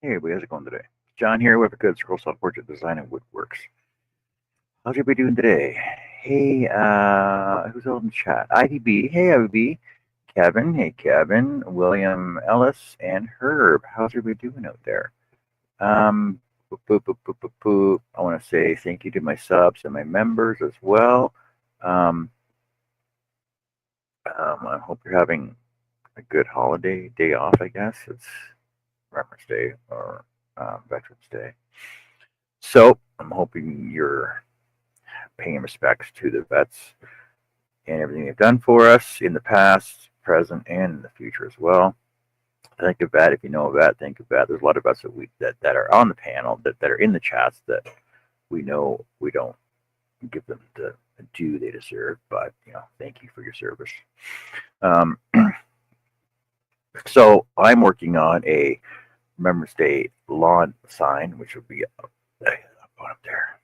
Hey everybody, how's it going today? John here with a good scroll soft portrait design and woodworks. How's everybody doing today? Hey, who's all in the chat? IDB, hey IDB. Kevin, hey Kevin. William Ellis and Herb. How's everybody doing out there? Boop, boop, boop, boop, boop, boop. I want to say thank you to my subs and my members as well. I hope you're having a good holiday day off, I guess. It's Remembrance Day or Veterans Day. So I'm hoping you're paying respects to the vets and everything they've done for us in the past, present, and in the future as well. Think of that if you know a vet. Think of that. There's a lot of vets that are on the panel that are in the chats that we know we don't give them the due they deserve, but thank you for your service. Um, so I'm working on a Remembrance Day lawn sign, which will be up there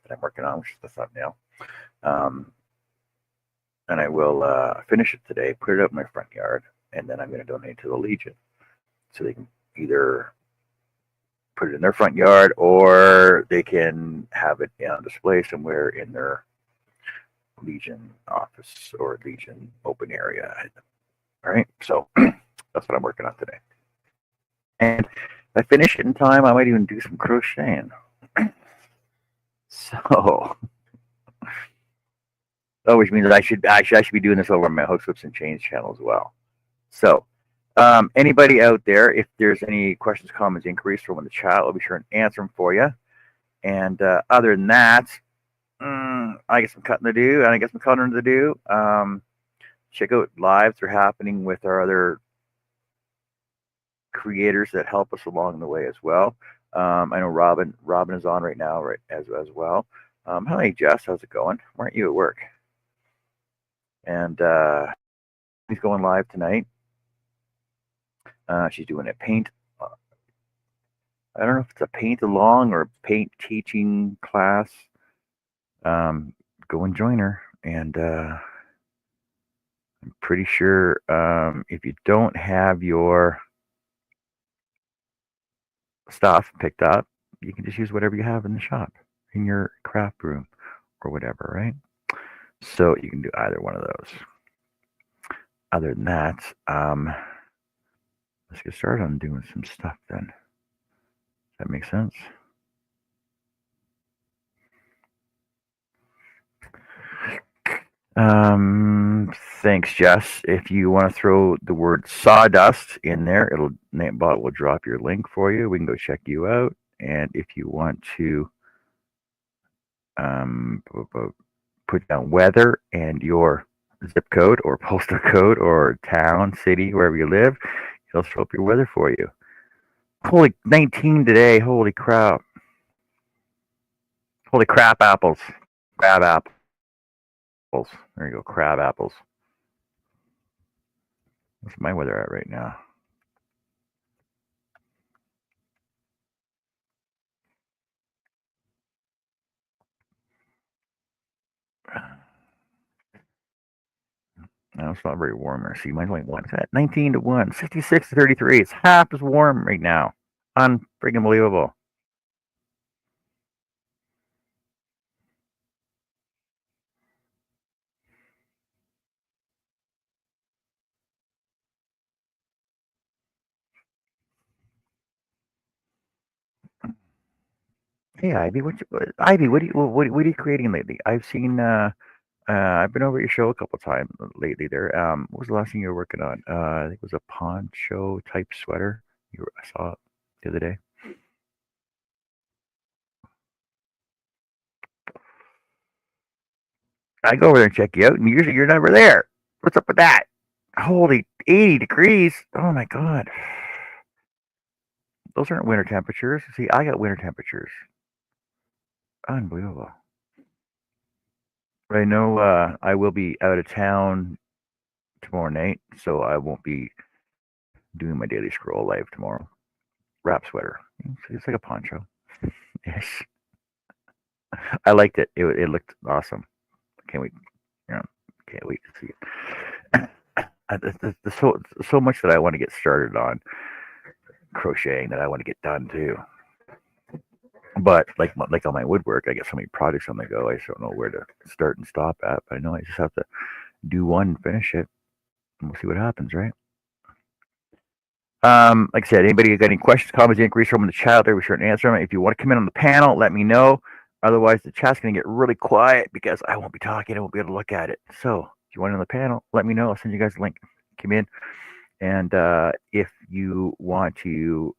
that I'm working on, which is the thumbnail. And I will finish it today, put it up in my front yard, and then I'm going to donate it to the Legion. So they can either put it in their front yard or they can have it on display somewhere in their Legion office or Legion open area. All right, so that's what I'm working on today. And if I finish it in time, I might even do some crocheting. So, which means that I should be doing this over on my Hooks, Whips, and Chains channel as well. So, anybody out there, if there's any questions, comments, inquiries, throw them in the chat. I'll be sure and answer them for you. And other than that, I guess I'm cutting the do, and I guess I'm cutting the do. Check out lives that are happening with our other creators that help us along the way as well. I know Robin is on right now, right as well. Hi Jess, how's it going? Why aren't you at work? And he's going live tonight. She's doing a paint. I don't know if it's a paint along or paint teaching class. Go and join her. And I'm pretty sure if you don't have your stuff picked up, you can just use whatever you have in the shop, in your craft room or whatever, right? So you can do either one of those. Other than that, let's get started on doing some stuff then. Does that make sense? Thanks, Jess. If you want to throw the word sawdust in there, Namebot will drop your link for you. We can go check you out. And if you want to put down weather and your zip code or postal code or town, city, wherever you live, it'll throw up your weather for you. Holy 19 today. Holy crap. Holy crap apples. Crab apples. There you go, crab apples. What's my weather at right now? No, it's not very warm there. See, mine's only 1. It's at 19 to 1, 66 to 33. It's half as warm right now. Unfreaking believable. Hey, Ivy, what are you creating lately? I've seen I've been over at your show a couple times lately. There, what was the last thing you were working on? I think it was a poncho type sweater. I saw it the other day. I go over there and check you out, and usually you're never there. What's up with that? Holy 80 degrees! Oh my god, those aren't winter temperatures. See, I got winter temperatures. Unbelievable. But I know I will be out of town tomorrow night, so I won't be doing my daily scroll live tomorrow. Wrap sweater. It's like a poncho. Yes. I liked it. It looked awesome. Can't wait. Can't wait to see it. There's so much that I want to get started on crocheting that I want to get done too. But like all my woodwork, I get so many projects on the go. I just don't know where to start and stop at. But I know I just have to do one and finish it, and we'll see what happens, right? Like I said, anybody got any questions, comments, inquiries from the chat there, we're sure to answer them. If you want to come in on the panel, let me know. Otherwise, the chat's going to get really quiet because I won't be talking. I won't be able to look at it. So if you want on the panel, let me know. I'll send you guys a link. Come in. And if you want to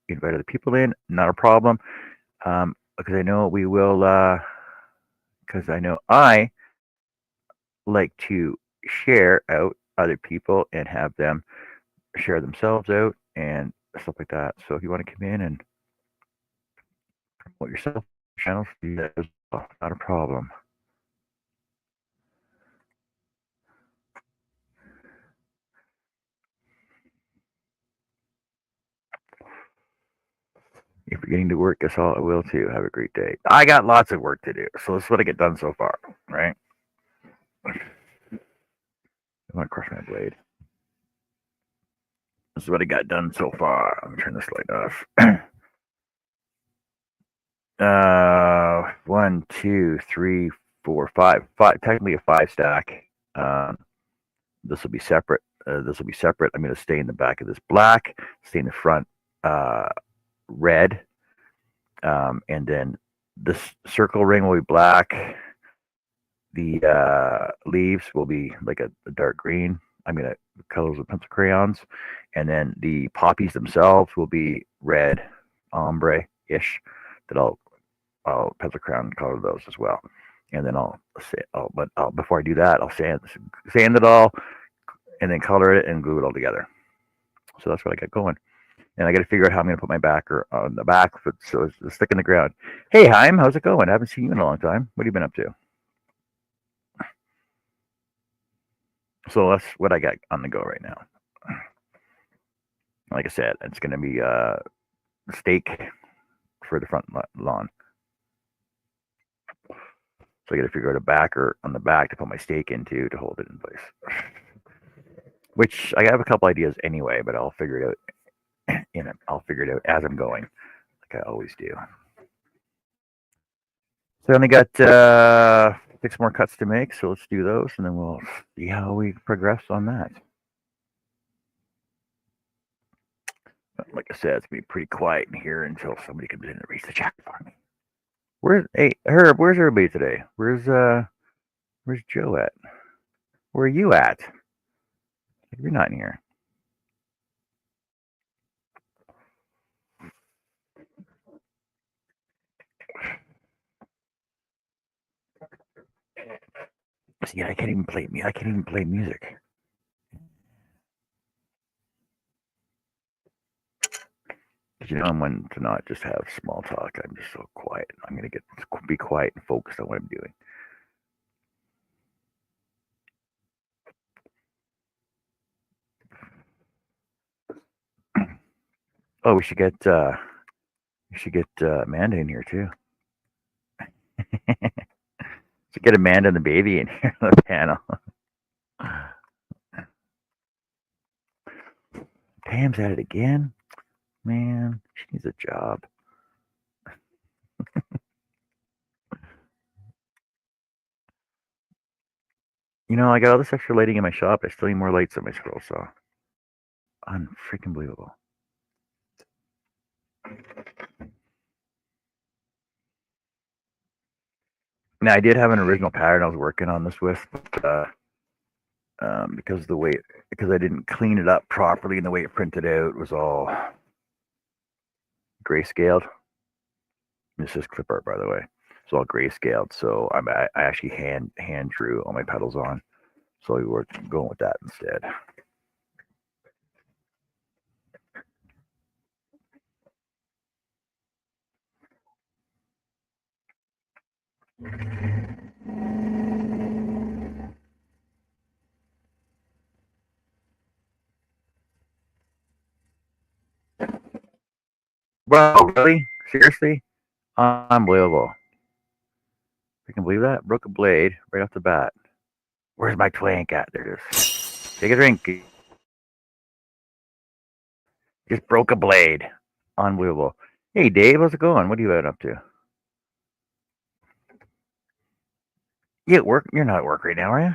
invite other people in, not a problem. Because I know we will, because I know I like to share out other people and have them share themselves out and stuff like that. So if you want to come in and promote yourself, channels, do that as well. Not a problem. If you're getting to work, guess all I will too. Have a great day. I got lots of work to do, so this is what I get done so far, right? I want to crush my blade. This is what I got done so far. Let me turn this light off. 1, 2, 3, 4, 5. Technically a 5 stack. This will be separate. This will be separate. I'm going to stay in the back of this black, stay in the front red, and then this circle ring will be black. The leaves will be like a dark green. I'm going to colors with pencil crayons, and then the poppies themselves will be red, ombre-ish. That I'll pencil crayon color those as well, and then before I do that, I'll sand it all, and then color it and glue it all together. So that's what I got going. And I got to figure out how I'm going to put my backer on the back so it's stick in the ground. Hey, Haim, how's it going? I haven't seen you in a long time. What have you been up to? So that's what I got on the go right now. Like I said, it's going to be stake for the front lawn. So I got to figure out a backer on the back to put my stake into to hold it in place. Which I have a couple ideas anyway, but I'll figure it out. I'll figure it out as I'm going, like I always do. So I only got 6 more cuts to make, so let's do those, and then we'll see how we progress on that. Like I said, it's gonna be pretty quiet in here until somebody comes in and reads the chat for me. Hey Herb? Where's everybody today? Where's Joe at? Where are you at? You're not in here. See, I can't even play music. You know, I'm one to not just have small talk. I'm just so quiet. I'm gonna be quiet and focused on what I'm doing. Oh, we should get Amanda in here too. Should get Amanda and the baby in here on the panel. Pam's at it again. Man, she needs a job. You know, I got all this extra lighting in my shop. I still need more lights on my scroll saw. Unfreaking believable. Now, I did have an original pattern I was working on this with, but because I didn't clean it up properly and the way it printed out was all grayscaled. This is clip art, by the way. It's all grayscaled, so I actually hand drew all my petals on. So we were going with that instead. Well, really? Seriously? Unbelievable. I can believe that. Broke a blade right off the bat. Where's my twank at? There it is. Take a drink. Just broke a blade. Unbelievable. Hey, Dave, how's it going? What are you up to? You at work? You're not at work right now, are you?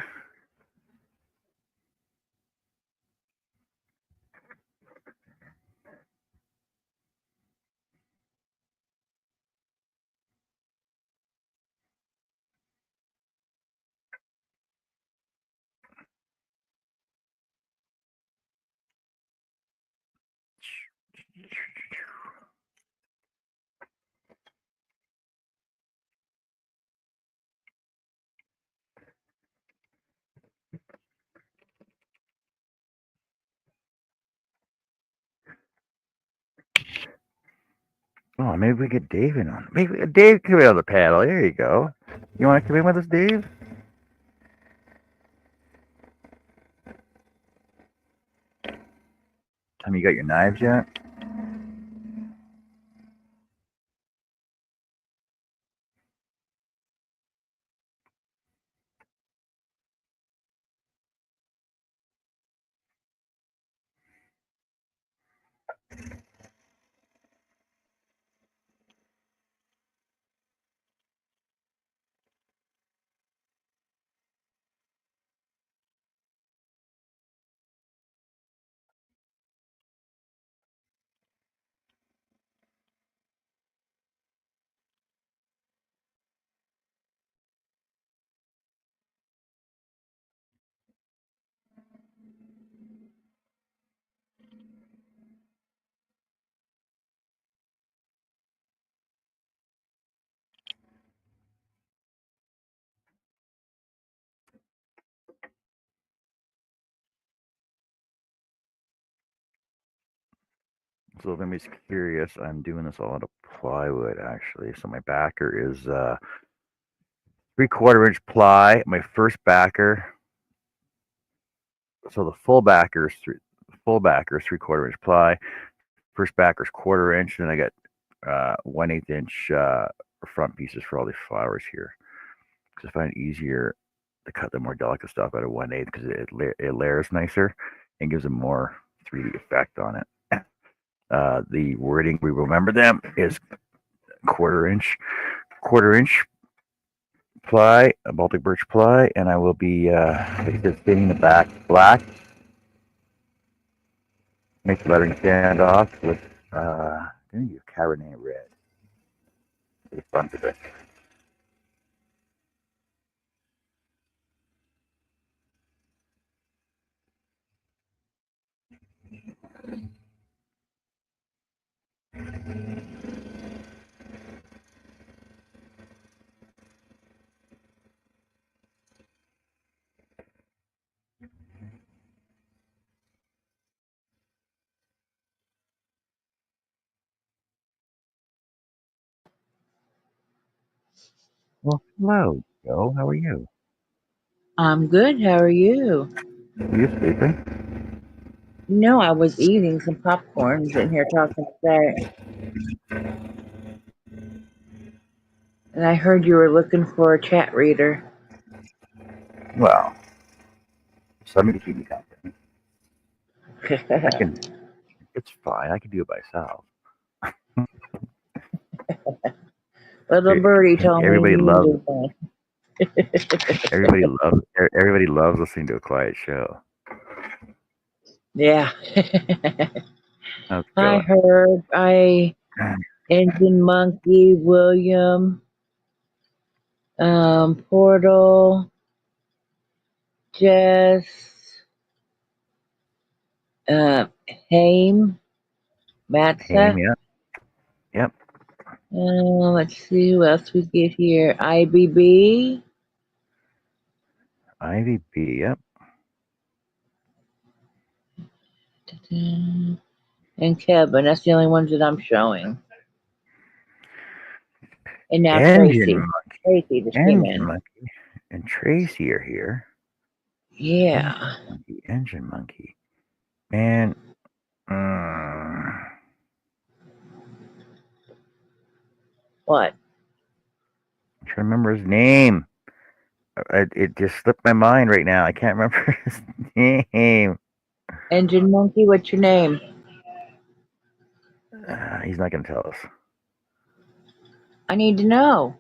Oh, maybe we get Dave in on. Maybe Dave can be on the panel. There you go. You want to come in with us, Dave? Time you got your knives yet? So if anybody's curious, I'm doing this all out of plywood, actually. So my backer is 3/4 inch ply. My first backer. So the full backer is 3/4 inch ply. First backer's 1/4 inch. Then I got 1/8 inch front pieces for all these flowers here. Because I find it easier to cut the more delicate stuff out of 1/8 because it layers nicer and gives a more 3D effect on it. The wording, we remember them, is 1/4 inch ply, a Baltic birch ply, and I will be painting the back black. Make the lettering stand off with I'm gonna use Cabernet red for the front of it. Well, hello, Joe. How are you? I'm good. How are you? Are you sleeping? No, I was eating some popcorn, sitting here talking today, and I heard you were looking for a chat reader. Well, somebody keep me company. I can. It's fine. I can do it myself. Little birdie told me Everybody you loves. needed one. Everybody loves listening to a quiet show. Yeah. How's it I going? heard Engine Monkey, William, Portal, Jess, uh, Haim, Hey, Matza. yeah, yep. Let's see who else we get here. IBB. Ivy B, yep. And Kevin. That's the only ones that I'm showing. And now Engine Tracy. Monkey, Tracy just came Engine in. Monkey, and Tracy are here. Yeah. Engine Monkey. Man, I'm What? trying to remember his name. It just slipped my mind right now. I can't remember his name. Engine Monkey, what's your name? He's not going to tell us. I need to know.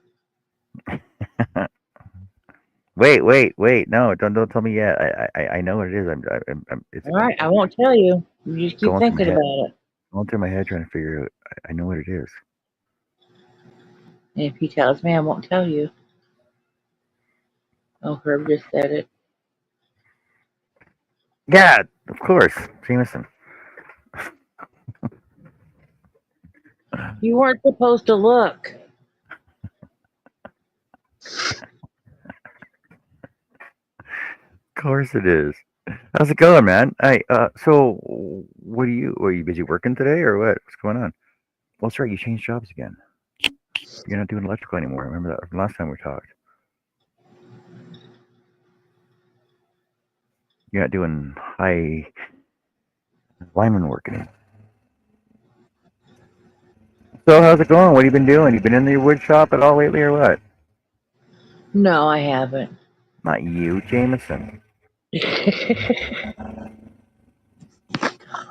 Wait. No, don't tell me yet. I know what it is. It's All right, I won't tell you. You just keep going through my thinking head. about it. Going through my head trying to figure out. I know what it is. And if he tells me, I won't tell you. Oh, Herb just said it. Yeah, of course, Jameson. You weren't supposed to look. Of course it is. How's it going, man? Hey, so what are you busy working today or what? What's going on? Well, that's right. You changed jobs again. You're not doing electrical anymore. Remember that from last time we talked? You're not doing high lineman work anymore. So how's it going? What have you been doing? You been in your wood shop at all lately or what? No, I haven't. Not you, Jameson.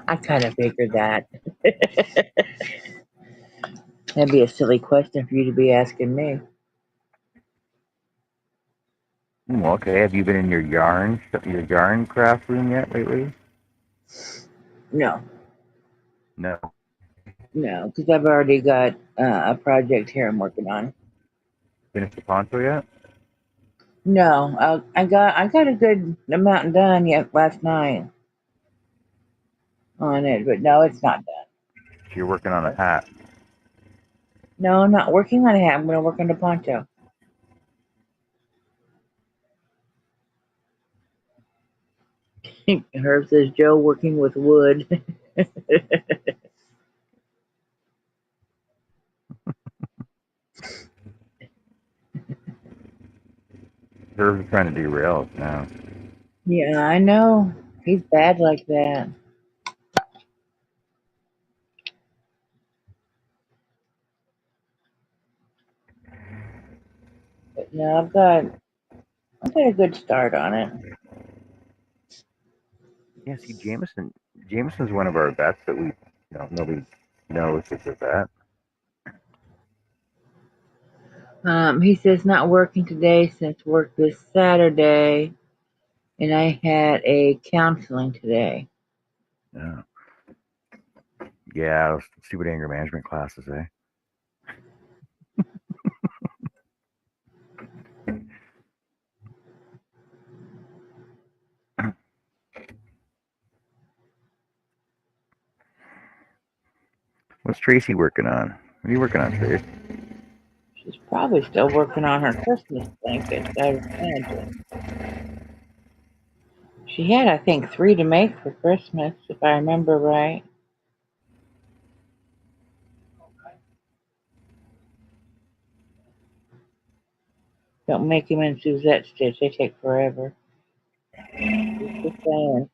I kind of figured that. That'd be a silly question for you to be asking me. Okay. Have you been in your yarn craft room yet lately? No, No. no, because I've already got a project here I'm working on. Finished the poncho yet? No, I got a good amount done yet last night on it, but no, it's not done. So you're working on a hat. No, I'm not working on it. I'm going to work on the poncho. Herb says Joe working with wood. They're trying to derail us now. Yeah, I know. He's bad like that. But no, I've got a good start on it. Yeah, see, Jameson's one of our vets that nobody knows is a vet. He says not working today since work this Saturday, and I had a counseling today. Yeah. Yeah, let's see what anger management classes, eh? What's Tracy working on? What are you working on, Trace? She's probably still working on her Christmas blankets, I would imagine. She had, I think, 3 to make for Christmas, if I remember right. Don't make him in Suzette stitch; they take forever. Just saying.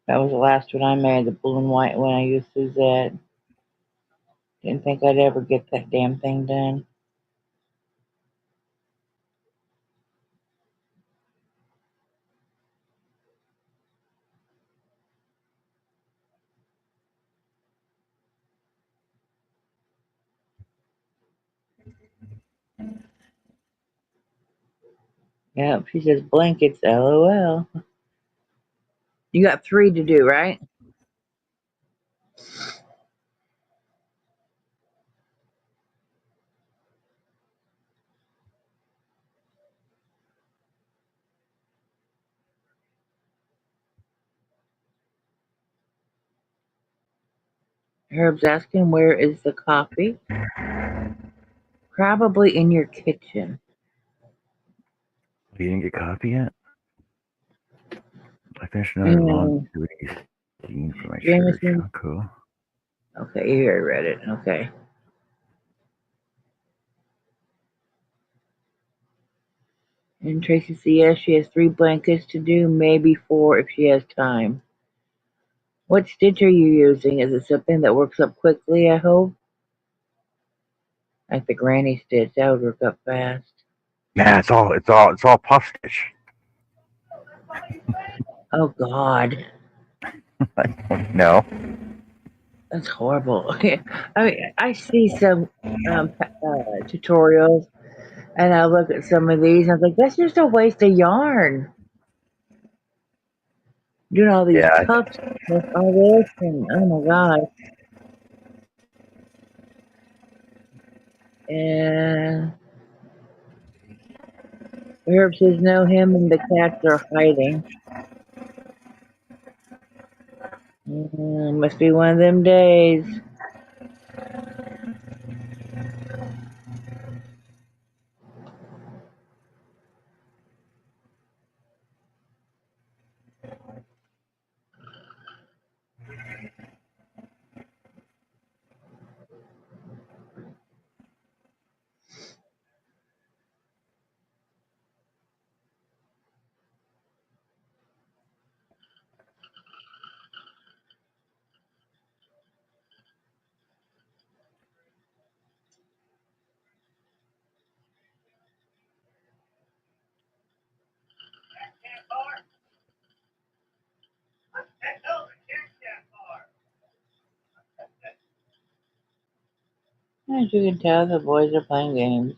That was the last one I made, the blue and white one I used Suzette. Didn't think I'd ever get that damn thing done. Yep, she says blankets, LOL. You got 3 to do, right? Herb's asking where is the coffee? Probably in your kitchen. You didn't get coffee yet? I finished another long Mm, duty jean for my church. Jameson. Oh, cool. Okay, you already read it. Okay. And Tracy says yes, she has 3 blankets to do, maybe 4 if she has time. What stitch are you using? Is it something that works up quickly, I hope? Like the granny stitch, that would work up fast. Yeah, it's all puff stitch. Oh God. No. That's horrible. I mean, I see some tutorials, and I look at some of these, and I'm like, that's just a waste of yarn. Doing all these Yeah, cups with all this, and oh my god. And Herb says no, him and the cats are hiding. Must be one of them days. As you can tell, the boys are playing games.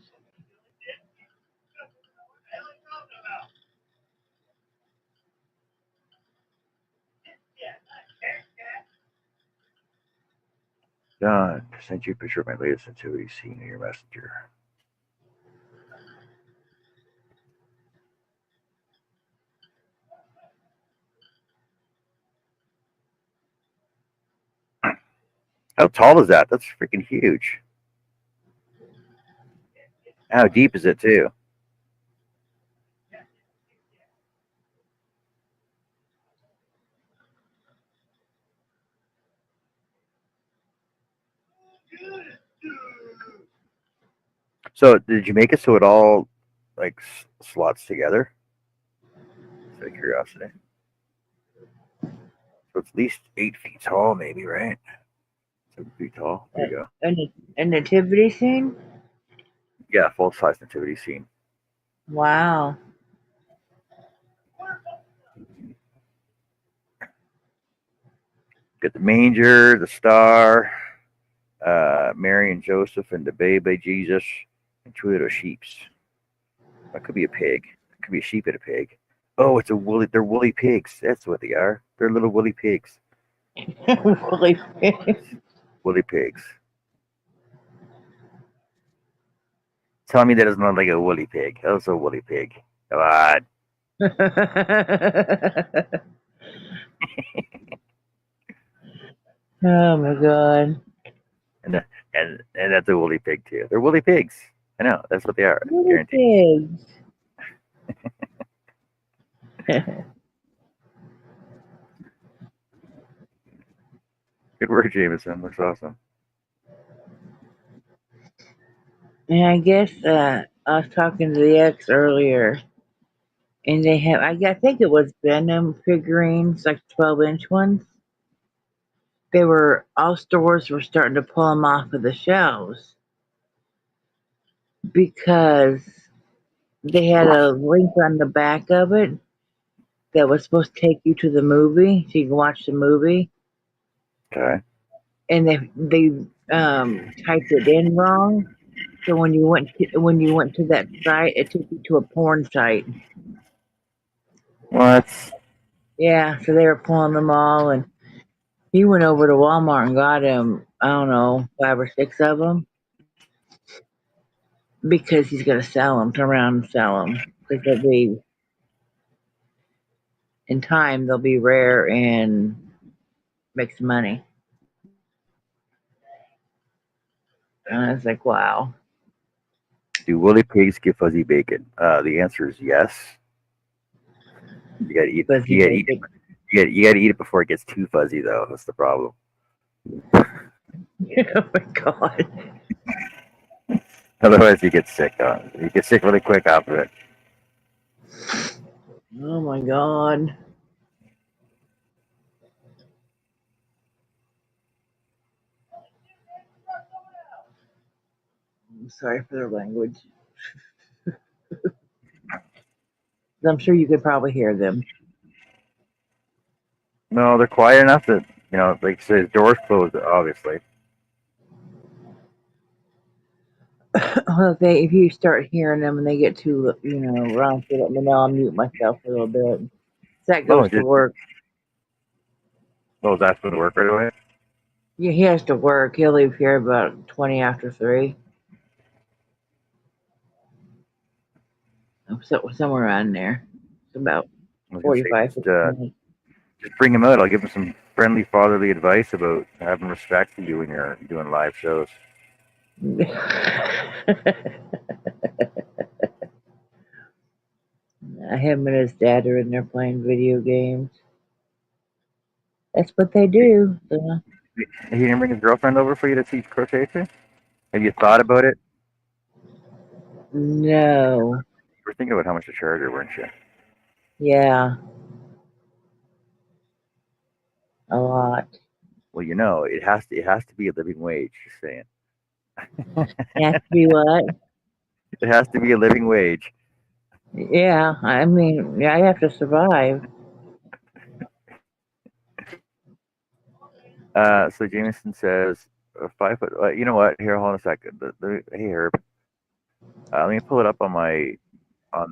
John, sent you a picture of my latest nativity scene in your messenger. How tall is that? That's freaking huge. How deep is it too? So did you make it so it all like slots together? Just out of curiosity. So it's at least 8 feet tall, maybe, right? 7 feet tall. There you go. A nativity scene? Yeah, full size nativity scene. Wow. Got the manger, the star, Mary and Joseph, and the baby Jesus, and two little sheeps. That could be a pig. It could be a sheep and a pig. Oh, it's a woolly. They're woolly pigs. That's what they are. They're little woolly pigs. Really? Woolly pigs. Tell me that doesn't look like a woolly pig. That's a woolly pig. Come on. Oh my god. And, and that's a woolly pig too. They're woolly pigs. I know. That's what they are. Little Guaranteed. pigs. Good work, Jameson. Looks awesome. And I guess I was talking to the ex earlier, and they have, I think it was Venom figurines, like 12-inch ones. They were, all stores were starting to pull them off of the shelves because they had a link on the back of it that was supposed to take you to the movie so you can watch the movie. Okay. And they typed it in wrong. So when you went to that site, it took you to a porn site. What? Yeah, so they were pulling them all, and he went over to Walmart and got him, I don't know, 5 or 6 of them because he's gonna sell them, turn around and sell them because they'll be in time. They'll be rare and make some money. And I was like, wow. Do woolly pigs get fuzzy bacon? The answer is yes. You gotta eat. Fuzzy You gotta eat. bacon. You gotta eat it before it gets too fuzzy, though. That's the problem. Oh my god. Otherwise, you get sick. You get sick really quick after it. Oh my god. I'm sorry for their language. I'm sure you could probably hear them. No, they're quiet enough that Like you said, doors closed, obviously. Well, if you start hearing them and they get too, raunchy, let me know. I'll mute myself for a little bit. Zach Oh, goes to work. that's going to work right away. Yeah, he has to work. He'll leave here about 20 after 3. So somewhere around there. It's about I was going to say 45 minutes. just bring him out. I'll give him some friendly fatherly advice about having respect for you when you're doing live shows. Him and his dad are in there playing video games. That's what they do. So. He didn't bring his girlfriend over for you to teach crochet too? Have you thought about it? No. You were thinking about how much to charge her, weren't you? Yeah. A lot. Well, it has to be a living wage. Just saying. Has to be what? It has to be a living wage. Yeah, I mean, yeah, I have to survive. So Jameson says 5 foot. You know what? Here, hold on a second. Hey Herb, let me pull it up on the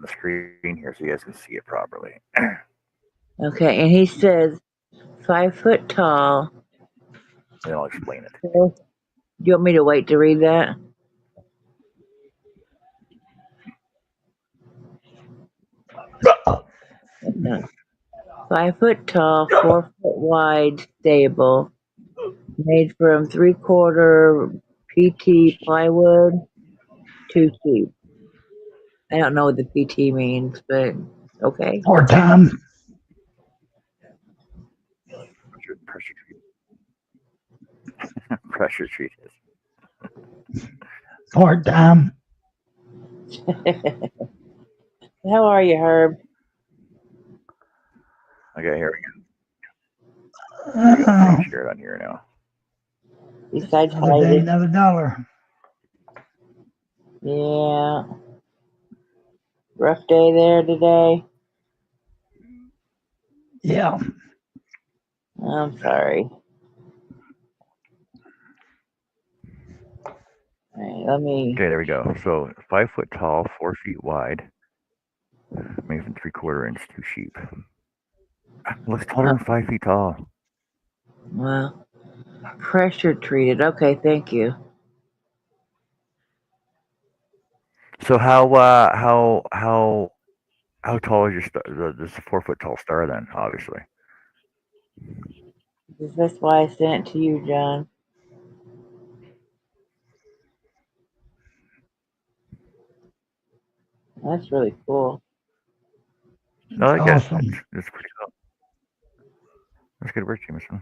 screen here so you guys can see it properly. Okay, and he says 5 foot tall. Then I'll explain it. Do you want me to wait to read that? No. 5 foot tall, 4 foot wide, stable, made from 3/4 PT plywood, 2 sheep. I don't know what the PT means, but okay. Part-time. Pressure treated. Pressure treated. Part-time. How are you, Herb? Okay, here we go. Share it on here now. Besides Another day, hiding. another dollar. Yeah. Rough day there today. Yeah. I'm sorry. All right, let me. Okay, there we go. So 5 foot tall, 4 feet wide, made from 3/4 inch, 2 sheep. Looks taller than 5 feet tall. Well, pressure treated. Okay, thank you. So how tall is your star? This is a 4 foot tall star then, obviously. That's why I sent it to you, John. That's really cool. I like it. Awesome. It's pretty cool. That's good work, Jameson.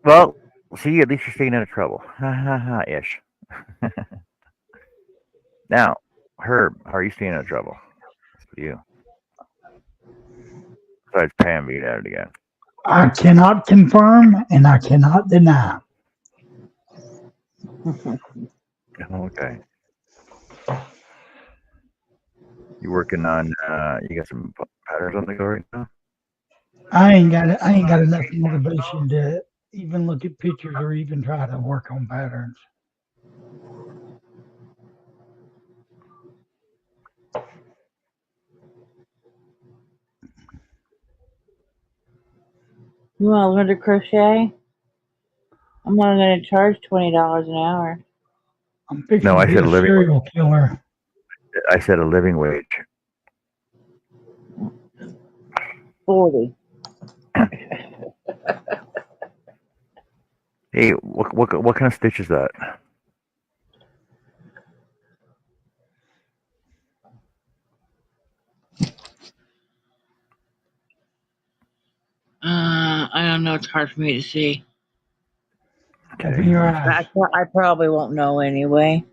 Well, see, at least you're staying out of trouble. Ha ha ha ish. Now, Herb, how are you staying out of trouble? That's for you. Besides Pam being at it again. I cannot confirm and I cannot deny. Okay. You working on? You got some patterns on the go right now? I ain't got enough motivation to even look at pictures or even try to work on patterns. You want to learn to crochet? I'm only going to charge $20 an hour. I'm fixing No, to I be said a a living. serial killer. I said a living wage. 40. Hey, what kind of stitch is that? I don't know. It's hard for me to see. Open Okay. your eyes. I probably won't know anyway.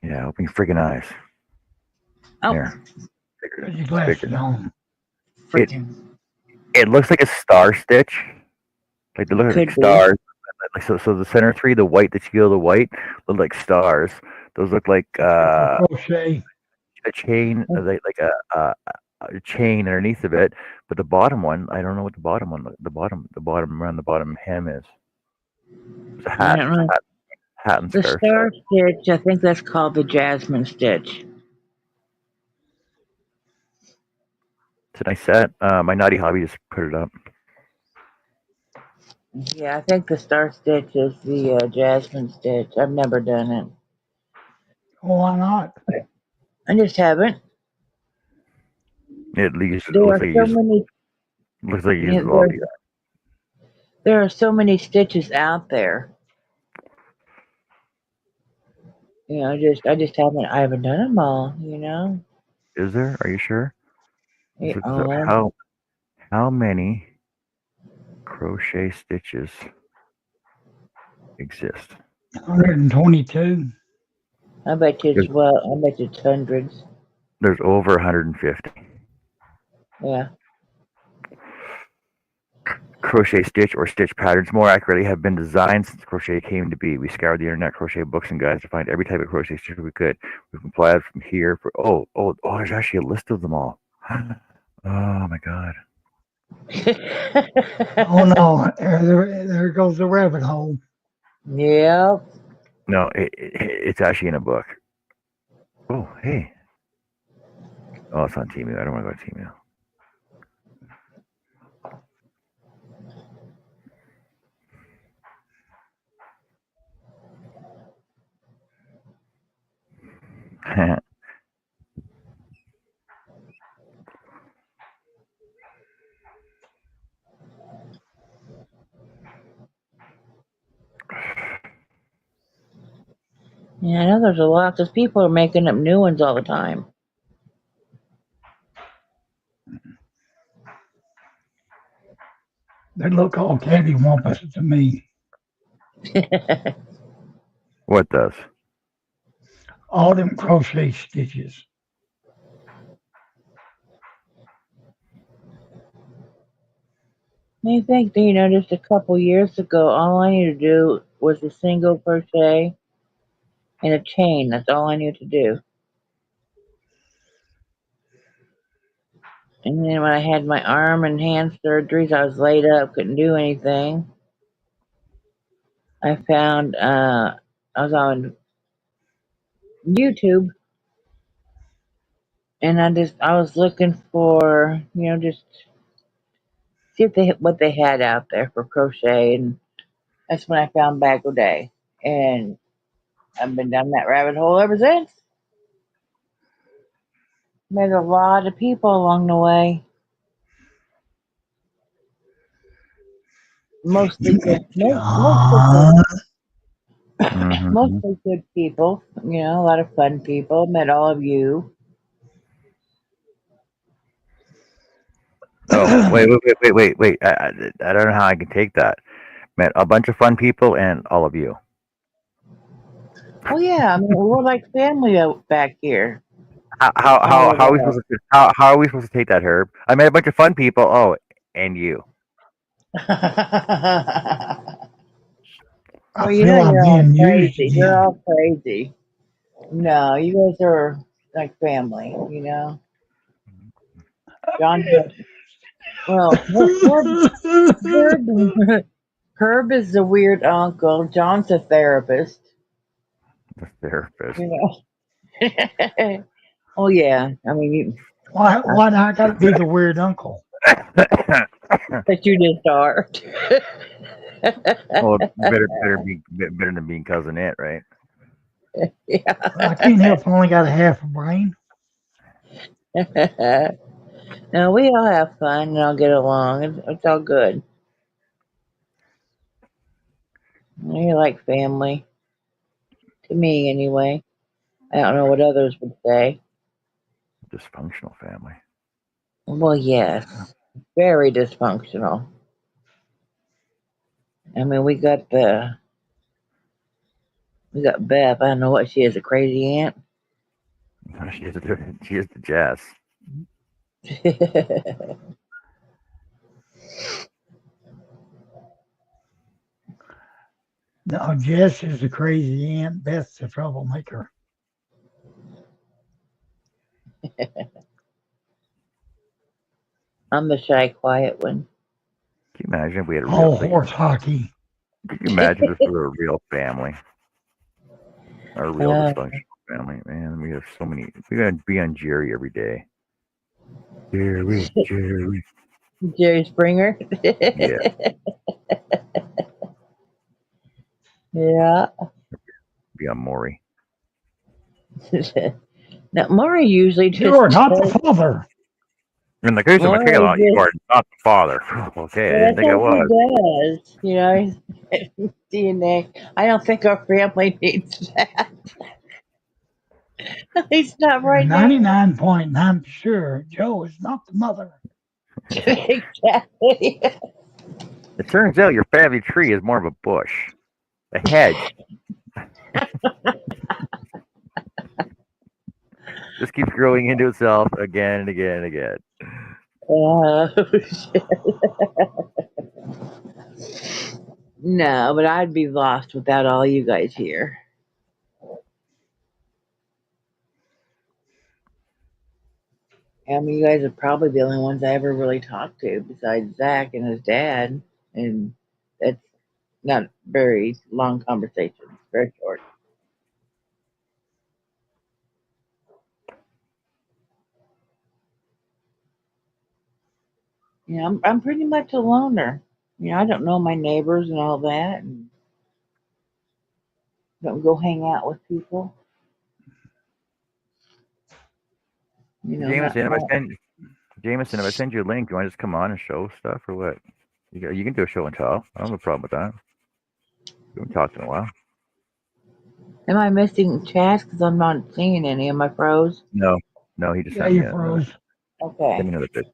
Yeah, open your friggin' eyes. Oh, There. Put your glasses on. freaking. It looks like a star stitch. Like they look Could like be. stars. Like so the center three, the white, the teal, the white, look like stars. Those look like Triple crochet. a chain, like chain underneath of it, but the bottom one, I don't know what the bottom one, the bottom around the bottom hem is. It's a I hat, don't know. hat and The scarf. star stitch, I think that's called the jasmine stitch. It's a nice set. My naughty hobby just put it up. Yeah, I think the star stitch is the jasmine stitch. I've never done it. Why not? I just haven't. It looks There looks are like so many. it Yeah, uses all the. there are so many stitches out there. I just haven't. I haven't done them all. Is there? Are you sure? Let's look this up. Oh, How many crochet stitches exist? 122. I bet you There's, it's well. I bet you it's hundreds. there's over 150. Yeah. Crochet stitch or stitch patterns, more accurately, have been designed since crochet came to be. We scoured the internet, crochet books, and guides to find every type of crochet stitch we could. We've compiled from here for there's actually a list of them all. Oh my god. Oh no, there goes the rabbit hole. Yep. No, it's actually in a book. Oh, hey. Oh, it's on Temu. I don't want to go to Temu. Yeah, I know there's a lot because people are making up new ones all the time. They look all cattywampus to me. What does? All them crochet stitches. I think just a couple years ago, all I needed to do was a single crochet and a chain. That's all I needed to do. And then when I had my arm and hand surgeries, I was laid up, couldn't do anything. I found I was on YouTube and I was looking for just see if what they had out there for crochet, and that's when I found Bag O' Day, and I've been down that rabbit hole ever since. Met a lot of people along the way, mostly good, John. Mm-hmm. mostly good people. A lot of fun people. Met all of you. Oh, wait. I don't know how I can take that. Met a bunch of fun people and all of you. Oh yeah, I mean we're like family out back here. How All are we supposed to how are we supposed to take that, Herb? I met a bunch of fun people. Oh, and you. of I well, feel I'm you're all being used crazy. You're again. all crazy. No, you guys are like family. John. Well, Herb, Herb is the weird uncle. John's a therapist. The therapist. You oh yeah. I mean, Why do I gotta be the weird uncle? that you just are. Well, better than being cousin it, right? Well, I can't help I only got a half a brain. Yeah. No, we all have fun and all get along. It's all good. You're like family to me, anyway. I don't know what others would say. Dysfunctional family. Well, yes, very dysfunctional. I mean, we got Beth. I don't know what she is, a crazy aunt. She is the jazz. No, Jess is the crazy aunt. Beth's the troublemaker. I'm the shy, quiet one. Can you imagine if we had a real All like? horse hockey. Could you imagine if we were a real family, a real uh, dysfunctional family? Man, we have so many. We gotta be on Jerry every day. Jerry, Jerry. Jerry Springer. Yeah, Yeah. be on Maury. Now, Maury usually You just are not the does. father. In the case of Maury Michaela, you just. are not the father. Okay, I Well, didn't that's think I all he was. does. You know, DNA. I don't think our family needs that. At least not You're right now. 99.9 sure Joe is not the mother. Exactly. It turns out your family tree is more of a bush, a hedge. Just keeps growing into itself again and again and again. Uh, no, but I'd be lost without all you guys here. I mean, you guys are probably the only ones I ever really talked to besides Zach and his dad. And that's not very long conversations, very short. You know, I'm pretty much a loner. You know, I don't know my neighbors and all that, and don't go hang out with people. You know, Jameson, if I not send Jameson, if I send you a link, do you want to just come on and show stuff or what? You can do a show and tell. I don't have a problem with that. We haven't talked in a while. Am I missing chats because I'm not seeing any? Am I froze? No, no, he just Yeah, sent me you another. froze. Send Okay. me another picture.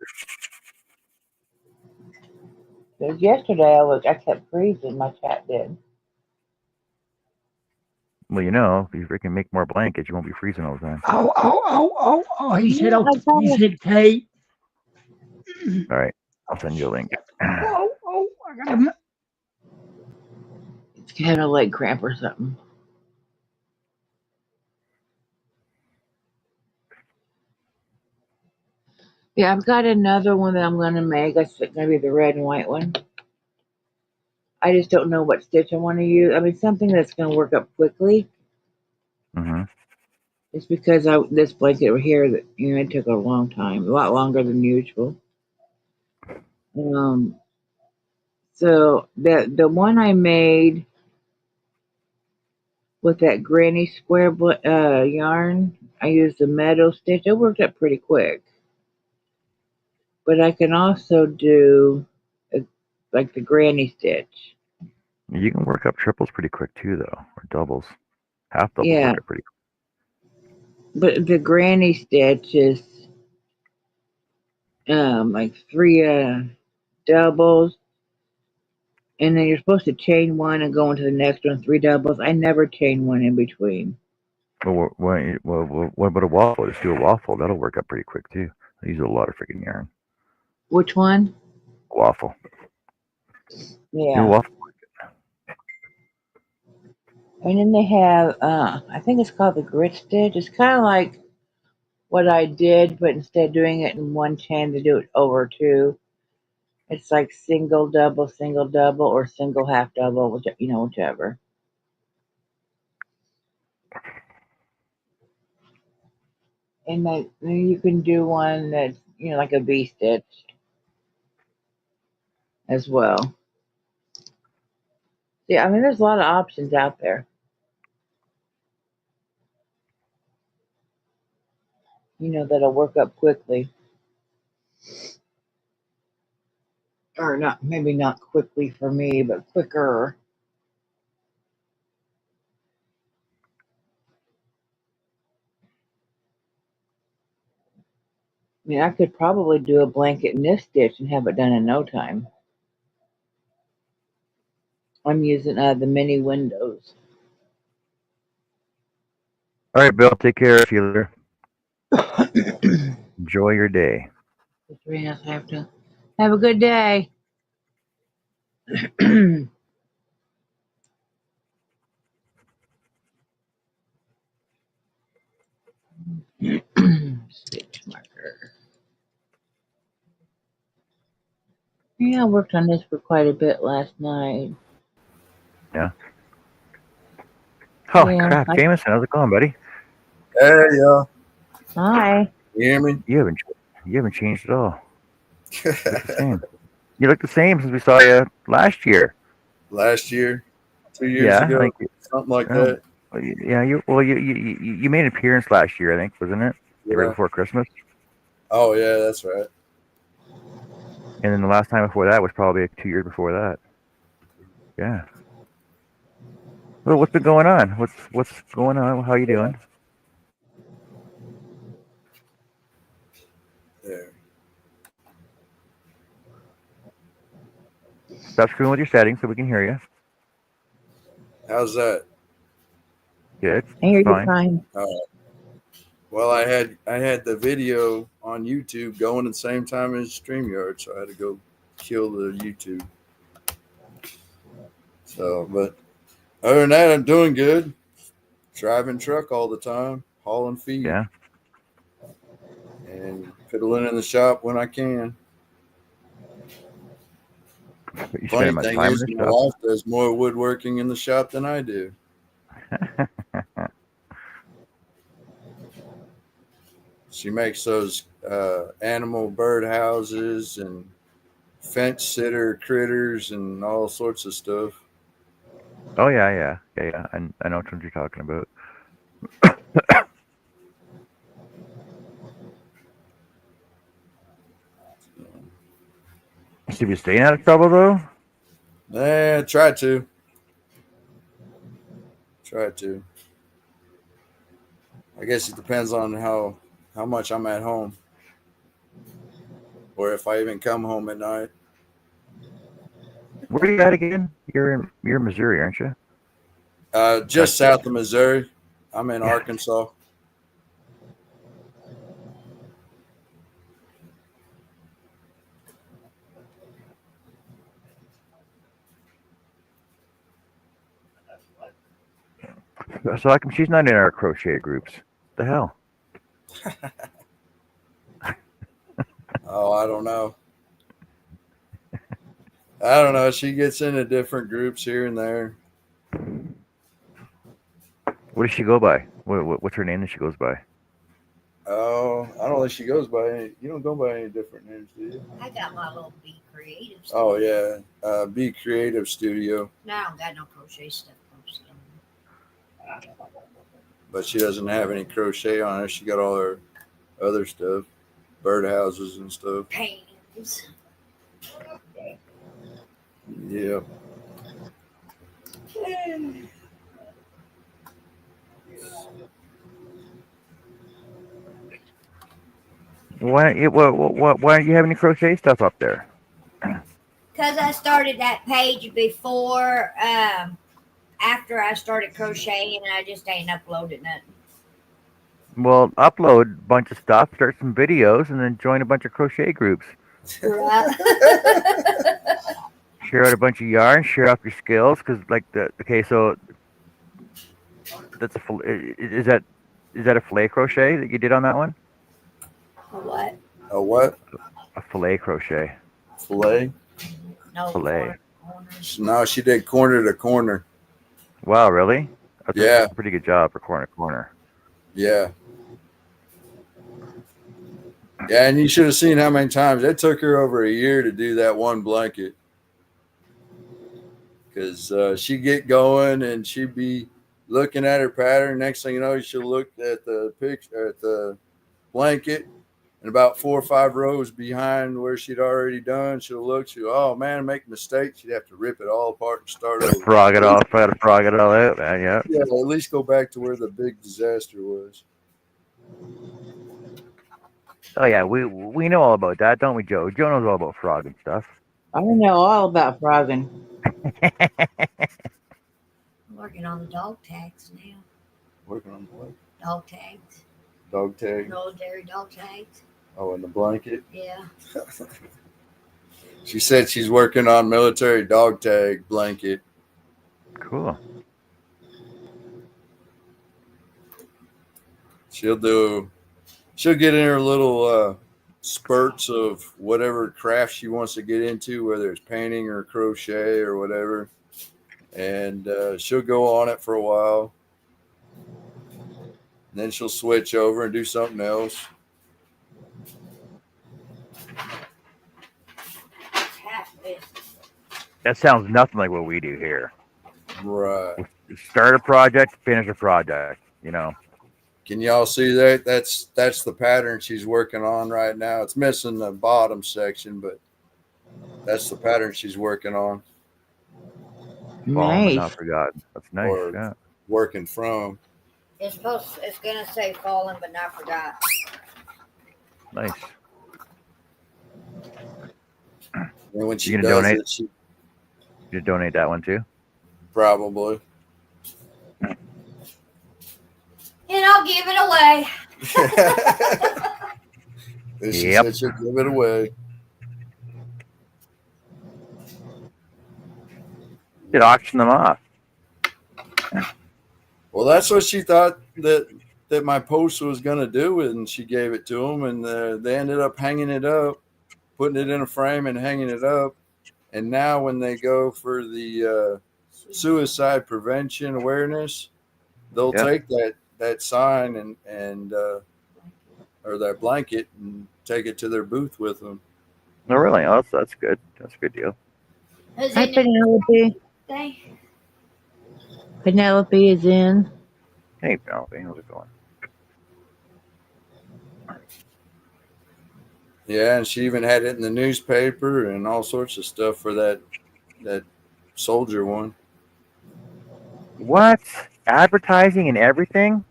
Because yesterday I kept freezing. My chat did. Well, you know, if you freaking make more blankets, you won't be freezing all the time. Oh, oh, oh, oh, oh. He said, Yeah, oh, I he gotta. said, Kate. All right, I'll send you a link. Oh, oh, I got him. It's had a leg cramp or something. Yeah, I've got another one that I'm gonna make. It's gonna be the red and white one. I just don't know what stitch I want to use. I mean, something that's gonna work up quickly. Mm-hmm. It's because this blanket over here that it took a long time, a lot longer than usual. Um, so the one I made with that granny square yarn, I used the meadow stitch. It worked up pretty quick. But I can also do uh like the granny stitch. You can work up triples pretty quick too, though, or doubles. Half doubles Yeah, work up pretty but the granny stitch is like three doubles, and then you're supposed to chain one and go into the next one, three doubles. I never chain one in between. quick. What about a waffle? Just do a waffle. That'll work up pretty quick too. I use a lot of freaking yarn. Which one? Waffle. Do a Yeah. waffle. And then they have, I think it's called the grit stitch. It's kind of like what I did, but instead of doing it in one chain, they do it over two. It's like single double, or single half double, whichever. And then you can do one that's, like a V stitch as well. Yeah, I mean, there's a lot of options out there, that'll work up quickly. Or not, maybe not quickly for me, but quicker. I mean, I could probably do a blanket knit stitch and have it done in no time. I'm using the mini windows. All right, Bill. Take care. See you later. Sabrina, Enjoy your day. have a good day. Stitch marker. Yeah, I worked on this for quite a bit last night. Yeah. Holy Yeah. crap, Jameson, how's it going, buddy? Hey, y'all. Hi. You hear me? You haven't changed at all. You look the same. You look the same since we saw you last year. Last year, 2 years Yeah, I ago, think. something like Oh, that. yeah, you made an appearance last year, I think, wasn't it? Right Yeah. before Christmas. Oh, yeah, that's right. And then the last time before that was probably 2 years before that. Yeah. Well, what's been going on? What's going on? How you doing? Yeah. Stop screwing with your settings so we can hear you. How's that? Good. I hear It's you fine. fine. Well, I had the video on YouTube going at the same time as StreamYard, so I had to go kill the YouTube. So, but other than that, I'm doing good. Driving truck all the time, hauling feed, Yeah. and fiddling in the shop when I can. But you Funny spending much thing time in is, this my shop? wife does more woodworking in the shop than I do. She makes those animal bird houses and fence sitter critters and all sorts of stuff. Oh yeah. I know what you're talking about. Should be staying out of trouble though. Try to. Try to. I guess it depends on how much I'm at home, or if I even come home at night. Where are you at again? You're in Missouri, aren't you? Just south of Missouri. I'm in Yeah. Arkansas. So how come she's not in our crochet groups? The hell? Oh, I don't know. I don't know. She gets into different groups here and there. What does she go by? What's her name that she goes by? Oh, I don't think she goes by any. You don't go by any different names, do you? I got my little Be Creative stuff. Oh yeah, Be Creative Studio. No, I don't got no crochet stuff posted on But she doesn't have any crochet on her. She got all her other stuff, birdhouses and stuff. paintings. Yeah. Why aren't you having any crochet stuff up there? Because I started that page before, after I started crocheting, and I just ain't uploaded nothing. Well, upload a bunch of stuff, start some videos, and then join a bunch of crochet groups. Right. Share out a bunch of yarn, share off your skills, because so that's is that a fillet crochet that you did on that one? What? A what? A fillet crochet. Filet? No. Fillet. Corners. No, she did corner to corner. Wow, really? That's Yeah. a pretty good job for corner to corner. Yeah. Yeah, and you should have seen how many times it took her over a year to do that one blanket. Because she'd get going and she'd be looking at her pattern. Next thing you know, she'll look at the picture at the blanket, and about 4 or 5 rows behind where she'd already done, she'll oh man, make a mistake. She'd have to rip it all apart and start over. Try to frog it all out, man. Yeah. Yeah, at least go back to where the big disaster was. Oh yeah, we know all about that, don't we, Joe? Joe knows all about frog and stuff. I know all about frogging. I'm working on the dog tags now. Working on what? Dog tags. Dog tag. Military dog tags. Oh, and the blanket. Yeah. She said she's working on military dog tag blanket. Cool. She'll get in her little spurts of whatever craft she wants to get into, whether it's painting or crochet or whatever. And she'll go on it for a while. And then she'll switch over and do something else. It's half business. That sounds nothing like what we do here. Right. Start a project, finish a project. You know. Can y'all see that? That's the pattern she's working on right now. It's missing the bottom section, but that's the pattern she's working on Fallen but Nice. not forgotten. That's nice. or Yeah. working from. It's gonna say fallen but not forgot. Nice. And when she You does gonna donate? it, she You donate that one too? probably. And I'll give it away. And she Yep. said she'll give it away. You'd auction them off. Well, that's what she thought that my post was going to do, and she gave it to them, and they ended up hanging it up, putting it in a frame and hanging it up. And now when they go for the suicide prevention awareness, they'll Yep. take that sign and or that blanket and take it to their booth with them. No, really. Oh, that's good. That's a good deal. Is Hi, it Penelope. thing? Penelope is in. Hey, Penelope, how's it going? Yeah, and she even had it in the newspaper and all sorts of stuff for that soldier one. What? Advertising and everything?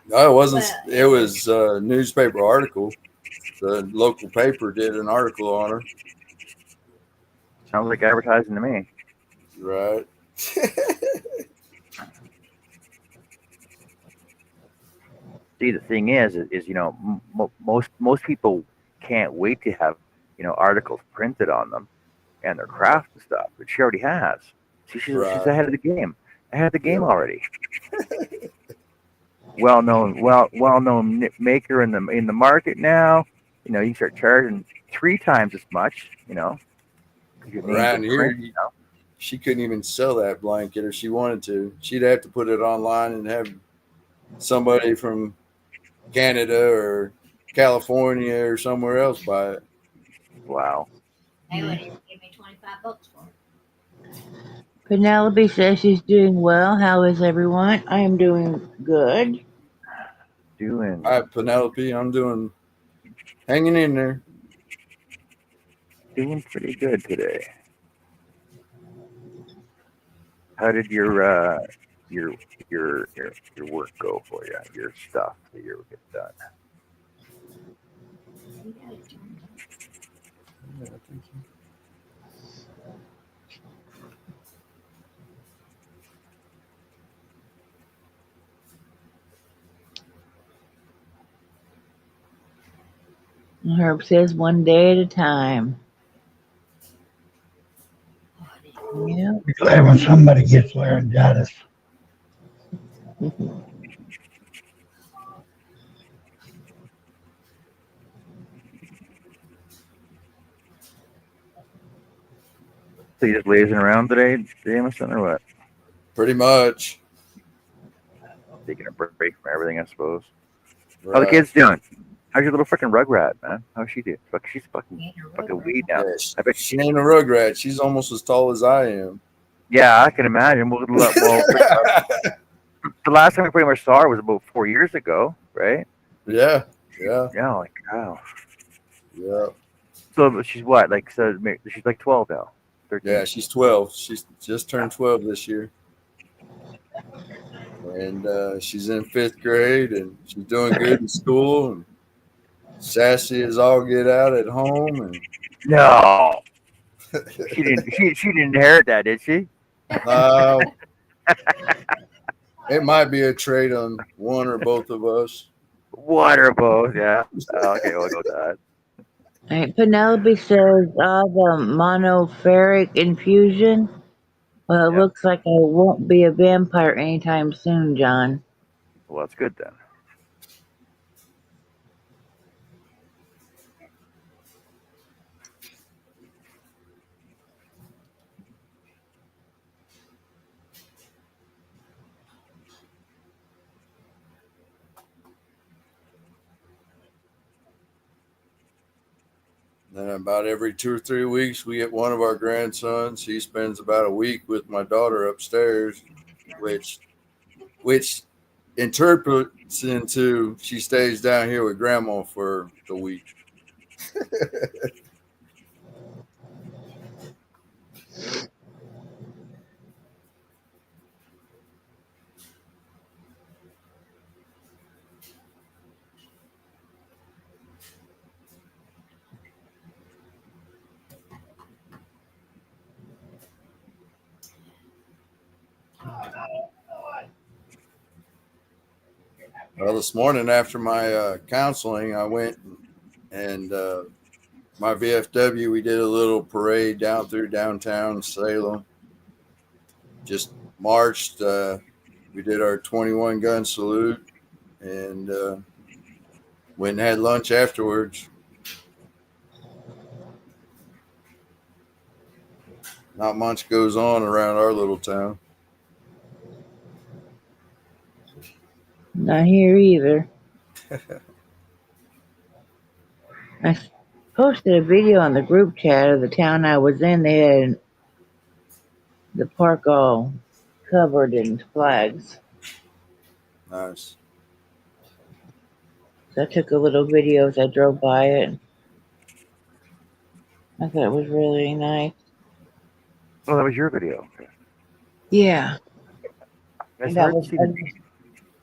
No, it wasn't. It was a newspaper article. The local paper did an article on her. Sounds like advertising to me. Right. See, the thing is you know, most people can't wait to have, you know, articles printed on them and their craft and stuff, but she already has. See, she's Right. ahead of the game. Ahead of the game Yeah. already. well-known maker in the market now. You know, you start charging 3 times as much. You know, 'cause your name's Around in here, print, you know? she couldn't even sell that blanket if she wanted to. She'd have to put it online and have somebody from Canada or California or somewhere else buy it. Wow. They would even give me $25 for it. Penelope says she's doing well. How is everyone? I am doing good. Doing All right, Penelope, I'm hanging in there. pretty good today. How did your work go for you? Your stuff that you get done. Herb says one day at a time. Yeah. Be glad when somebody gets laryngitis. So you just lazing around today, Jameson, or what? Pretty much. Taking a break from everything, I suppose. Right. How the kids doing? How's your little freaking rugrat, man? How's she doing? She's fucking weed now. Yeah, I bet she ain't a rugrat. She's almost as tall as I am. Yeah, I can imagine. Well, the last time we pretty much saw her was about 4 years ago, right? Yeah. Yeah, like wow. Yeah. So she's what? Like, so she's like 12 now. 13. Yeah, she's 12. She's just turned 12 this year. And she's in 5th grade, and she's doing good in school, and sassy as all get out at home. And No, she didn't. She didn't inherit that, did she? It might be a trait on one or both of us. One or both, yeah. Okay, we'll go with that. All right, Penelope says the monopheric infusion. Well, it Yep. looks like I won't be a vampire anytime soon, John. Well, that's good then. Then about every 2 or 3 weeks, we get one of our grandsons. He spends about a week with my daughter upstairs, which interprets into she stays down here with grandma for the week. Well, this morning after my counseling, I went and my VFW, we did a little parade down through downtown Salem. Just marched. We did our 21 gun salute and went and had lunch afterwards. Not much goes on around our little town. Not here either. I posted a video on the group chat of the town I was in. They had the park all covered in flags. Nice. So I took a little video as I drove by it. I thought it was really nice. Oh, that was your video. Okay. Yeah. It's And that hard to was, see the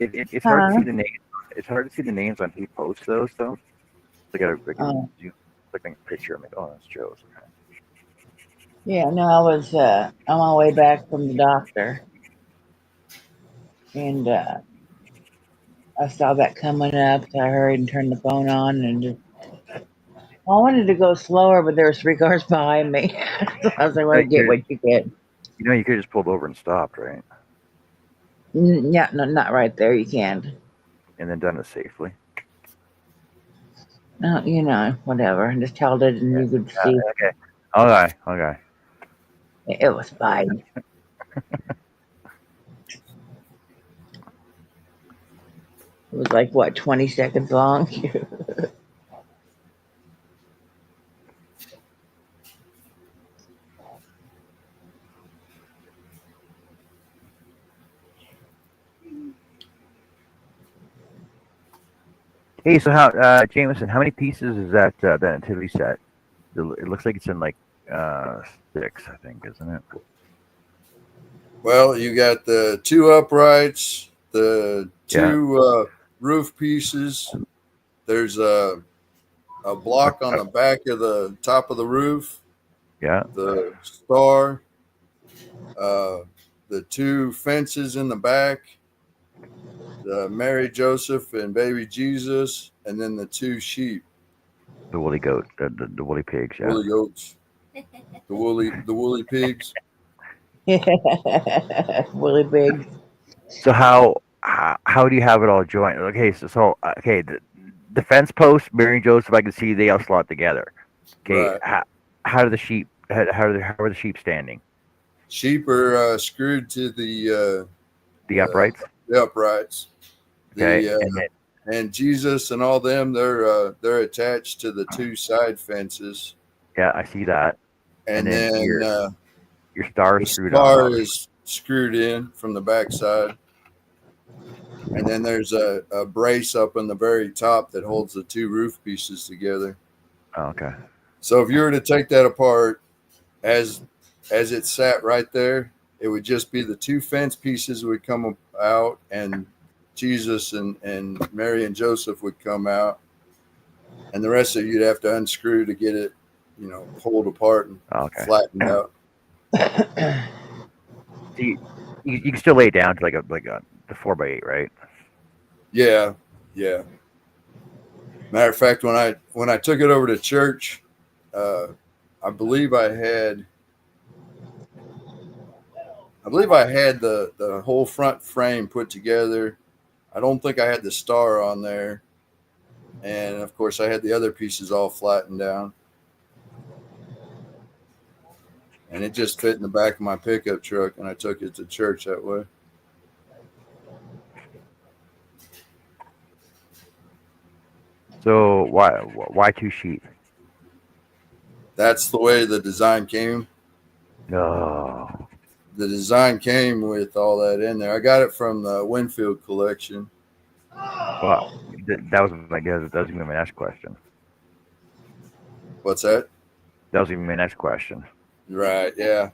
it's hard to huh? see the names. It's hard to see the names on who posts those though. Like I can Oh, zoom, clicking a picture. I'm like, oh, that's Joe's. Okay. yeah, no, I was on my way back from the doctor. And I saw that coming up, so I hurried and turned the phone on and just, I wanted to go slower, but there was 3 cars behind me. So I was like, well, You get could, what you get. you could just pulled over and stopped, right? Yeah, no, not right there. You can't. And then done it safely. No, whatever. Just held it and Yeah. you could see Okay. Okay. Okay. it was fine. It was like, what, 20 seconds long? Hey, so how, Jameson? How many pieces is that nativity set? It looks like it's in like 6, I think, isn't it? Well, you got the 2 uprights, the Yeah. 2 roof pieces. There's a block on the back of the top of the roof, Yeah. the star, the 2 fences in the back, the Mary, Joseph, and baby Jesus, and then the 2 sheep, The woolly goat, the woolly pigs. Yeah. woolly goats, the woolly pigs. Really big. So how do you have it all joined? Okay, okay, the fence posts, Mary and Joseph, I can see they all slot together. Okay, Right. how do the sheep? How are the sheep standing? Sheep are screwed to The uprights. the uprights. Okay, The and then and Jesus and all them, they're attached to the 2 side fences, yeah, I see that. And and then then your star the screwed on. star is screwed in from the back side, and then there's a brace up on the very top that holds the 2 roof pieces together. Oh, okay. So if you were to take that apart as it sat right there, it would just be the 2 fence pieces would come out, and Jesus and Mary and Joseph would come out, and the rest of you'd have to unscrew to get it, pulled apart and Oh, okay. flattened out. So you can still lay it down to like a the 4x8, right? Yeah, yeah. Matter of fact, when I took it over to church, I believe I had the whole front frame put together. I don't think I had the star on there, and of course I had the other pieces all flattened down, and it just fit in the back of my pickup truck, and I took it to church that way. So why 2 sheep? That's the way the design came. Oh, The design came with all that in there. I got it from the Winfield collection. well, that was my that was even my next question. What's that? That was even my next question. Right. Yeah.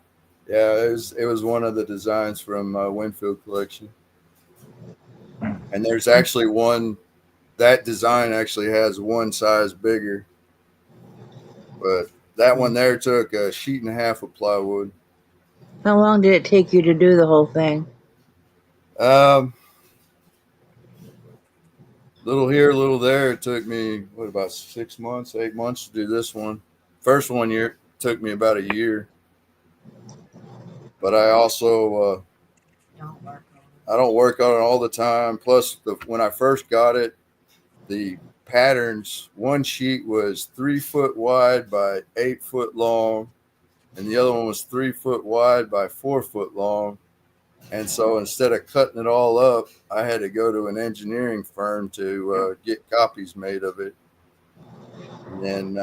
Yeah. It was one of the designs from Winfield collection. And there's actually one. That design actually has one size bigger, but that one there took a sheet and a half of plywood. How long did it take you to do the whole thing? Um, Little here, little there. It took me about 6 months, 8 months to do this one. First 1 year took me about a year. But I also I don't work on it all the time. Plus, when I first got it, the patterns, one sheet was 3 foot wide by 8 foot long, and the other one was 3 foot wide by 4 foot long. And so instead of cutting it all up, I had to go to an engineering firm to get copies made of it. And then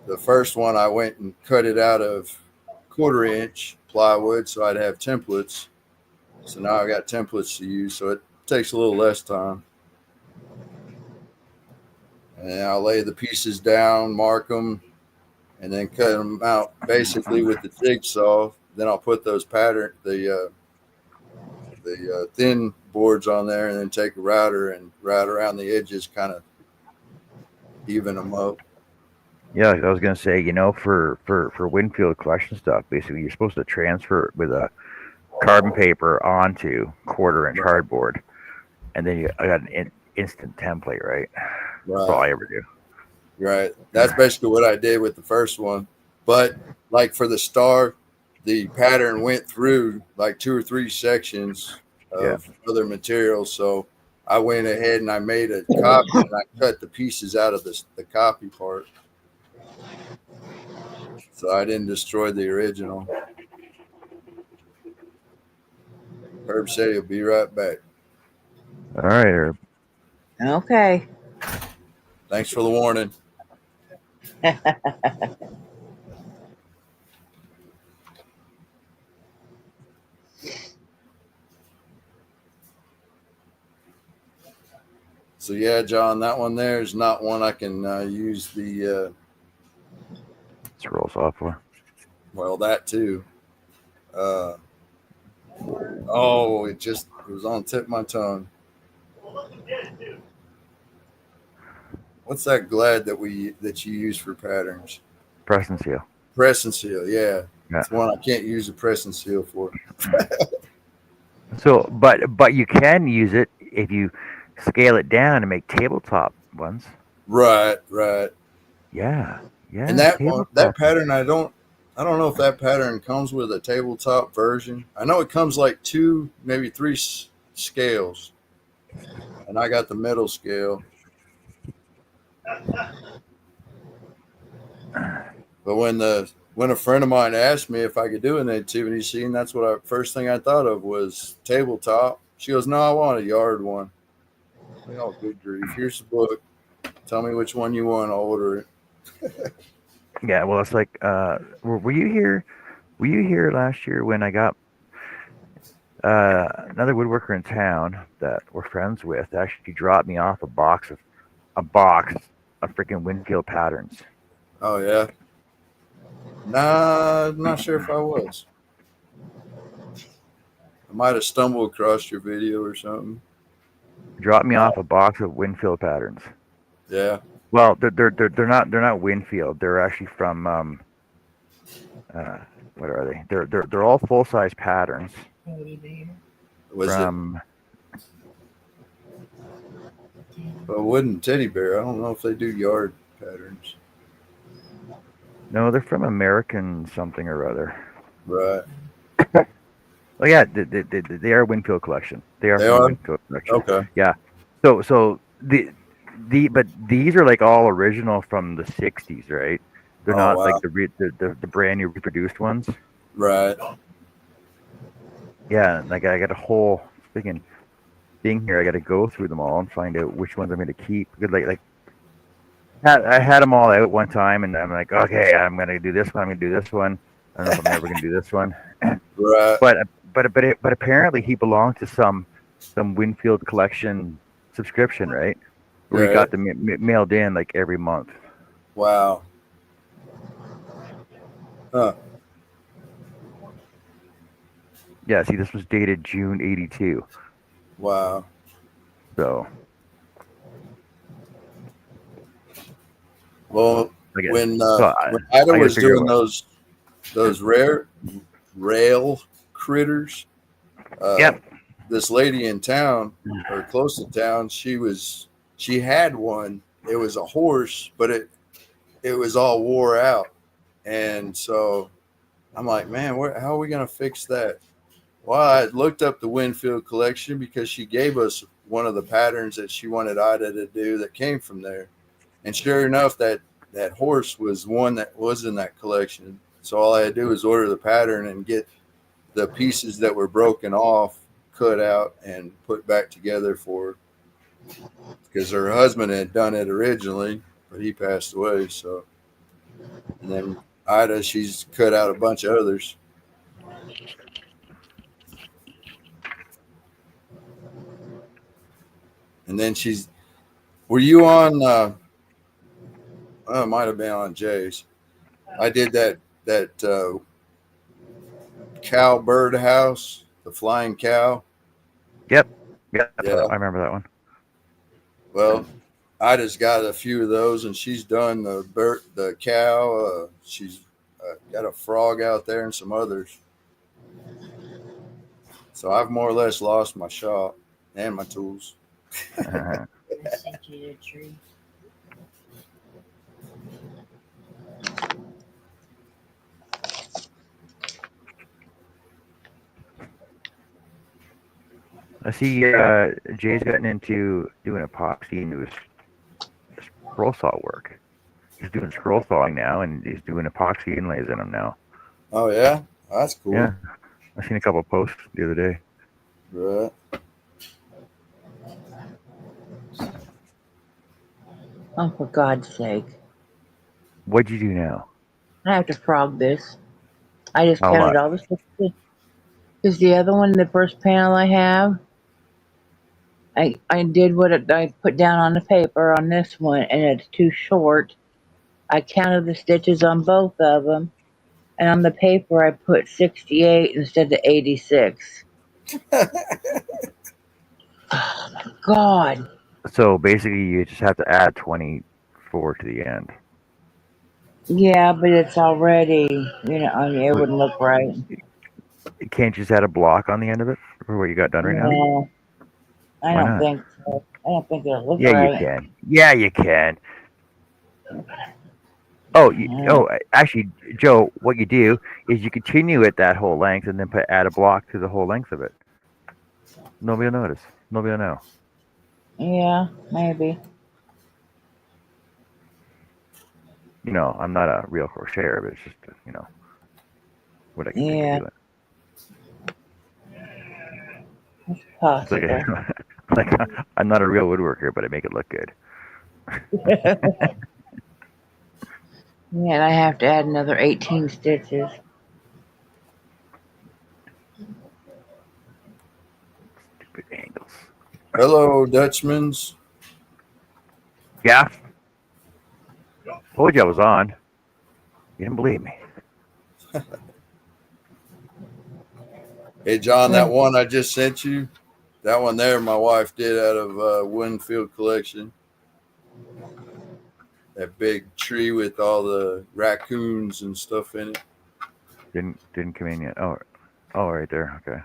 the first one, I went and cut it out of 1/4 inch plywood so I'd have templates. So now I got templates to use, so it takes a little less time. And I'll lay the pieces down, mark them, and then cut them out basically with the jigsaw. Then I'll put those the thin boards on there, and then take a router and route around the edges, kind of even them up. Yeah, I was gonna say, for Winfield collection stuff, basically you're supposed to transfer it with a carbon paper onto 1/4 inch hardboard, and then I got an instant template, right? That's all I ever do. Right. That's basically what I did with the first one. But like for the star, the pattern went through like 2 or 3 sections of other materials. So I went ahead and I made a copy, and I cut the pieces out of the copy part. So I didn't destroy the original. Herb said he'll be right back. All right, Herb. Okay. Thanks for the warning. So yeah, John, that one there is not one I can use the. Scroll software. Well, that too. It was on the tip of my tongue. What's that glad that you use for patterns? Press and seal. Press and seal, yeah. It's one I can't use a press and seal for. So, but you can use it if you scale it down and make tabletop ones. Right. Yeah. And that pattern, I don't know if that pattern comes with a tabletop version. I know it comes like 2, maybe 3 scales, and I got the middle scale. But when a friend of mine asked me if I could do an nativity scene, that's what first thing I thought of was tabletop. She goes, "No, I want a yard one." Oh, good grief! Here's the book. Tell me which one you want. I'll order it. Yeah, well, it's like, were you here? Were you here last year when I got another woodworker in town that we're friends with? Actually, dropped me off a box of freaking Winfield patterns. Oh yeah. Nah, I'm not sure if I was. I might have stumbled across your video or something. Dropped me off a box of Winfield patterns. Yeah. Well, they're not Winfield. They're actually from what are they? They're all full size patterns. Was from a wooden teddy bear? I don't know if they do yard patterns. No, they're from American something or other. Right. Oh yeah, they are Winfield collection. They are from Winfield collection. Okay. Yeah. So but these are like all original from the '60s, right? They're not like the brand new reproduced ones. Right. Yeah, like I got a whole freaking thing here. I got to go through them all and find out which ones I'm going to keep. Because like I had them all out one time, and I'm like, okay, I'm gonna do this one. I'm gonna do this one. I don't know if I'm ever gonna do this one, Right. but but apparently he belonged to some Winfield collection subscription, right? Where he Right. got them mailed in like every month. Wow. Huh. Yeah, see, this was dated June '82. Wow. So Well, I guess when so. when Ida I got to was figure doing out. those rare rail critters, uh, Yep. this lady in town or close to town, she had one. It was a horse, but it was all wore out, and so I'm like, man, how are we gonna fix that? Well, I looked up the Winfield collection because she gave us one of the patterns that she wanted Ida to do that came from there. And sure enough, that horse was one that was in that collection. So all I had to do was order the pattern and get the pieces that were broken off cut out and put back together for her. Because her husband had done it originally, but he passed away. So, and then Ida, she's cut out a bunch of others. And then were you on, it might have been on Jay's. I did that cow bird house, the flying cow. Yep. Yep. I Yeah. remember that one. Well, I just got a few of those, and she's done the cow. She's got a frog out there and some others. So I've more or less lost my shop and my tools. Uh, I sent you the tree. I see Jay's gotten into doing epoxy into his scroll saw work. He's doing scroll sawing now, and he's doing epoxy inlays in them now. Oh yeah, that's Yeah, cool. I seen a couple of posts the other day. Right. Oh, for God's sake. What'd you do now? I have to frog this. I just How counted much? all the stitches. Because the other one, the first panel I have, I did I put down on the paper on this one, and it's too short. I counted the stitches on both of them, and on the paper I put 68 instead of 86. Oh my God. So basically, you just have to add 24 to the end. Yeah, but it's already, I mean, it But wouldn't look right. can't you just add a block on the end of it for what you got done right now? No, I Why don't not? think so. I don't think it'll look Yeah, you right. can. Yeah, you can. Actually, Joe, what you do is you continue it that whole length and then add a block to the whole length of it. Nobody will notice. Nobody will know. Yeah, maybe. I'm not a real crocheter, but it's just, what I can think of Yeah, doing. it's It's like, possible. like I'm not a real woodworker, but I make it look good. Yeah, and I have to add another 18 stitches. Stupid angles. Hello, Dutchmans. Yeah, told you I was on. You didn't believe me. Hey, John, that When one I just sent you, that one there, my wife did out of Winfield collection. That big tree with all the raccoons and stuff in it. Didn't come in yet. Oh, right there. Okay.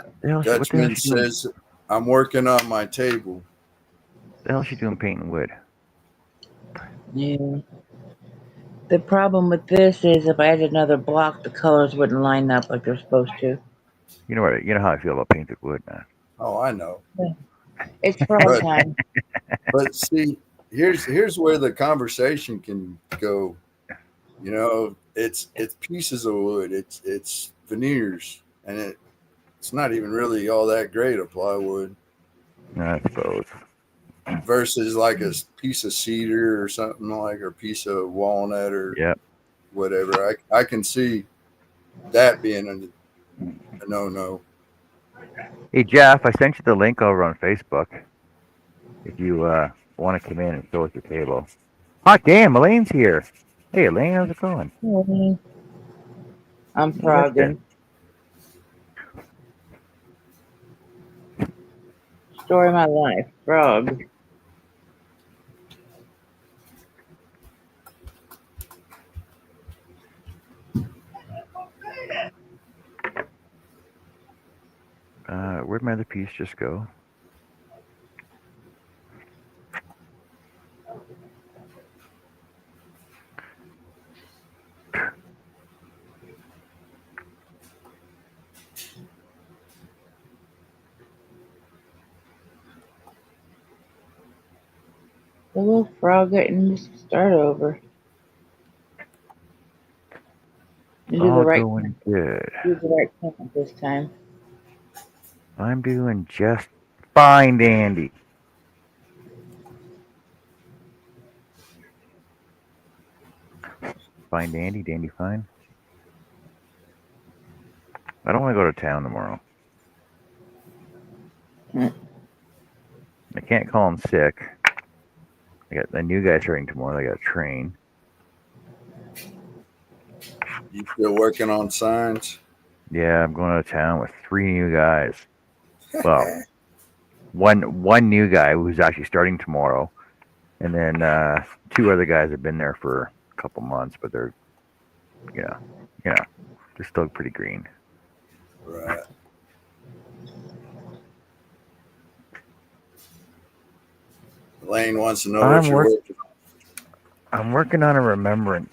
What the hell is Dutchman she doing? says, I'm working on my table. The hell is she doing painting wood? Yeah. The problem with this is if I add another block, the colors wouldn't line up like they're supposed to. You know what? You know how I feel about painted wood, man. Oh, I know. It's frog But time. but see, here's where the conversation can go. It's pieces of wood. It's veneers, and it's not even really all that great of plywood. I suppose. versus like a piece of cedar or something like, or a piece of walnut or Yep. whatever. I can see that being a no. Hey Jeff, I sent you the link over on Facebook. If you want to come in and show us your table. Hot damn, Elaine's here. Hey Elaine, how's it going? Hey, I'm You missed it. frogging. Story of my life. Frog. Where'd my other piece just go? The little frog getting to start over. You do the All right going good. do the right count this time. I'm doing just fine, dandy. Fine, dandy, dandy, fine. I don't want to go to town tomorrow. Mm. I can't call him sick. I got the new guy starting tomorrow. I got to train. You still working on signs? Yeah, I'm going to town with 3 new guys. Well, one new guy who's actually starting tomorrow, and then 2 other guys have been there for a couple months, but they're they're still pretty green. Right. Lane wants to know what you're working on. I'm working on a Remembrance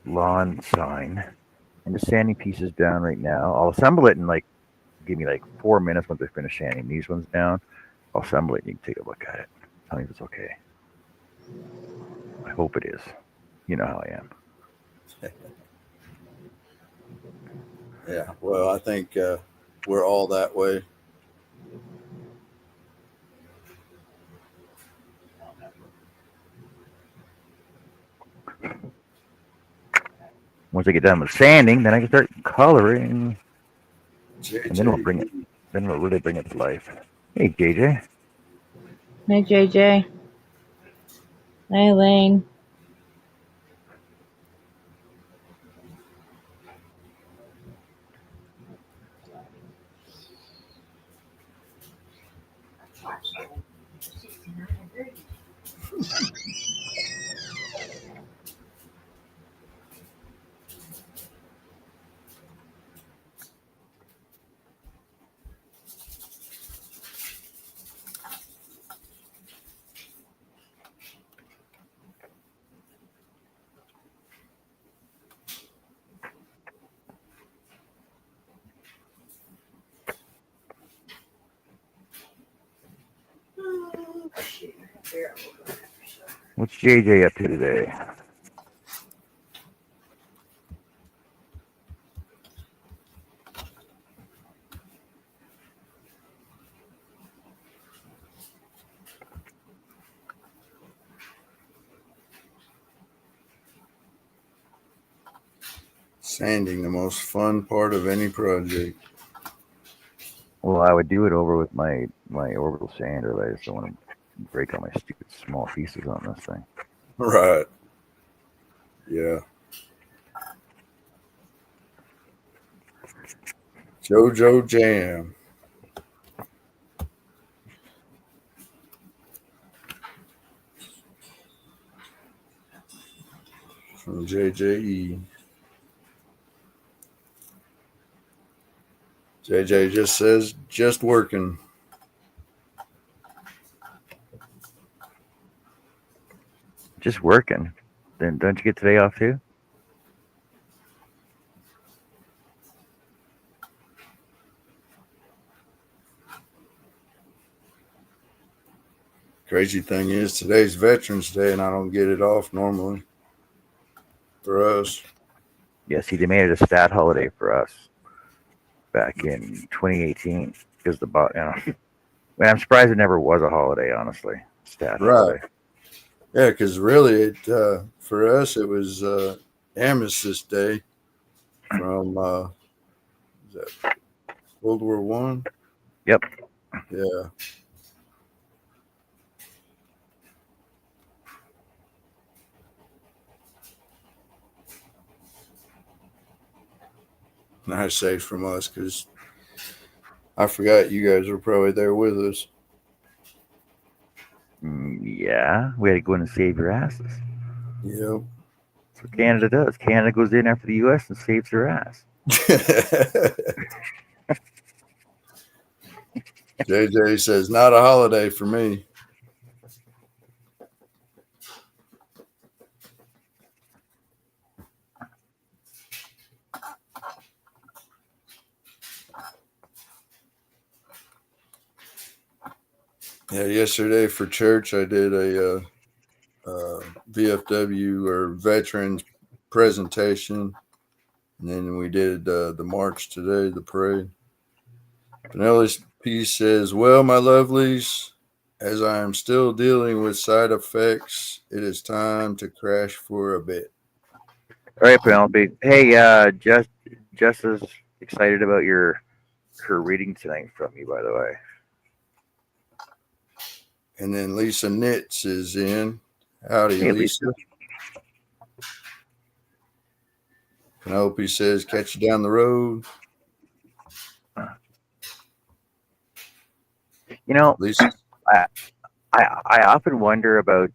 lawn sign. I'm just sanding pieces down right now. I'll assemble it in give me 4 minutes once I finish sanding these ones down. I'll assemble it and you can take a look at it. Tell me if it's okay. I hope it is. You know how I am. Yeah, well, I think we're all that way. Once I get done with sanding, then I can start coloring, and then we'll bring it. Then we'll really bring it to life. Hey, JJ. Hey JJ. Hey Lane. What's JJ up to today? Sanding, the most fun part of any project. Well, I would do it over with my orbital sander. I just don't want to break all my stupid small pieces on this thing. Right. Yeah. JoJo Jam. From JJE. JJ just says, just working. Just working. Then don't you get today off too? Crazy thing is, today's Veterans Day, and I don't get it off normally for us. Yeah, see, they made it a stat holiday for us back in 2018 because And I'm surprised it never was a holiday. Honestly, stat Right. holiday. Yeah, because really, for us it was Armistice Day from is that World War One. Yep. Yeah. Nice save from us because I forgot you guys were probably there with us. Yeah, we had to go in and save your asses. Yep. That's what Canada does. Canada goes in after the U.S. and saves their ass. JJ says, not a holiday for me. Yeah, yesterday for church, I did a VFW or veterans presentation. And then we did the march today, the parade. Penelope says, well, my lovelies, as I am still dealing with side effects, it is time to crash for a bit. All right, Penelope. Hey, just as excited about her reading tonight from you, by the way. And then Lisa Knits is in. Howdy, Hey, Lisa. Lisa. Penelope says, catch you down the road. You know, Lisa. I often wonder about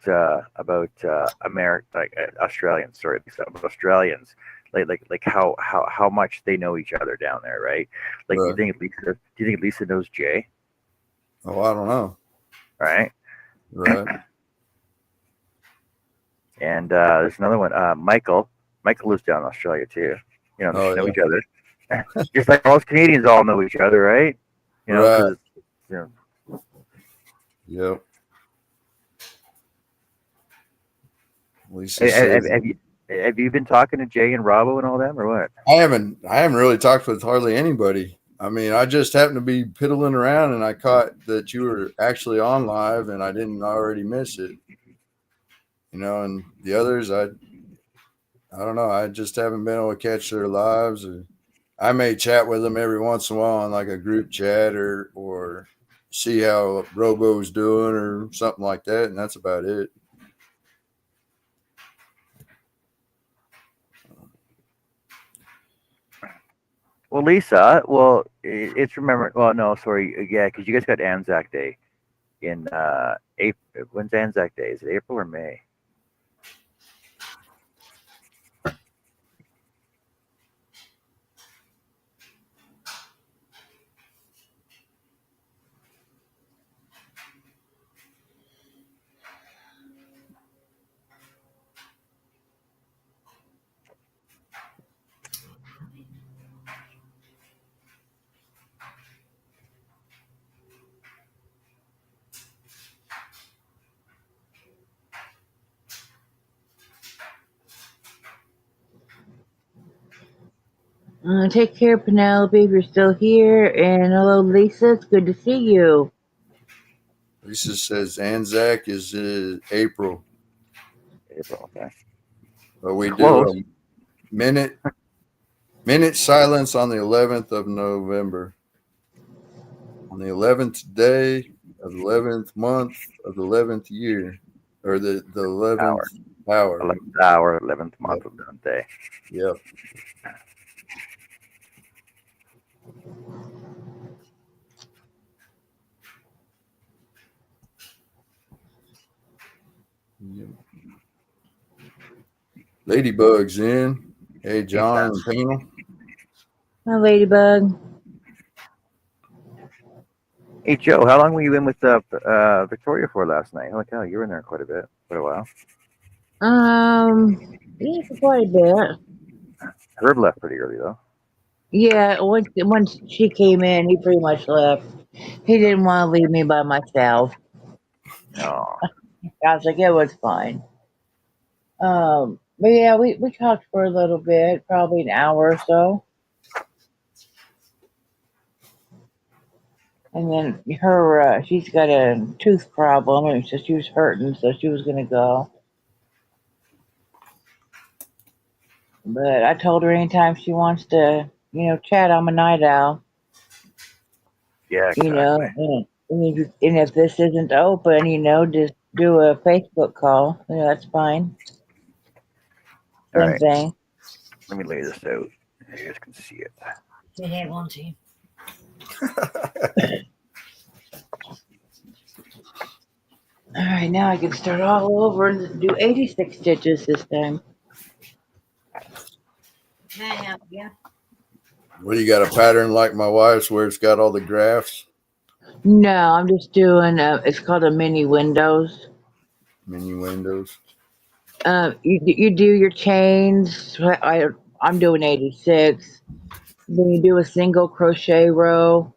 America, like Australians. Sorry, about Australians, like how much they know each other down there, right? Like, Right. Do you think Lisa knows Jay? Oh, I don't know. Right. Right. And there's another one, Michael. Michael lives down in Australia too. You know, they should know Oh, each other. Just like most Canadians all know each other, right? You yeah. know, Right. because you know. Yep. Lisa says, Have you been talking to Jay and Robbo and all them, or what? I haven't really talked with hardly anybody. I mean, I just happened to be piddling around and I caught that you were actually on live and I didn't already miss it. You know, and the others, I don't know. I just haven't been able to catch their lives. Or I may chat with them every once in a while on like a group chat or see how Robo's doing or something like that, and that's about it. Well, Lisa, well, it's remember. Well, no, sorry, yeah, because you guys got Anzac Day in April. When's Anzac Day? Is it April or May? Take care, Penelope, if you're still here. And hello, Lisa. It's good to see you. Lisa says Anzac is April, April. Okay. but we do Close. a minute silence on the 11th of November. On the 11th day of the 11th month of the 11th year, or the 11th hour. 11th hour, 11th month, Yep. 11th day. Yep. Yep. Ladybug's in. Hey, John and panel. Hi, Ladybug. Hey, Joe, how long were you in with Victoria for last night? Holy cow, you were in there quite a bit, quite a while. Yeah, for quite a bit. Herb left pretty early though. Yeah, once she came in, he pretty much left. He didn't want to leave me by myself. Oh, I was like, it was fine. But yeah, we talked for a little bit, probably an hour or so. And then she's got a tooth problem, and so she was hurting, so she was gonna go. But I told her anytime she wants to, chat, I'm a night owl. Yeah, You exactly. know, and if this isn't open, just do a Facebook call. That's fine. All Same right, thing. let me lay this out. You guys can see it. Did it want to? All right, now I can start all over and do 86 stitches this time. May I help you? What, you got a pattern like my wife's where it's got all the graphs, No, I'm just doing. It's called a mini windows. menu windows? You do your chains. I'm doing 86. Then you do a single crochet row,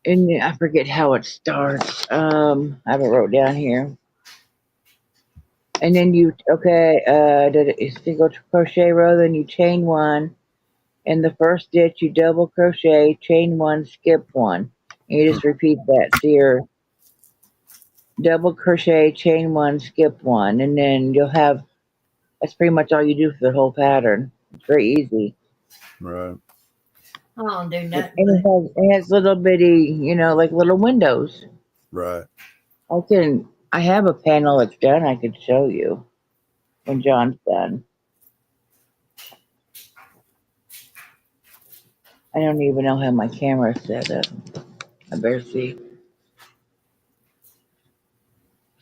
and then I forget how it starts. I have it wrote down here. And then did a single crochet row, then you chain one. In the first stitch, you double crochet, chain one, skip one. And you just repeat that. So you're double crochet, chain one, skip one, and then that's pretty much all you do for the whole pattern. It's very easy. Right. I don't do And nothing but it has little bitty, like little windows. Right. I have a panel that's done. I could show you when John's done. I don't even know how my camera's set up. I better see.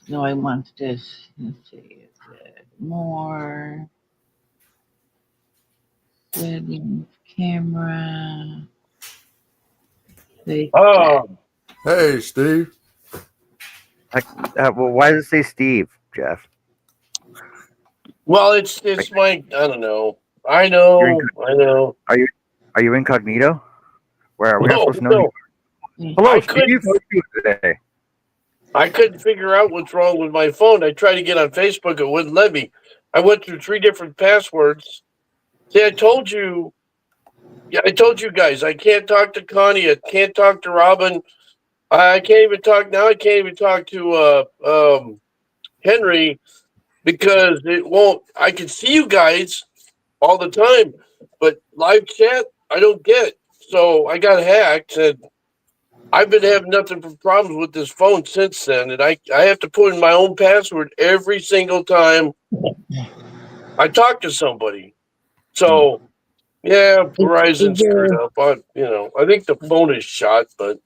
No, I want this. Let's see. More settings, camera. Face chat. Oh, Hey, Steve. Well, why does it say Steve, Jeff? well, it's my I don't know. I You're know. I know. are you incognito? Where are we not No, supposed to know you? no. Hello, I Steve. couldn't. How are you today? I couldn't figure out what's wrong with my phone. I tried to get on Facebook. It wouldn't let me. I went through 3 different passwords. See, I told you. Yeah, I told you guys. I can't talk to Connie. I can't talk to Robin. I can't even talk now. I can't even talk to Henry because it won't. I can see you guys all the time, but live chat I don't get. So I got hacked, and I've been having nothing but problems with this phone since then. And I have to put in my own password every single time I talk to somebody. Hmm. So yeah, Is Verizon screwed there, up. I think the phone is shot, but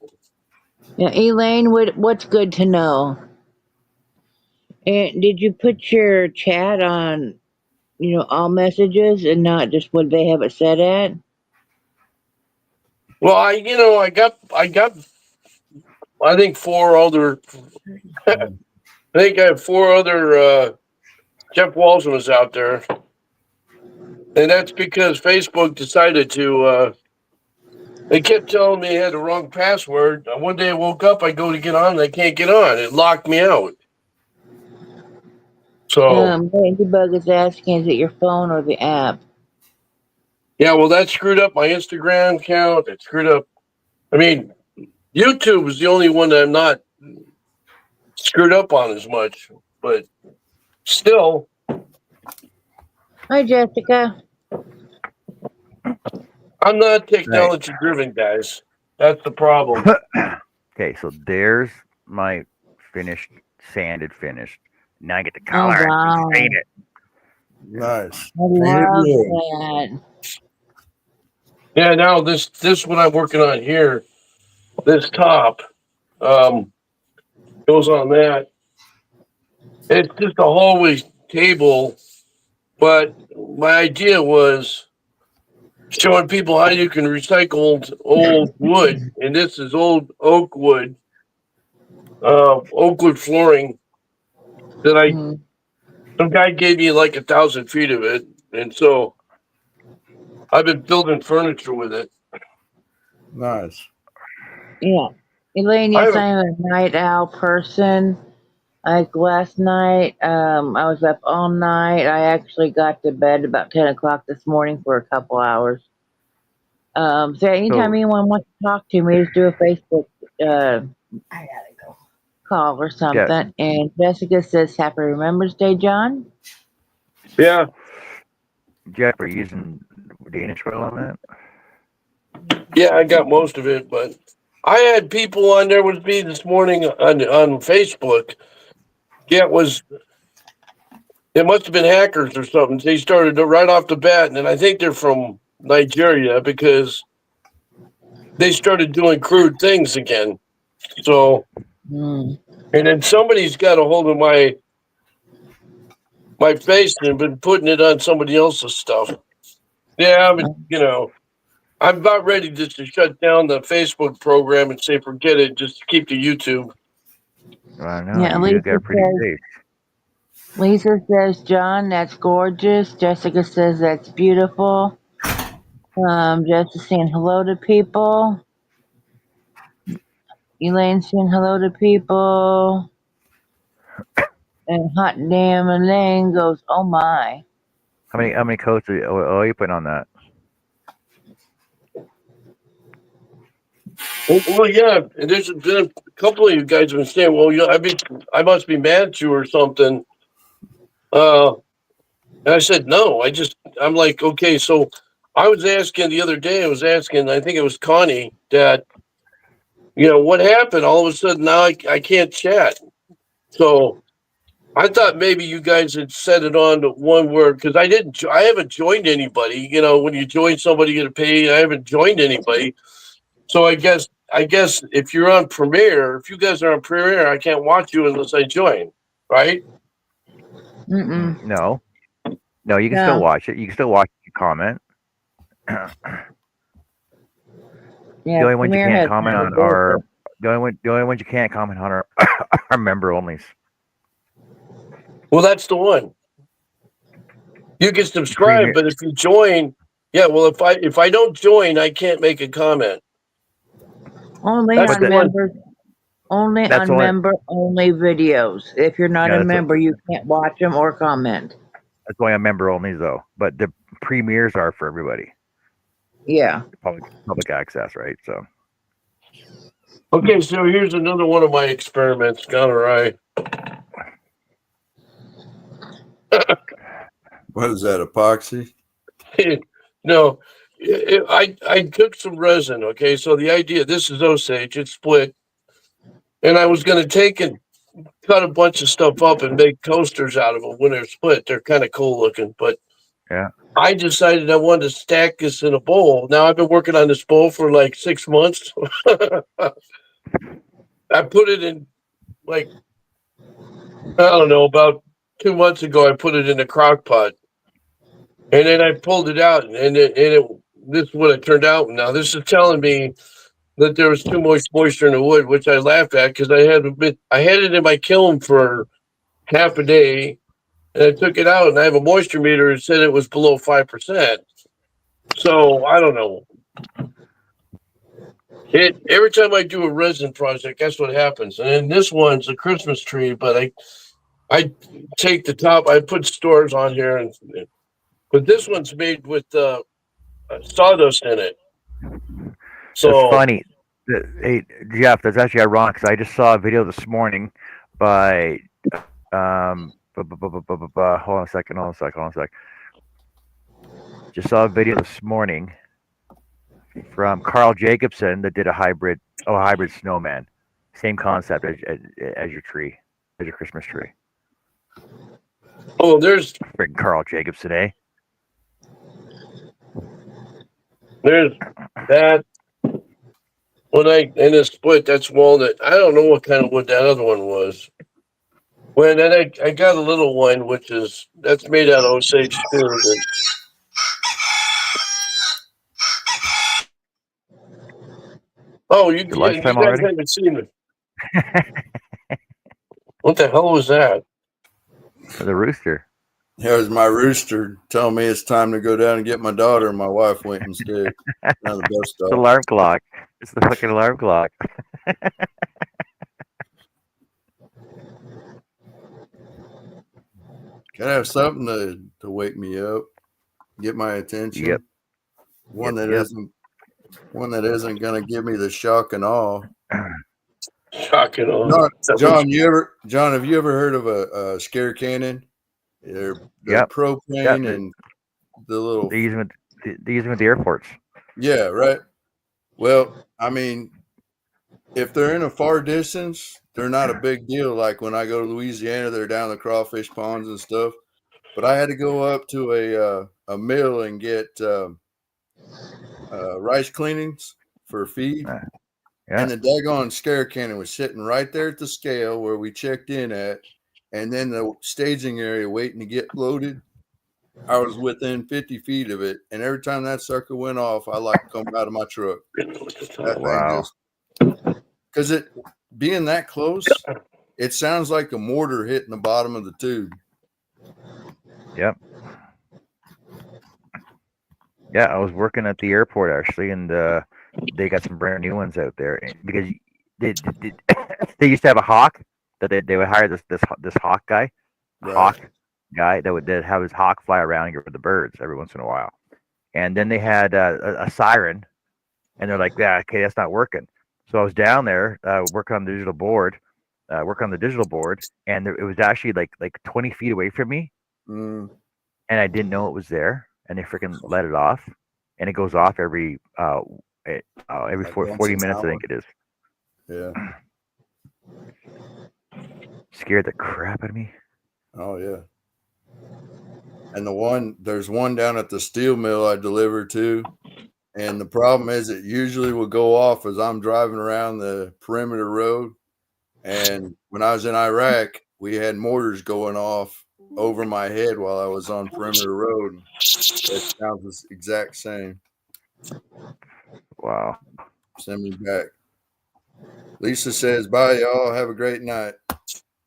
Elaine, what's good to know? And did you put your chat on, all messages and not just what they have it set at? well, I got I think 4 other. I think I have 4 other. Jeff Walton was out there, and that's because Facebook decided to. They kept telling me I had the wrong password. One day I woke up, I go to get on, and I can't get on. It locked me out. So Ladybug is asking, is it your phone or the app? yeah, well, that screwed up my Instagram account. It screwed up. I mean, YouTube is the only one that I'm not screwed up on as much, but still, Hi, Jessica. I'm not Right. technology driven, guys. That's the problem. Okay, so there's my finished, sanded finished. Now I get to Oh, color and stain wow. it. Nice. I Paint it love blue. that. Yeah, now this what I'm working on here. This top um, goes on that. It's just a hallway table, but my idea was showing people how you can recycle old wood, and this is old oak wood flooring that I Mhm. some guy gave me like 1,000 feet of it, and so I've been building furniture with it. Nice. Yeah. Elaine, I yes, I haven't. am a night owl person. Like last night, I was up all night. I actually got to bed about 10 o'clock this morning for a couple hours. So anytime So, anyone wants to talk to me, just do a Facebook I gotta go. call or yeah, something. And Jessica says, "Happy Remembrance Day, John." Yeah, Jeff, are you using Danish oil on that? yeah, I got most of it, but I had people on there with me this morning on Facebook. Yeah, it must have been hackers or something. They started right off the bat, and I think they're from Nigeria because they started doing crude things again. So, Mm. and then somebody's got a hold of my face and been putting it on somebody else's stuff. Yeah, but I'm about ready just to shut down the Facebook program and say forget it. Just keep the YouTube. I know Yeah, you do get a pretty face. Lisa says, "John, that's gorgeous." Jessica says, "That's beautiful." Jessica saying hello to people. Elaine saying hello to people. And hot damn Elaine goes, "Oh my." How many coats are you putting on that? Well, yeah, and there's been a couple of you guys have been saying, "Well, I must be mad at you or something." Uh, and I said, "No, I'm like, okay." So I was asking the other day. I was asking, I think it was Connie, that what happened. All of a sudden now I can't chat. So I thought maybe you guys had set it on to one word because I haven't joined anybody. When you join somebody, you get paid. I haven't joined anybody. So I guess if you're on Premiere, if you guys are on Premiere, I can't watch you unless I join, right? Mm-mm. No, no, you can still No. watch it. You can still watch and comment. The Yeah, only ones you Premier can't has comment nothing to on do with are it. the only ones you can't comment on are member onlys. Well, that's the one. You can subscribe, Premier, but if you join, yeah. Well, if I don't join, I can't make a comment. Only That's but the on one. members. Only that's on only member only videos. If you're not yeah, a member, you can't watch them or comment. that's only on member onlys though. But the premieres are for everybody, Yeah. public access, right? So Okay, so here's another one of my experiments gone awry. What is that, epoxy? No, I took some resin. Okay, so the idea, this is Osage, it's split, and I was going to take and cut a bunch of stuff up and make coasters out of them when they're split. They're kind of cool looking, but yeah, I decided I wanted to stack this in a bowl. Now I've been working on this bowl for like 6 months. I put it in like I don't know about 2 months ago. I put it in a crock pot, and then I pulled it out, this is what it turned out. Now this is telling me that there was too much moisture in the wood, which I laughed at because I had it in my kiln for half a day, and I took it out, and I have a moisture meter that said it was below 5%. So I don't know. Every time I do a resin project, that's what happens. And then this one's a Christmas tree, but I take the top, I put stores on here, but this one's made with sawdust in it. that's So funny. Hey Jeff, that's actually ironic because I just saw a video this morning by hold on a second, hold on a second, hold on a sec. Just saw a video this morning from Carl Jacobson that did a hybrid snowman. Same concept as your tree, as your Christmas tree. there's Freaking Carl Jacobson, eh? there's that when I in a split. That's walnut. I don't know what kind of wood that other one was. When then I got a little one, that's made out of Osage too. Oh, you Your you lunchtime guys already? haven't seen it. What the hell was that? The rooster. There's my rooster telling me it's time to go down and get my daughter, and my wife went instead. Now the bus It's the stop. alarm clock. It's the fucking alarm clock. Gotta have something to wake me up, get my Yep, attention. One yep, that yep. isn't one that isn't going to give me the shock and awe. Shocking. No, John, have you ever heard of a scare cannon? They're Yep. propane Yep. and the little. They use them at the airports. Yeah, right. Well, I mean, if they're in a far distance, they're not a big deal. Like when I go to Louisiana, they're down the crawfish ponds and stuff. But I had to go up to a mill and get rice cleanings for feed. Yeah. And the daggone scare cannon was sitting right there at the scale where we checked in at. And then the staging area waiting to get loaded. I was within 50 feet of it. And every time that sucker went off, I like come out of my truck. That Wow. thing just, because it being that close, it sounds like a mortar hitting the bottom of the tube. Yep. Yeah, I was working at the airport actually, and they got some brand new ones out there because they used to have a hawk that they would hire this hawk guy, Right. hawk guy that would have his hawk fly around and get rid of the birds every once in a while, and then they had a siren, and they're like, yeah, okay, that's not working. So I was down there working on the digital board, and it was actually like 20 feet away from me, Mm, and I didn't know it was there, and they freaking let it off, and it goes off every like 40 once an minutes, I hour. think it is. Yeah. Scared the crap out of me. Oh, yeah. And there's one down at the steel mill I deliver to. And the problem is it usually will go off as I'm driving around the perimeter road. And when I was in Iraq, we had mortars going off over my head while I was on perimeter road. It sounds the exact same. Wow. Send me back. Lisa says, bye, y'all. Have a great night.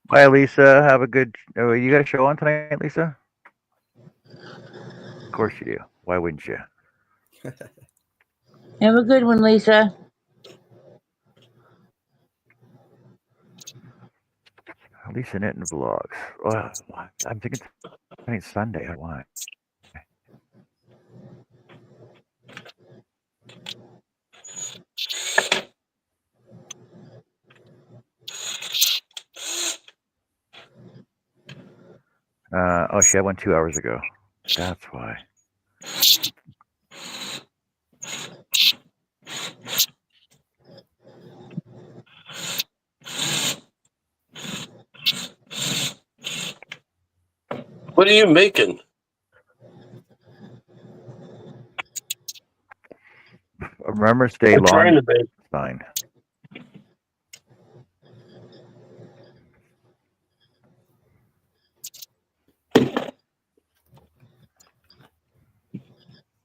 Bye, Lisa. Have a good. Oh, you got a show on tonight, Lisa? Of course you do. Why wouldn't you? Have a good one, Lisa. Lisa Knitting vlogs. Well, I'm thinking tonight's Sunday. Why? Oh, she had one 2 hours ago. That's why. What are you making? Remembrance Day I'm trying long to make. sign.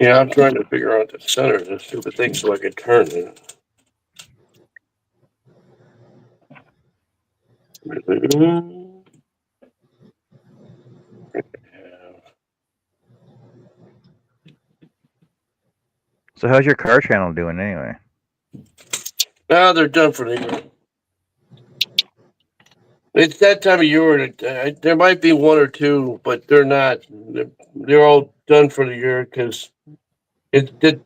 Yeah, I'm trying to figure out the center of this stupid thing so I can turn it. So how's your car channel doing anyway? Now they're done for the year. It's that time of year. There might be one or two, but they're not. They're all done for the year because it's the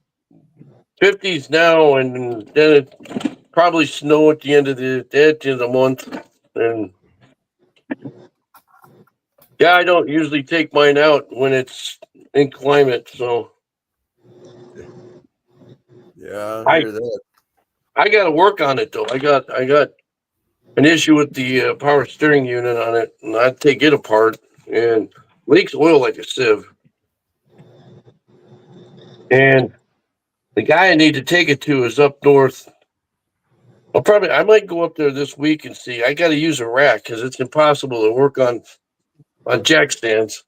50s now, and then it probably snow at the end of the month. And yeah, I don't usually take mine out when it's in climate. So Yeah, I hear that. I got to work on it though. I got an issue with the power steering unit on it, and I take it apart and leaks oil like a sieve. And the guy I need to take it to is up north. I might go up there this week and see. I got to use a rack because it's impossible to work on jack stands.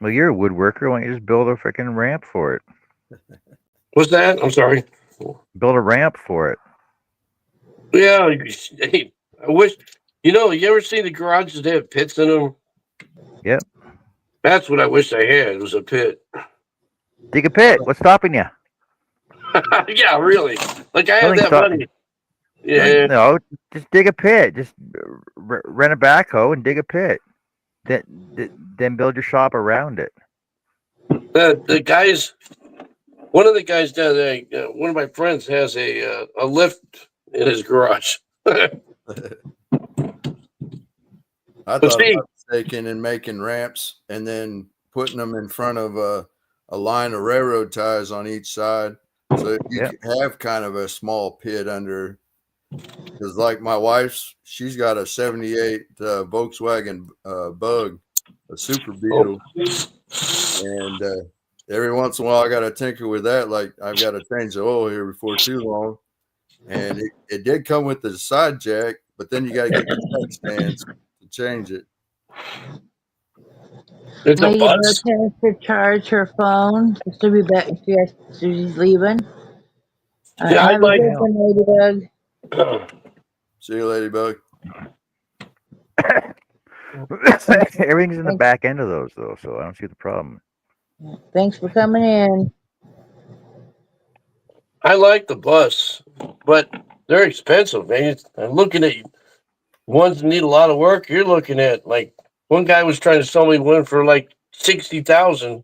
Well, you're a woodworker. Why don't you just build a freaking ramp for it? What's that? I'm sorry. Build a ramp for it. Yeah, hey, I wish. You ever see the garages that have pits in them? Yep. That's what I wish I had. Was a pit. Dig a pit. What's stopping you? Yeah, really. Like I have Nothing's that stop- money. Yeah. No, just dig a pit. Just rent a backhoe and dig a pit. Then build your shop around it. The guys, one of the guys down there, one of my friends has a lift in his garage. I But thought see, about taking and making ramps and then putting them in front of a line of railroad ties on each side, so you Yeah. could have kind of a small pit under. Because like my wife's, she's got a '78 Volkswagen Bug, a Super Beetle, and every once in a while I got to tinker with that. Like I've got to change the oil here before too long, and it did come with the side jack, but then you got to get the jack stands to change it. it's a Ladybug bus. has to charge her phone. She'll be back. She's leaving. Yeah, I Have a like. good one, Ladybug. See you, Ladybug. Everything's in the Thanks, back end of those though, so I don't see the problem. thanks for coming in. I like the bus, but they're expensive, man. I'm looking at ones that need a lot of work. You're looking at like one guy was trying to sell me one for like 60,000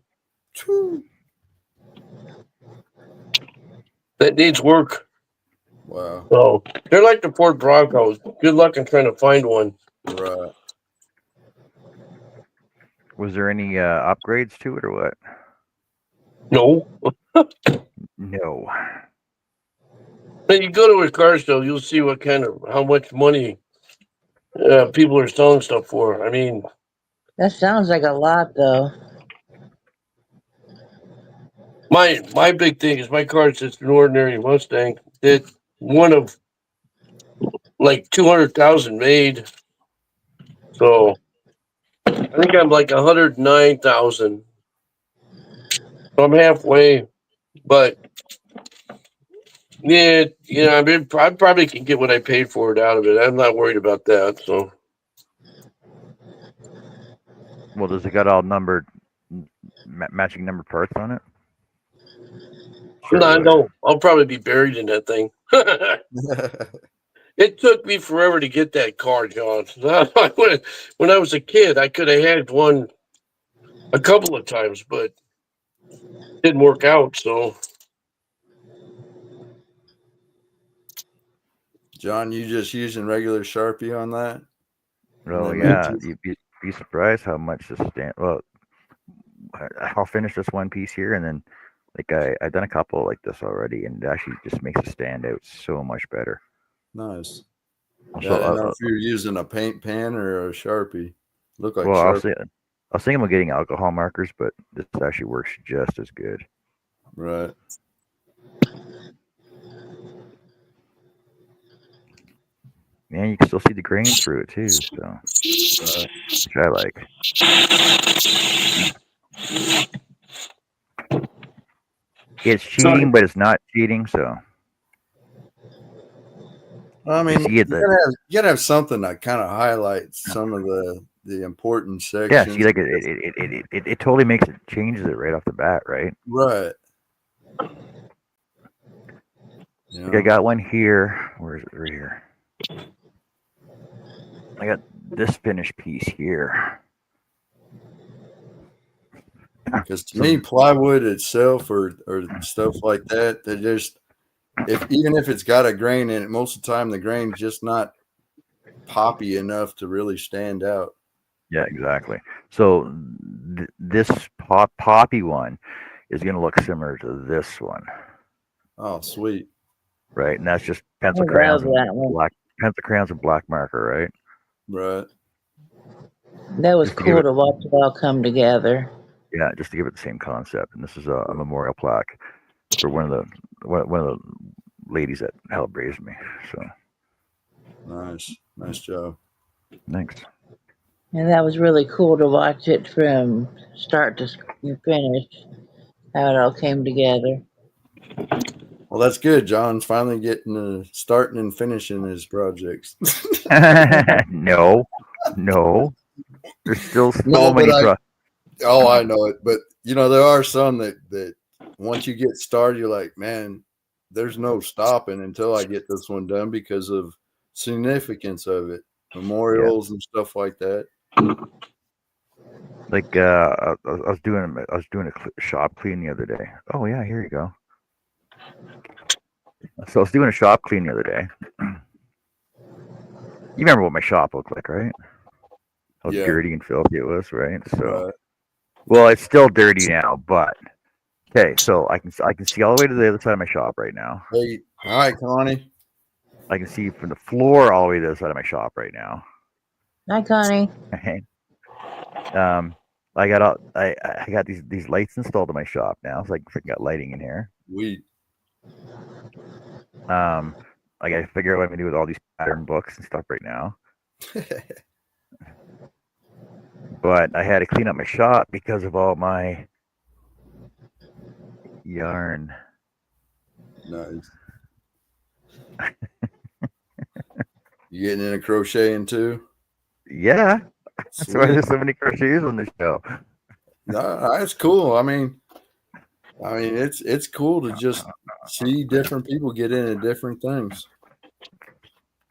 that needs work. Wow. So they're like the Ford Broncos. Good luck in trying to find one. Right. Was there any upgrades to it or what? No, No. when you go to a car show, you'll see what kind of how much money people are selling stuff for. I mean, That sounds like a lot, though. my big thing is my car is just an ordinary Mustang. That one of like 200,000 made. So I think I'm like 109,000. So I'm halfway, but yeah, I mean, I probably can get what I paid for it out of it. I'm not worried about that. So Well, does it got all numbered, matching number parts on it? Sure no, would. no, I'll probably be buried in that thing. It took me forever to get that car, John. When I was a kid, I could have had one a couple of times, but didn't work out. So John, you just using regular Sharpie on that? And Oh then yeah, matches? you'd be surprised how much this stand. Well, I'll finish this one piece here, and then like I've done a couple like this already, and it actually just makes it stand out so much better. Nice. Yeah, So I didn't know if you were using a paint pen or a Sharpie. Look like well, Sharpie. I was thinking about getting alcohol markers, but this actually works just as good. Right. Man, you can still see the grain through it too, so which I like. It's cheating, but it's not cheating. So I you mean, see it. you gotta have something that kind of highlights some of the important Yeah, sections. see, like it totally makes it changes it right off the bat, right? Right. Like I got one here. Where is it? Right here. I got this finished piece here. Because to me, plywood itself or stuff like that, they just even if it's got a grain in it, most of the time the grain's just not poppy enough to really stand out. Yeah, exactly. So this poppy one is going to look similar to this one, Oh, sweet. right? And that's just I pencil love crayons and that one. black marker, right? Right. That was Just to give cool it, to watch it all come together. yeah, just to give it the same concept. And this is a memorial plaque for one of the ladies that helped raise me. So Nice job. thanks. And that was really cool to watch it from start to finish, how it all came together. Well, that's good. John's finally getting starting and finishing his projects. No, there's still so No, many. I know it, but there are some that once you get started, you're like, man, there's no stopping until I get this one done because of significance of it, memorials and stuff like that. Like I was doing a shop clean the other day. Oh yeah, here you go. So I was doing a shop clean the other day. You remember what my shop looked like, right? How Yeah. dirty and filthy it was, right? So, Right. well, it's still dirty now, but okay. So I can see all the way to the other side of my shop right now. Hey, hi, Connie. I can see from the floor all the way to the other side of my shop right now. Hi, Connie. Okay. I got all, I got these lights installed in my shop now, so I can freaking got lighting in here. We I got to figure out what I'm gonna do with all these pattern books and stuff right now. But I had to clean up my shop because of all my yarn. nice. You getting into crocheting too? Yeah, that's why Sweet. there's so many crochets on the show. No, that's cool. I mean, it's cool to just see different people get into different things.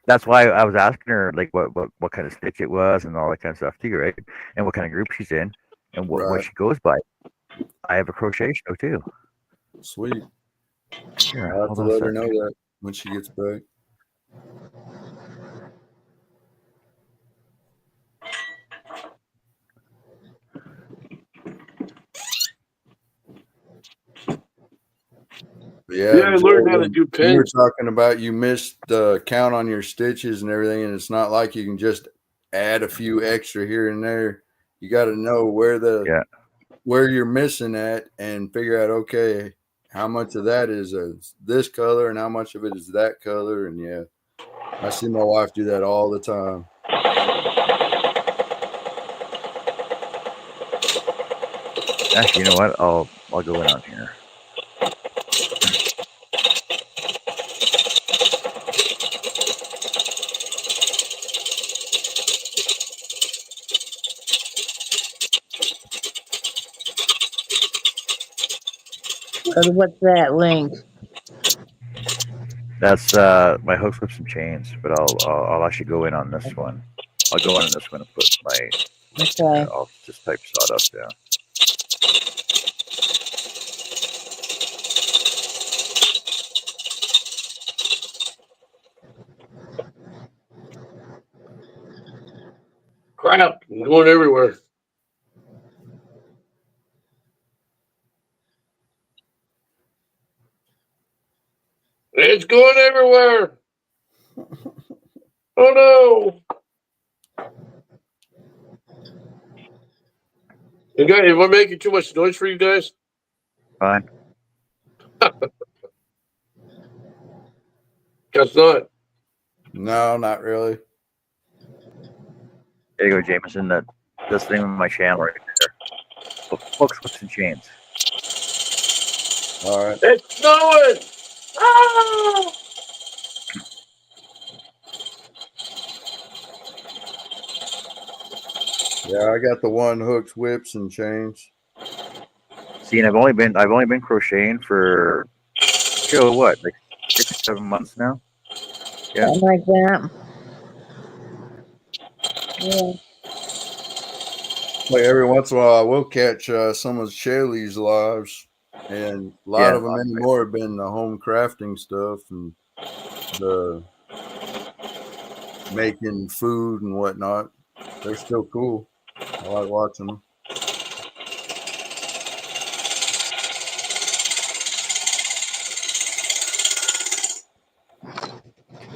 That's why I was asking her like what kind of stitch it was and all that kind of stuff too, right? And what kind of group she's in and what Right. she goes by. I have a crochet show too. Sweet. Here, I'll have hold to on a let her sec. know that when she gets back. But yeah, Yeah, I Joe, learned how to when do you were pins. talking about you missed the count on your stitches and everything, and it's not like you can just add a few extra here and there. You got to know Yeah, where you're missing at and figure out, okay, how much of that is this color and how much of it is that color. And yeah, I see my wife do that all the time. actually, you know what? I'll go in on here. What's that link? That's my hooks, whips, and chains. But I'll actually go in on this one. I'll go in on this one and put my link in Okay. there. I'll just type sawdust down. Crap, I'm going everywhere. It's going everywhere. Oh no! You guys, am I making too much noise for you guys? Fine. Guess not. No, not really. There you go, Jameson. That's the name of my channel right there. Hooks, whips, and chains. All right. It's snowing. Ah! Yeah, I got the one hooks, whips, and chains. See, and I've only been crocheting for Joe what, like 6, 7 months now. Yeah. Something like that. Yeah. Like every once in a while, I will catch some of Shaylee's lives, and a lot Yeah. of them anymore have been the home crafting stuff and the making food and whatnot. They're still cool. I like watching them.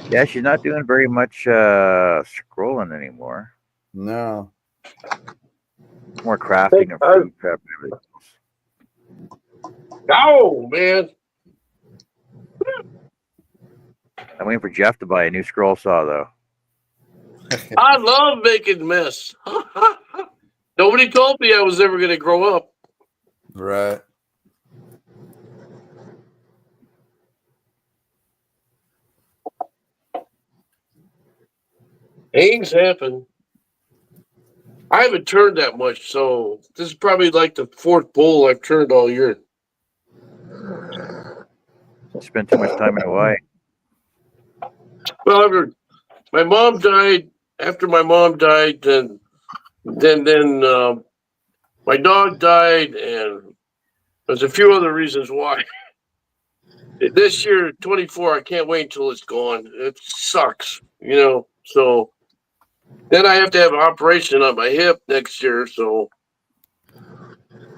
Yeah, she's not doing very much scrolling anymore. No, More crafting and food prep and everything else. Oh man! I'm waiting for Jeff to buy a new scroll saw though. I love making mess. Nobody told me I was ever going to grow up. right. Things happen. I haven't turned that much, so this is probably like the fourth bowl I've turned all year. Spend too much time in Hawaii. Well, my mom died. After my mom died, then my dog died, and there's a few other reasons why. This year, 24, I can't wait until it's gone. It sucks, you know. So then I have to have an operation on my hip next year, so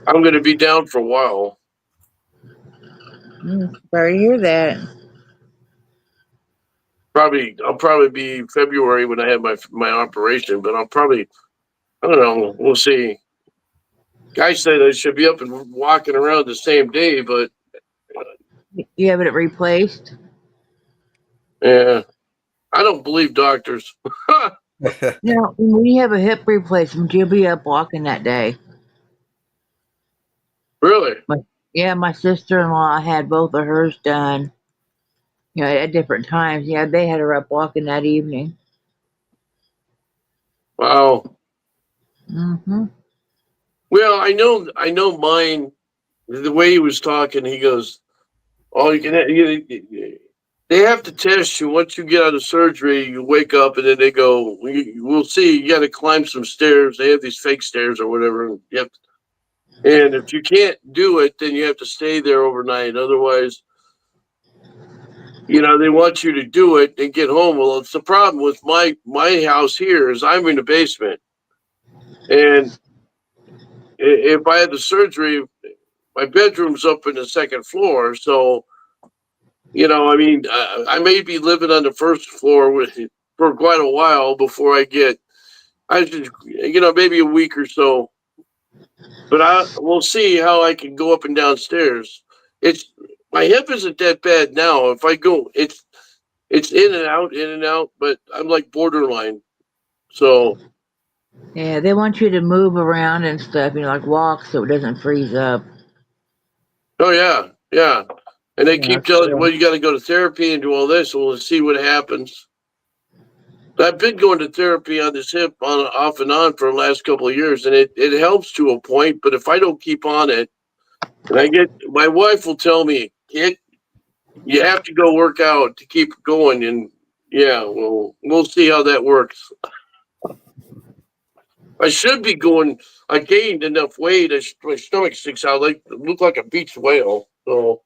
I'm going to be down for a while. Sorry to hear that. I'll probably be February when I have my operation, but I don't know. We'll see. Guys said I should be up and walking around the same day, but You having it replaced? yeah, I don't believe doctors. No, when you have a hip replacement, you'll be up walking that day. Really? But yeah, my sister-in-law had both of hers done, at different times. Yeah, they had her up walking that evening. Wow. Mm-hmm. Well, I know mine. The way he was talking, he goes, "Oh, they have to test you once you get out of surgery. You wake up, and then they go, we'll see. You got to climb some stairs. They have these fake stairs or whatever. And and if you can't do it, then you have to stay there overnight. Otherwise, they want you to do it and get home. Well, it's the problem with my house here is I'm in the basement, and if I had the surgery, my bedroom's up in the second floor, so I mean, I may be living on the first floor for quite a while before I just, maybe a week or so. But we'll see how I can go up and downstairs. It's my hip isn't that bad now. If I go, it's in and out, but I'm like borderline. So, Yeah, they want you to move around and stuff, like walk so it doesn't freeze up. oh yeah, yeah. And they Yeah, keep telling you, so, well, you got to go to therapy and do all this. We'll see what happens. I've been going to therapy on this hip on off and on for the last couple of years, and it helps to a point. But if I don't keep on it, and my wife will tell me, you have to go work out to keep going. And yeah, well, we'll see how that works. I should be going. I gained enough weight. My stomach sticks out look like a beached whale. So,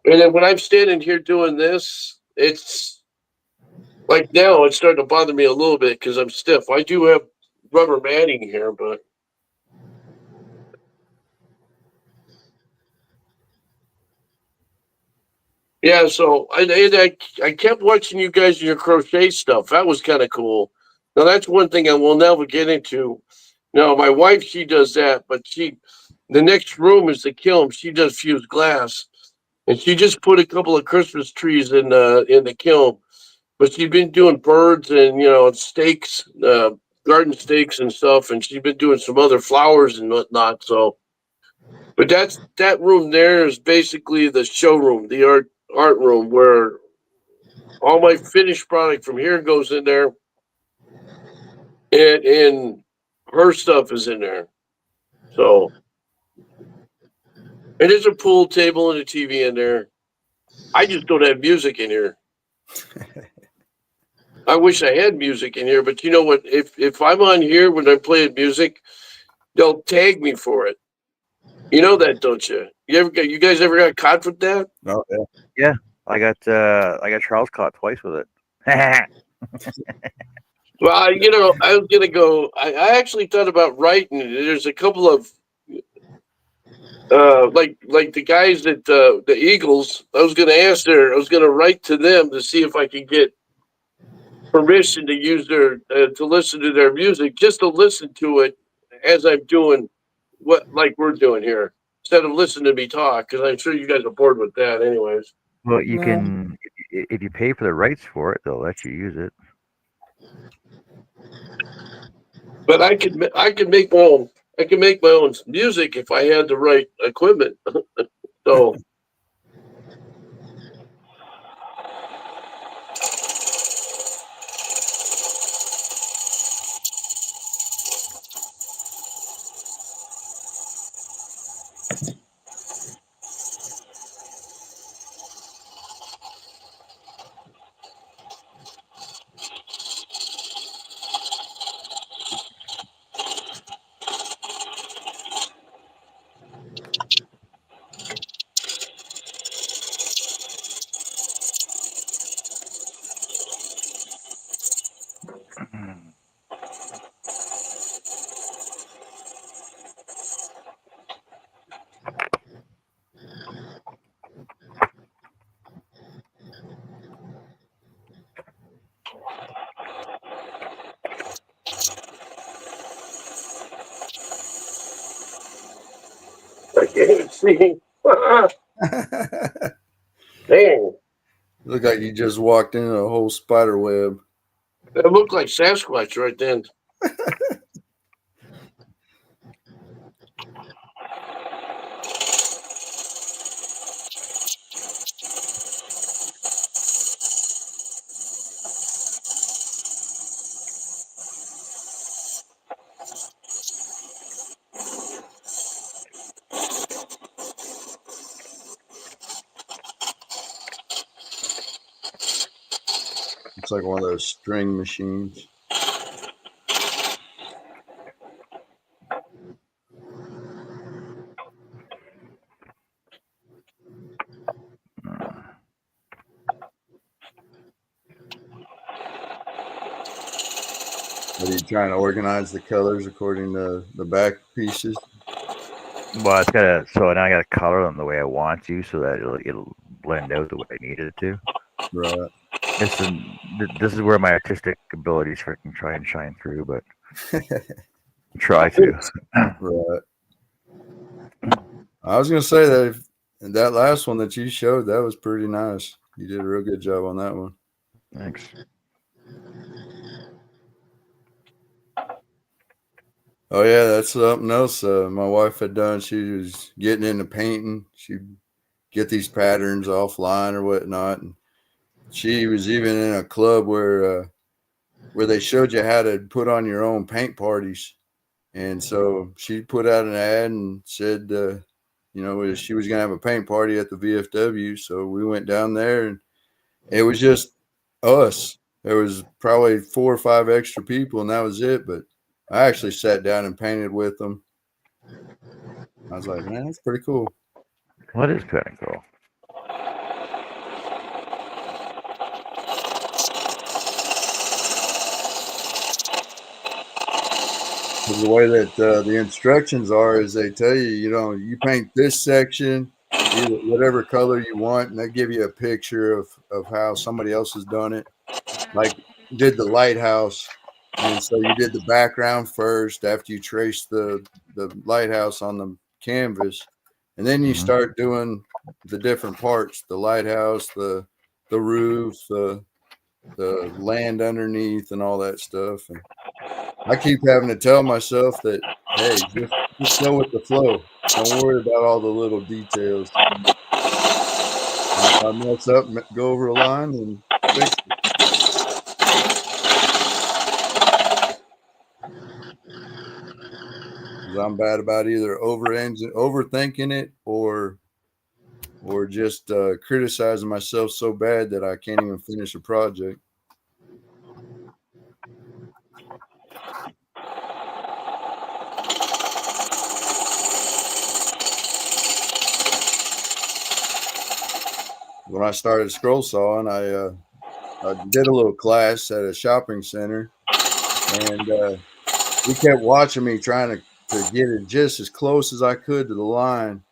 and then when I'm standing here doing this, it's like now it's starting to bother me a little bit because I'm stiff. I do have rubber matting here, but yeah. So I kept watching you guys in your crochet stuff. That was kind of cool. Now that's one thing I will never get into. No, my wife she does that, but the next room is the kiln. She does fused glass, and she just put a couple of Christmas trees in the kiln. But she's been doing birds and steaks, garden steaks and stuff, and she's been doing some other flowers and whatnot. So, but that room there is basically the showroom, the art room where all my finished product from here goes in there, and her stuff is in there. So, and there's a pool table and a TV in there. I just don't have music in here. I wish I had music in here, but you know what? If I'm on here when I'm playing music, they'll tag me for it. You know that, don't you? You guys ever got caught with that? Oh, yeah. Yeah, I got Charles caught twice with it. Well, I was gonna go. I actually thought about writing. There's a couple of like the guys at the Eagles. I was gonna write to them to see if I could get permission to use to listen to their music, just to listen to it as I'm doing what like we're doing here, instead of listening to me talk. Because I'm sure you guys are bored with that, anyways. Well, you No. can if you pay for the rights for it, they'll let you use it. But I could make my own. I can make my own music if I had the right equipment. So See? Dang. Look like you just walked into a whole spider web. That looked like Sasquatch right then. It's like one of those string machines. Are you trying to organize the colors according to the back pieces? Well, it's gotta. So now I gotta color them the way I want to, so that it'll blend out the way I need it to. Right. This is where my artistic abilities freaking try and shine through, but try to. Right. I was gonna say that that last one that you showed, that was pretty nice. You did a real good job on that one. Thanks. Oh yeah, that's something else. My wife had done. She was getting into painting. She'd get these patterns offline or whatnot, and she was even in a club where they showed you how to put on your own paint parties. And so she put out an ad and said, she was going to have a paint party at the VFW. So we went down there, and it was just us. There was probably 4 or 5 extra people, and that was it. But I actually sat down and painted with them. I was like, man, that's pretty cool. Well, it is kind of cool. The way that the instructions are is they tell you, you paint this section, whatever color you want, and they give you a picture of how somebody else has done it. Like did the lighthouse, and so you did the background first after you traced the lighthouse on the canvas, and then you start doing the different parts: the lighthouse, the roof, the land underneath, and all that stuff. And I keep having to tell myself that, hey, just go with the flow. Don't worry about all the little details. And if I mess up, go over a line and fix it. Because I'm bad about either overthinking it or just criticizing myself so bad that I can't even finish a project. When I started scroll sawing, I did a little class at a shopping center, and he kept watching me trying to get it just as close as I could to the line.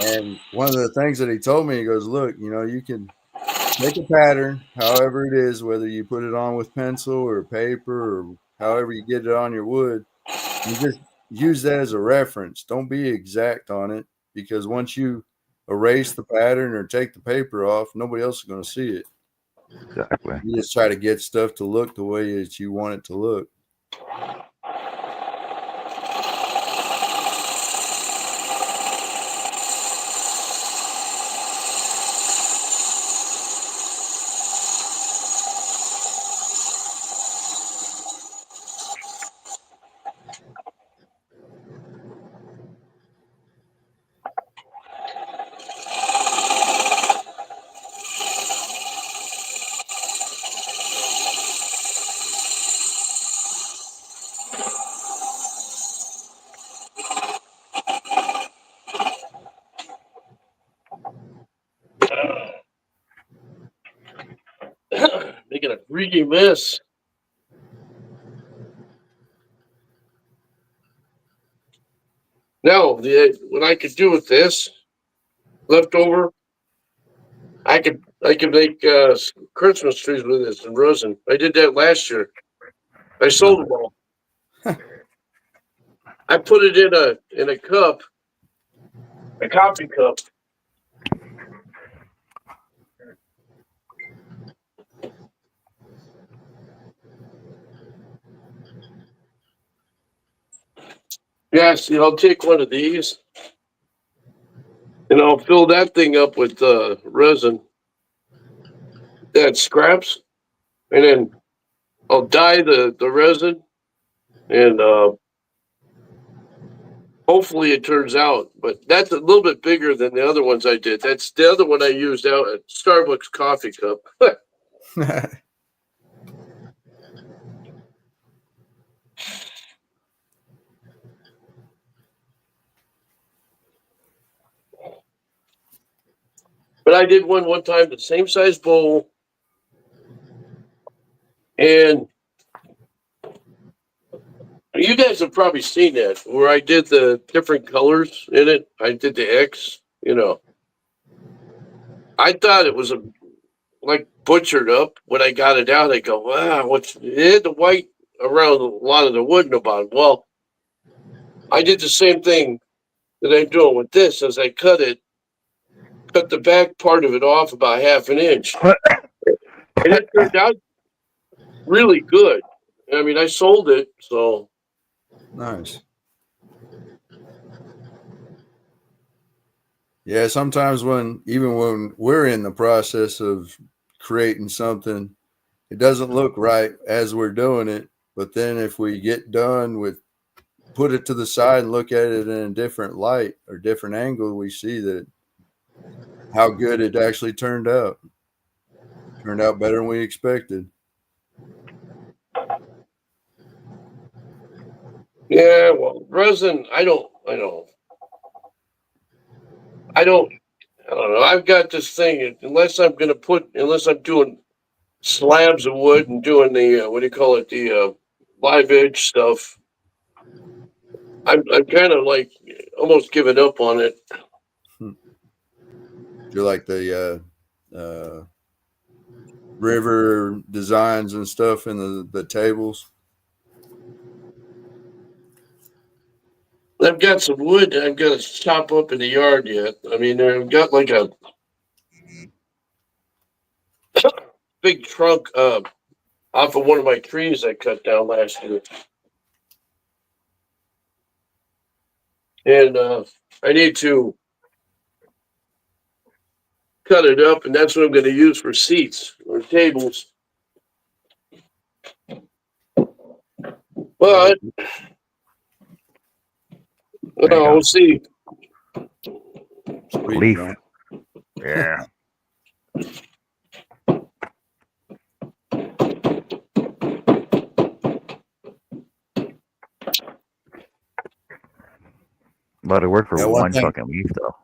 And one of the things that he told me, he goes, look, you can make a pattern, however it is, whether you put it on with pencil or paper or however you get it on your wood, and just use that as a reference. Don't be exact on it, because once you erase the pattern or take the paper off, nobody else is going to see it. Exactly. You just try to get stuff to look the way that you want it to look. Making a freaky mess. Now, what I could do with this leftover, I could make Christmas trees with this and resin. I did that last year. I sold them all. I put it in a cup a coffee cup. Yes, I'll take one of these and I'll fill that thing up with resin that scraps, and then I'll dye the resin, and hopefully it turns out. But that's a little bit bigger than the other ones I did. That's the other one I used out at Starbucks coffee cup. But I did one time, the same size bowl, and you guys have probably seen that where I did the different colors in it. I did the X. I thought it was like butchered up when I got it out. I go, wow, what's it had the white around a lot of the wood in the bottom. Well, I did the same thing that I'm doing with this. As I cut the back part of it off about half an inch, and it turned out really good. I mean, I sold it, so Nice. Yeah, sometimes even when we're in the process of creating something, it doesn't look right as we're doing it. But then if we get done with put it to the side and look at it in a different light or different angle, we see that how good it actually turned out. Turned out better than we expected. yeah. Well, resin, I don't know. I've got this thing. Unless I'm doing slabs of wood and doing the what do you call it, the live edge stuff. I'm kind of like almost giving up on it. Do you like the river designs and stuff in the tables? I've got some wood I've got to chop up in the yard yet. I mean, I've got like a big trunk off of one of my trees I cut down last year, and I need to cut it up, and that's what I'm going to use for seats or tables. But There you go. we'll see. Sweet, Leaf. John. Yeah. A lot of work for Yeah, one fucking leaf, though.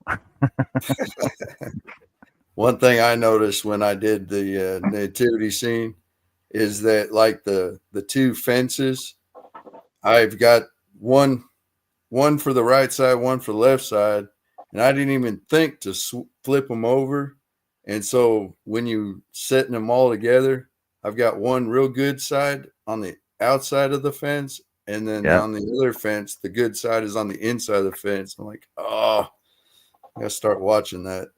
One thing I noticed when I did the nativity scene is that like the two fences, I've got one for the right side, one for the left side, and I didn't even think to flip them over. And so when you setting them all together, I've got one real good side on the outside of the fence, and then Yep. on the other fence, the good side is on the inside of the fence. I'm like, oh, I gotta start watching that.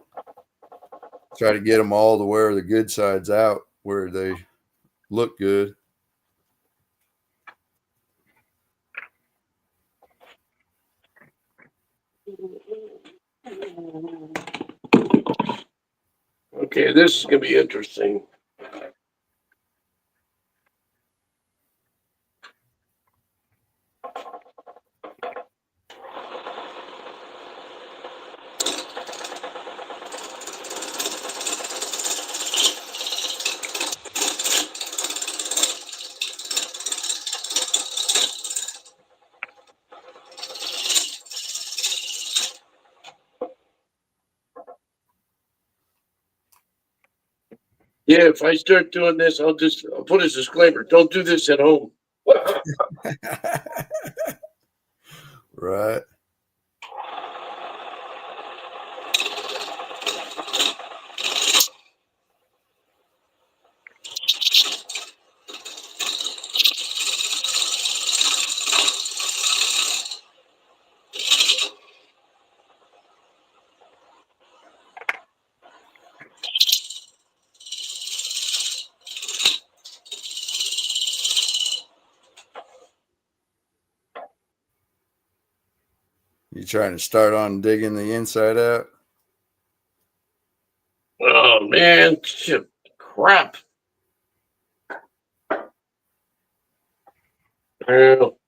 Try to get them all to where the good side's out, where they look good. Okay, this is going to be interesting. Yeah, if I start doing this, I'll put a disclaimer. Don't do this at home. Right. trying to start on digging the inside out? Oh man, shit, crap. Well,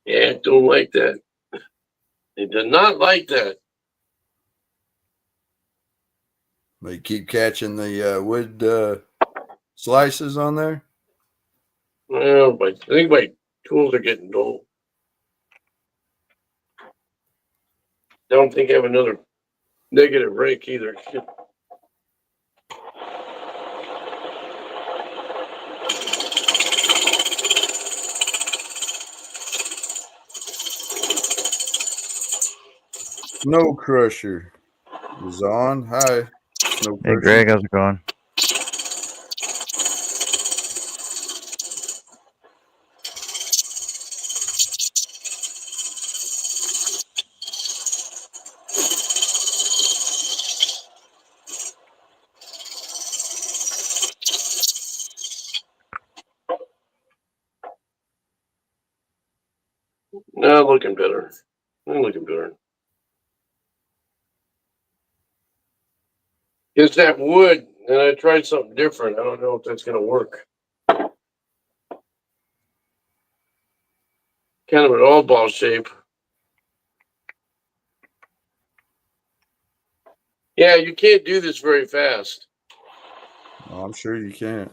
yeah, don't like that. They did not like that. They keep catching the wood slices on there. Well, but I think my tools are getting dull. I don't think I have another negative rake either. Shit. Snow Crusher is on. Hi, Snow Hey, Crusher. Greg, how's it going? No, looking better. I'm looking better. It's that wood, and I tried something different. I don't know if that's going to work. Kind of an all ball shape. Yeah, you can't do this very fast. Oh, I'm sure you can't.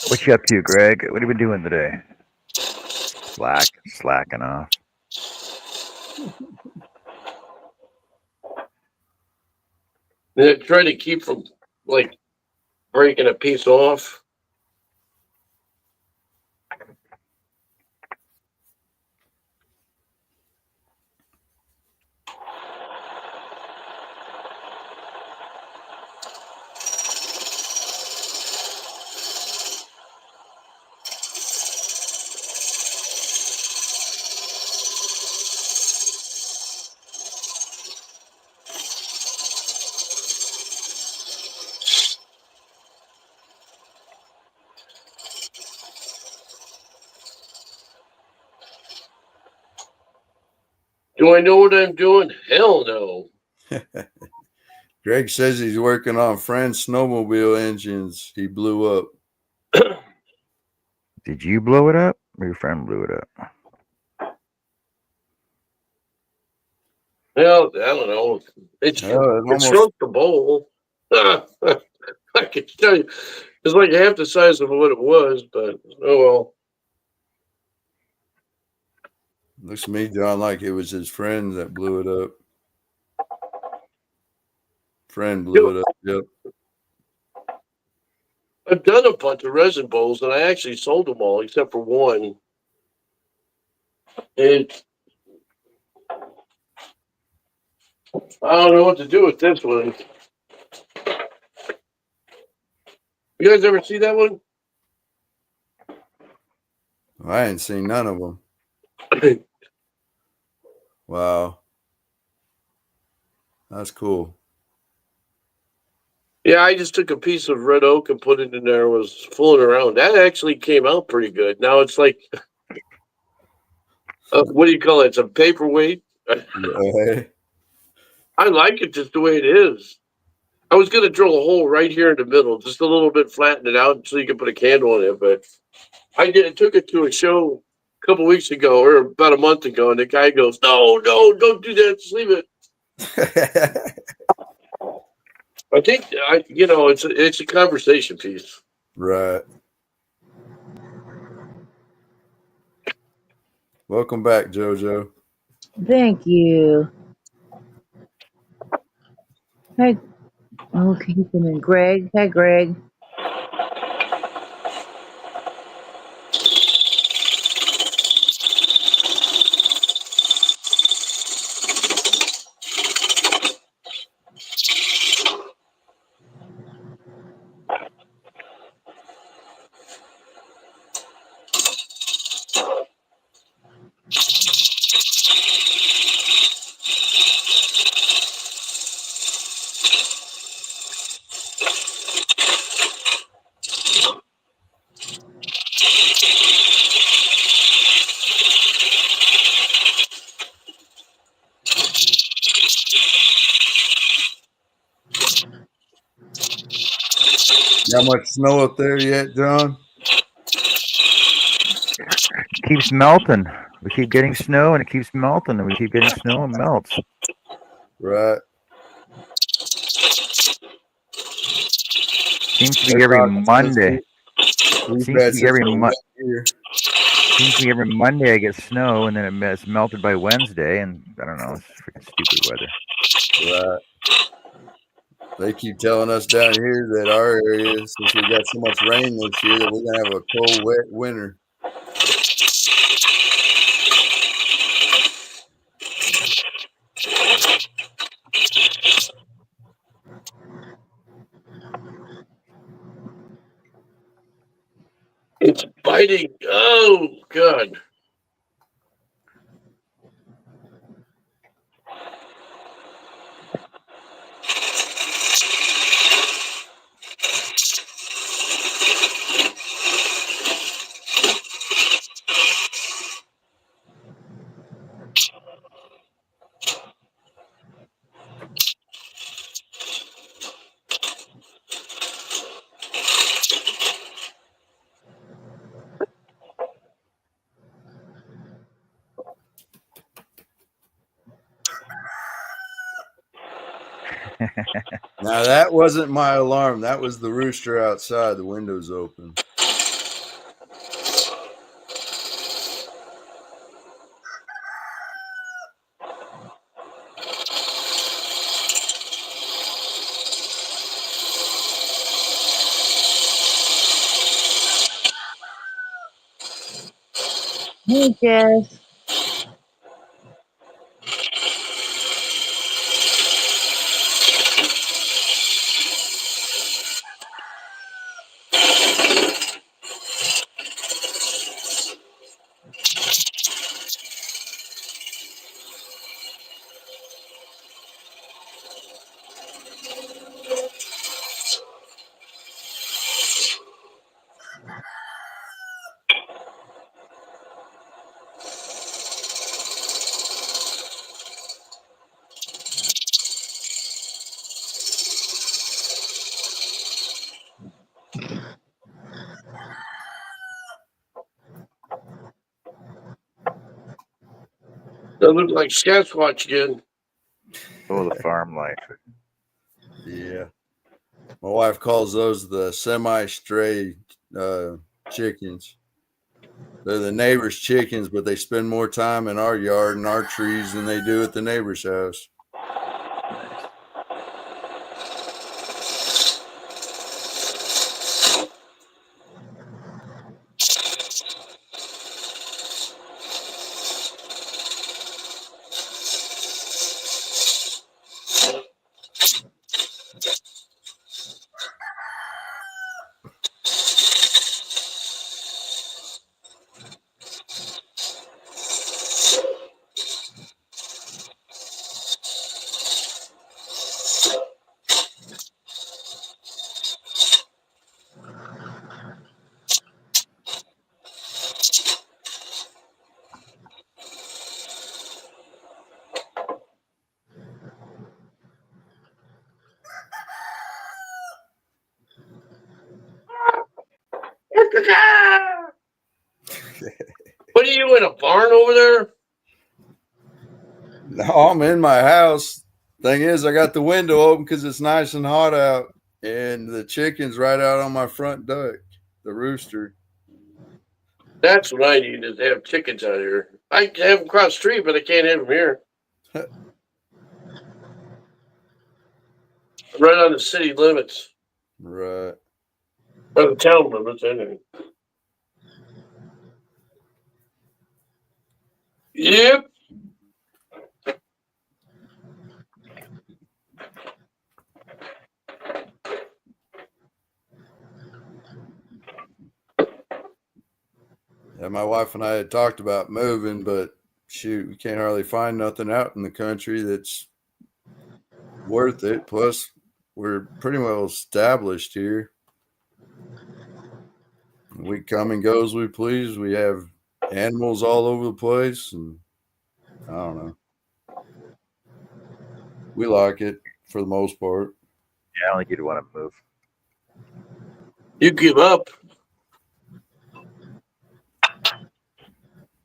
What you up to, Greg? What have you been doing today? Slacking off. And I try to keep from like breaking a piece off. Do I know what I'm doing? Hell no. Greg says he's working on friend's snowmobile engines. He blew up. Did you blow it up, or your friend blew it up? Well, I don't know. It almost shrunk the bowl. I can tell you, it's like half the size of what it was. But oh well. looks to me, John, like it was his friend that blew it up. Friend blew it up. Yep. I've done a bunch of resin bowls, and I actually sold them all except for one. And I don't know what to do with this one. You guys ever see that one? I ain't seen none of them. Wow. That's cool. Yeah, I just took a piece of red oak and put it in there. Was fooling around. That actually came out pretty good. Now it's like, what do you call it? It's a paperweight. Yeah. I like it just the way it is. I was gonna drill a hole right here in the middle, just a little bit, flatten it out so you can put a candle in it. But I took it to a show a couple weeks ago or about a month ago, and the guy goes, "No, don't do that. Just leave it." I think it's a conversation piece. Right. Welcome back, JoJo. Thank you. Hi. Okay, and then Greg. Hi, Greg. Got much snow up there yet, John? Keeps melting. We keep getting snow and it keeps melting, and we keep getting snow and melts. Right. Seems to They're be every talking Monday. we've Seems to had be such every a Mo- wet year. Seems to be every Monday I get snow, and then it's melted by Wednesday, and I don't know. It's freaking stupid weather. Right. They keep telling us down here that our area, since we got so much rain this year, that we're gonna have a cold, wet winter. It's biting. Oh God. Now that wasn't my alarm. That was the rooster outside. The window's open. Hey, Jess. That looked like Sasquatch again. Oh, the farm life. Yeah. My wife calls those the semi-stray chickens. They're the neighbor's chickens, but they spend more time in our yard and our trees than they do at the neighbor's house. What are you in a barn over there? No, I'm in my house. Thing is, I got the window open because it's nice and hot out, and the chicken's right out on my front deck. The rooster. That's what I need is to have chickens out here. I can have them across the street, but I can't have them here. Right on the city limits. Right. Or the town limits, anyway. Yep. Yeah, my wife and I had talked about moving, but shoot, we can't hardly find nothing out in the country that's worth it. Plus, we're pretty well established here. We come and go as we please. We have animals all over the place, and I don't know. We like it for the most part. Yeah, I don't think you'd want to move. You give up.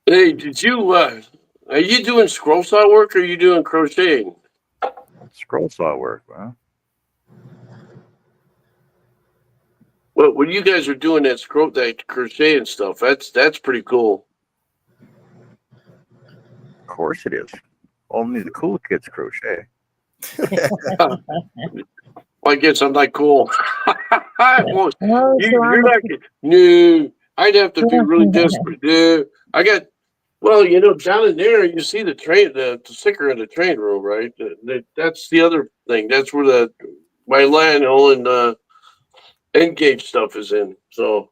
Hey, did you are you doing scroll saw work or are you doing crocheting? Scroll saw work, well, Well, when you guys are doing that crochet and stuff, that's pretty cool. of course it is. Only the cool kids crochet. Well, I guess I'm not cool. Well, Oh, so you're I'm not. No, I'd have to be really desperate. No, I got. Well, down in there, you see the train, the sticker in the train room, right? That's the other thing. That's where my Lionel and Engage stuff is in. So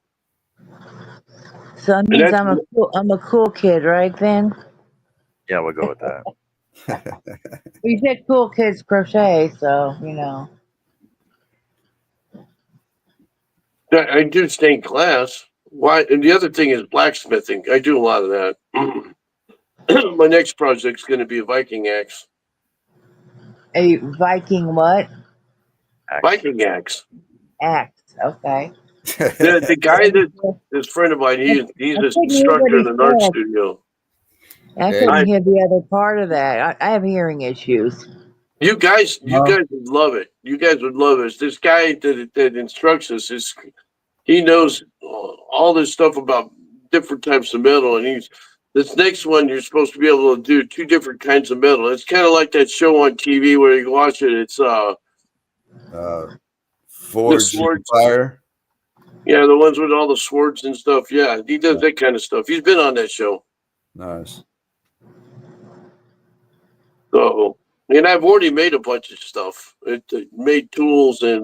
that and means that's I'm a cool kid, right then? Yeah, we'll go with that. You said cool kids crochet, so I do stained glass. Why? And the other thing is blacksmithing. I do a lot of that. My next project's going to be a Viking axe. A Viking what? Viking axe. Axe. Okay. The guy this friend of mine, he's I an couldn't hear what instructor in he an art said. studio. I Yeah, couldn't hear the other part of that. I have hearing issues. You guys Oh. would love it. You guys would love it. This guy that instructs us he knows all this stuff about different types of metal, and this next one you're supposed to be able to do two different kinds of metal. It's kind of like that show on TV where you watch it. It's the Forge and swords. Fire. Yeah, the ones with all the swords and stuff. Yeah, he does that kind of stuff. He's been on that show. Nice. So, and I've already made a bunch of stuff. It made tools and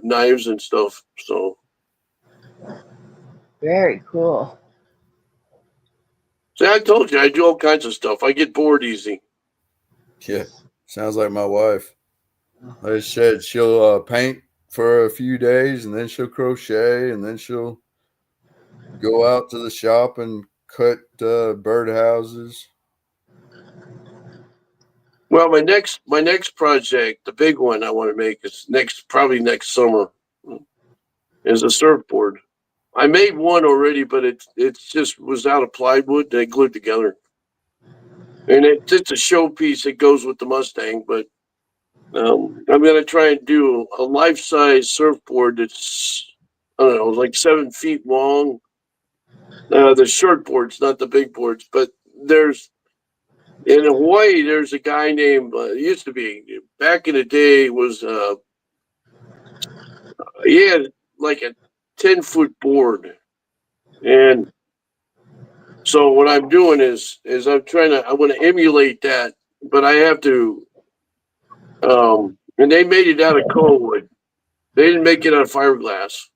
knives and stuff. So, Very cool. see, I told you I do all kinds of stuff. I get bored easy. Yeah, sounds like my wife. Like I said, she'll paint for a few days, and then she'll crochet, and then she'll go out to the shop and cut birdhouses. Well, my next project, the big one I want to make is probably next summer, is a surfboard. I made one already, but it just was out of plywood that I glued together, and it's just a showpiece that goes with the Mustang. But I'm gonna try and do a life-size surfboard that's I don't know, like 7 feet long. The short boards, not the big boards, but in Hawaii, there's a guy named used to be back in the day was he had like a 10-foot board, and so what I'm doing is I want to emulate that, but I have to and they made it out of coal wood. They didn't make it out of fiberglass.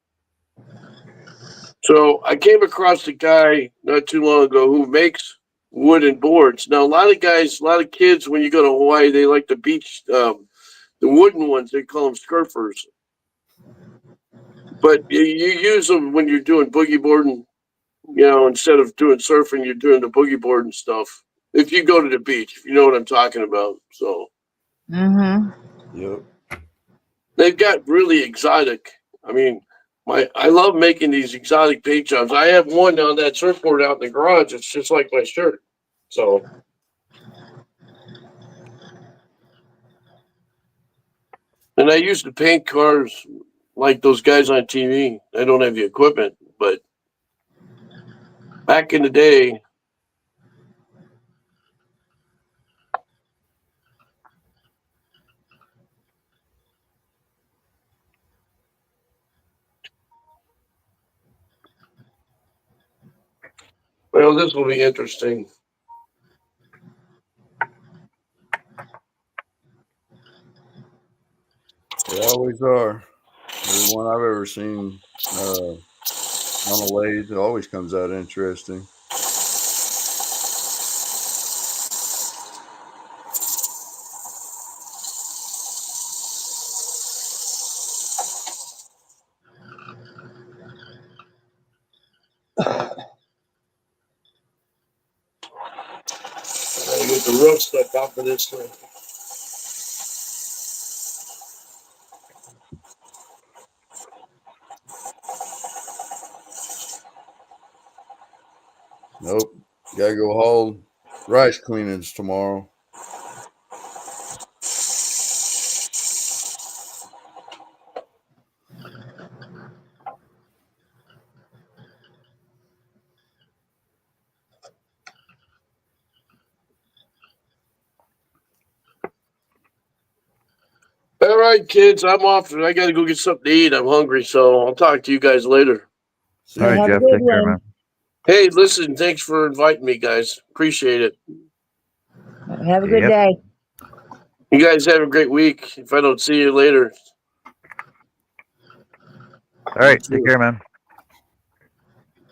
So I came across a guy not too long ago who makes wooden boards. Now a lot of kids, when you go to Hawaii, they like the beach, the wooden ones. They call them surfers. But you use them when you're doing boogie boarding. Instead of doing surfing, you're doing the boogie board and stuff. If you go to the beach, if you know what I'm talking about. So Yep. they've got really exotic. I mean, I love making these exotic paint jobs. I have one on that surfboard out in the garage. It's just like my shirt. So And I used to paint cars like those guys on TV. I don't have the equipment, but back in the day, well, this will be interesting. They always are. Everyone I've ever seen on a lathe, it always comes out interesting. I gotta get the rough stuff off of this thing. Nope. Gotta go haul rice cleanings tomorrow. All right, kids, I'm off. I gotta go get something to eat. I'm hungry, so I'll talk to you guys later. See All you. right, Have a Jeff. good Take care, one. man. Hey, listen, thanks for inviting me, guys. Appreciate it. Have a good Yep. day. You guys have a great week. If I don't see you later, All right. You Take too. care, man.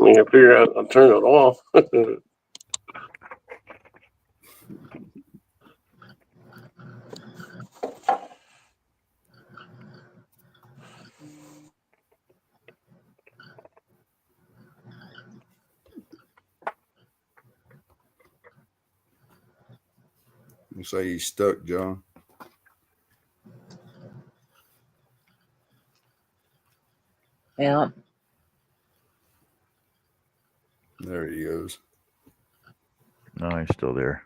I can figure out I'll turn it off. Looks like he's stuck, John. Yeah. There he goes. No, he's still there.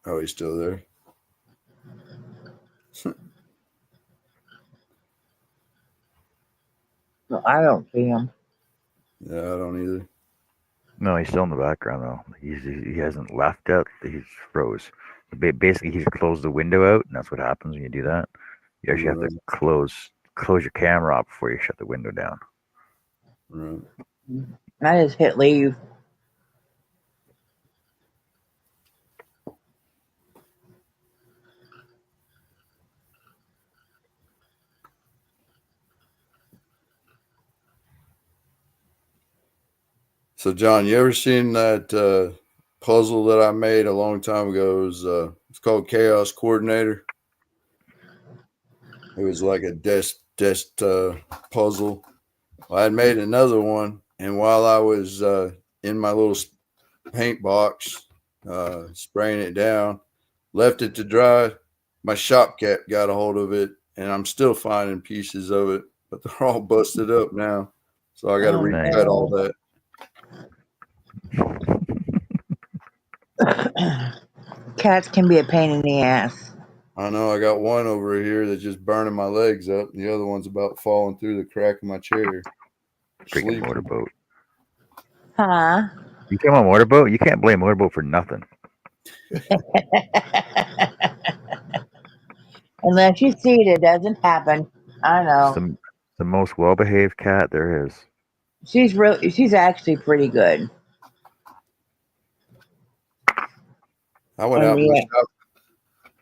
Oh, he's still there. No, I don't see him. Yeah, I don't either. No, he's still in the background though. He hasn't left yet. He's froze. Basically, he's closed the window out, and that's what happens when you do that. You actually have to Right. close your camera off before you shut the window down. Right. I just hit leave. So, John, you ever seen that puzzle that I made a long time ago? It's called Chaos Coordinator. It was like a desk puzzle. Well, I had made another one, and while I was in my little paint box spraying it down, left it to dry. My shop cat got a hold of it, and I'm still finding pieces of it, but they're all busted up now. So I got to Oh Nice. recut all that. no. Cats can be a pain in the ass. I know I got one over here that's just burning my legs up. The other one's about falling through the crack of my chair. Freaking Sleeping. motorboat. Huh? You came on motorboat. You can't blame motorboat for nothing. Unless you see it, it doesn't happen. I It's know. the most well-behaved cat there is. She's actually pretty good. I went And out in the we shop.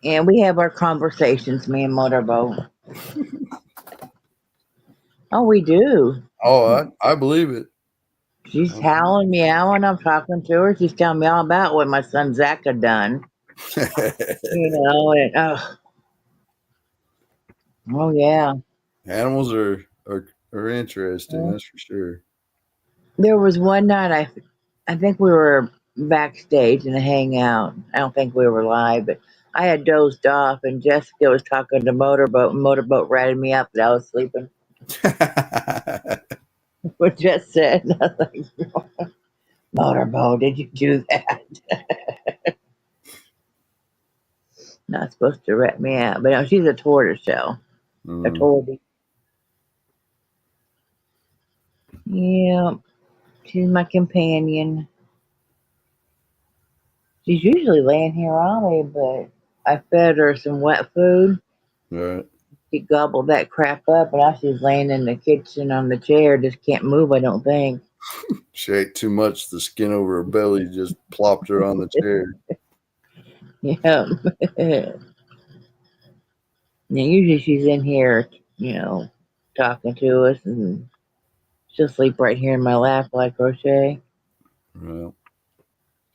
and we have our conversations, me and Motorboat. Oh, we do. Oh, I believe it. She's howling, meowing. I'm talking to her. She's telling me all about what my son Zach had done. And oh yeah. Animals are interesting. That's for sure. There was one night I think we were backstage in a hangout. I don't think we were live, but I had dozed off and Jessica was talking to Motorboat and Motorboat ratted me up that I was sleeping. What Jess said. And I was like, Motorboat, did you do that? Not supposed to rat me out, but no, she's a tortoise shell. I told him. Yeah, she's my companion. She's usually laying here on me, but I fed her some wet food. Right. She gobbled that crap up, and now she's laying in the kitchen on the chair. Just can't move, I don't think. She ate too much. The skin over her belly just plopped her on the chair. Yeah. Yeah, usually she's in here, talking to us, and she'll sleep right here in my lap like Crochet. Well,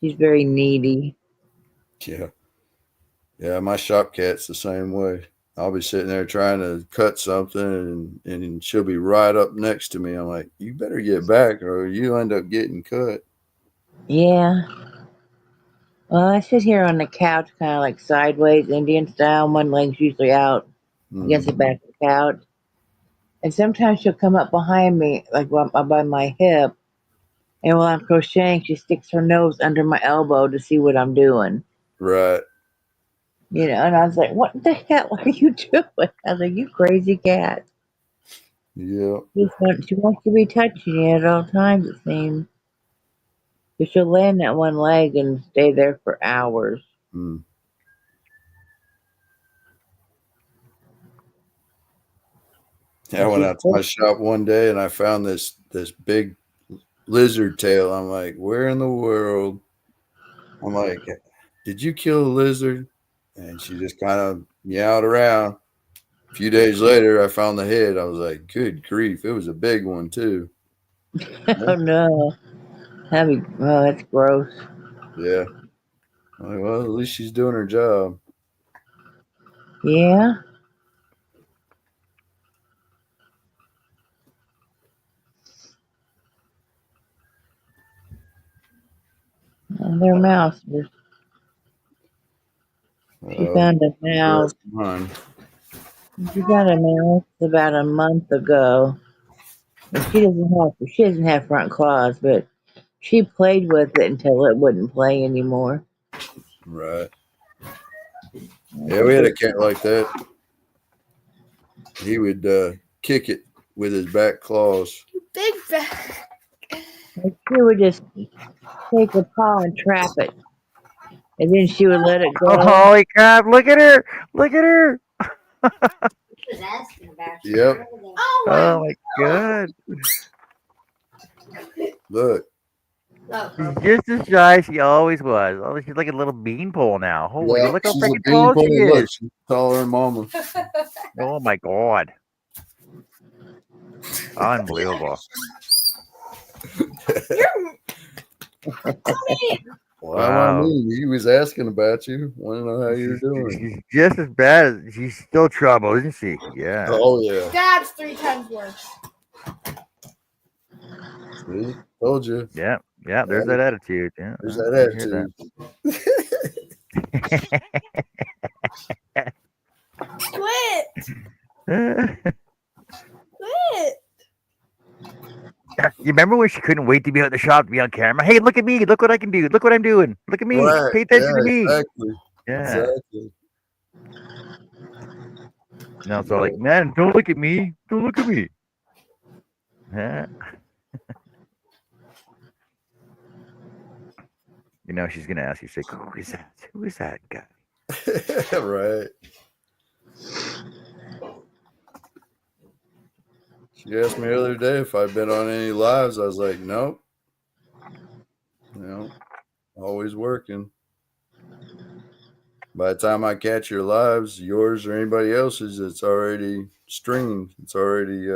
She's very needy. yeah. Yeah, my shop cat's the same way. I'll be sitting there trying to cut something and she'll be right up next to me. I'm like, you better get back or you end up getting cut. Yeah. Well, I sit here on the couch, kind of like sideways, Indian style. One leg's usually out against the back of the couch. And sometimes she'll come up behind me, like by my hip. And while I'm crocheting, she sticks her nose under my elbow to see what I'm doing. Right. And I was like, what the hell are you doing? I was like, you crazy cat. Yeah. She wants to be touching you at all times, it seems. But she'll lay on that one leg and stay there for hours. Mm. Yeah, I And went she's out to my shop one day and I found this big lizard tail. I'm like, where in the world? I'm like, did you kill a lizard? And she just kind of meowed around. A few days later, I found the head. I was like, good grief. It was a big one, too. oh no. That's gross. Yeah. I'm like, well, at least she's doing her job. Yeah. And they're mouses. She found a mouse. Mine. She found a mouse about a month ago. And she doesn't have front claws, but she played with it until it wouldn't play anymore. Right. Yeah, we had a cat like that. He would kick it with his back claws. Big back. And she would just take a paw and trap it. And then she would let it go. Holy crap! Look at her! Look at her! Was asking about you. Yep. Oh my god! Look. She's just as shy as she always was. Oh, she's like a little beanpole now. Holy, Yeah, look how she's a freaking tall she beanpole. Look, is! she's taller than Mama. Oh my god! Unbelievable. Well, I mean, he was asking about you. Want to know how you're doing. She's just as bad as she's still trouble, isn't she? Yeah. Oh yeah. Dad's 3 times worse. See, told you. Yeah. Yeah. There's that attitude. Yeah. There's I that hear Quit. that. Quit. You remember when she couldn't wait to be at the shop to be on camera? Hey, look at me! Look what I can do! Look what I'm doing! Look at me! Right. Pay attention Yeah, to me! exactly. Yeah. Exactly. Now it's all like, man, don't look at me! Don't look at me! Yeah. She's gonna ask you, say, who is that? Who is that guy? Right. She asked me the other day if I'd been on any lives. I was like, nope. Always working. By the time I catch your lives, yours or anybody else's, it's already streamed. It's already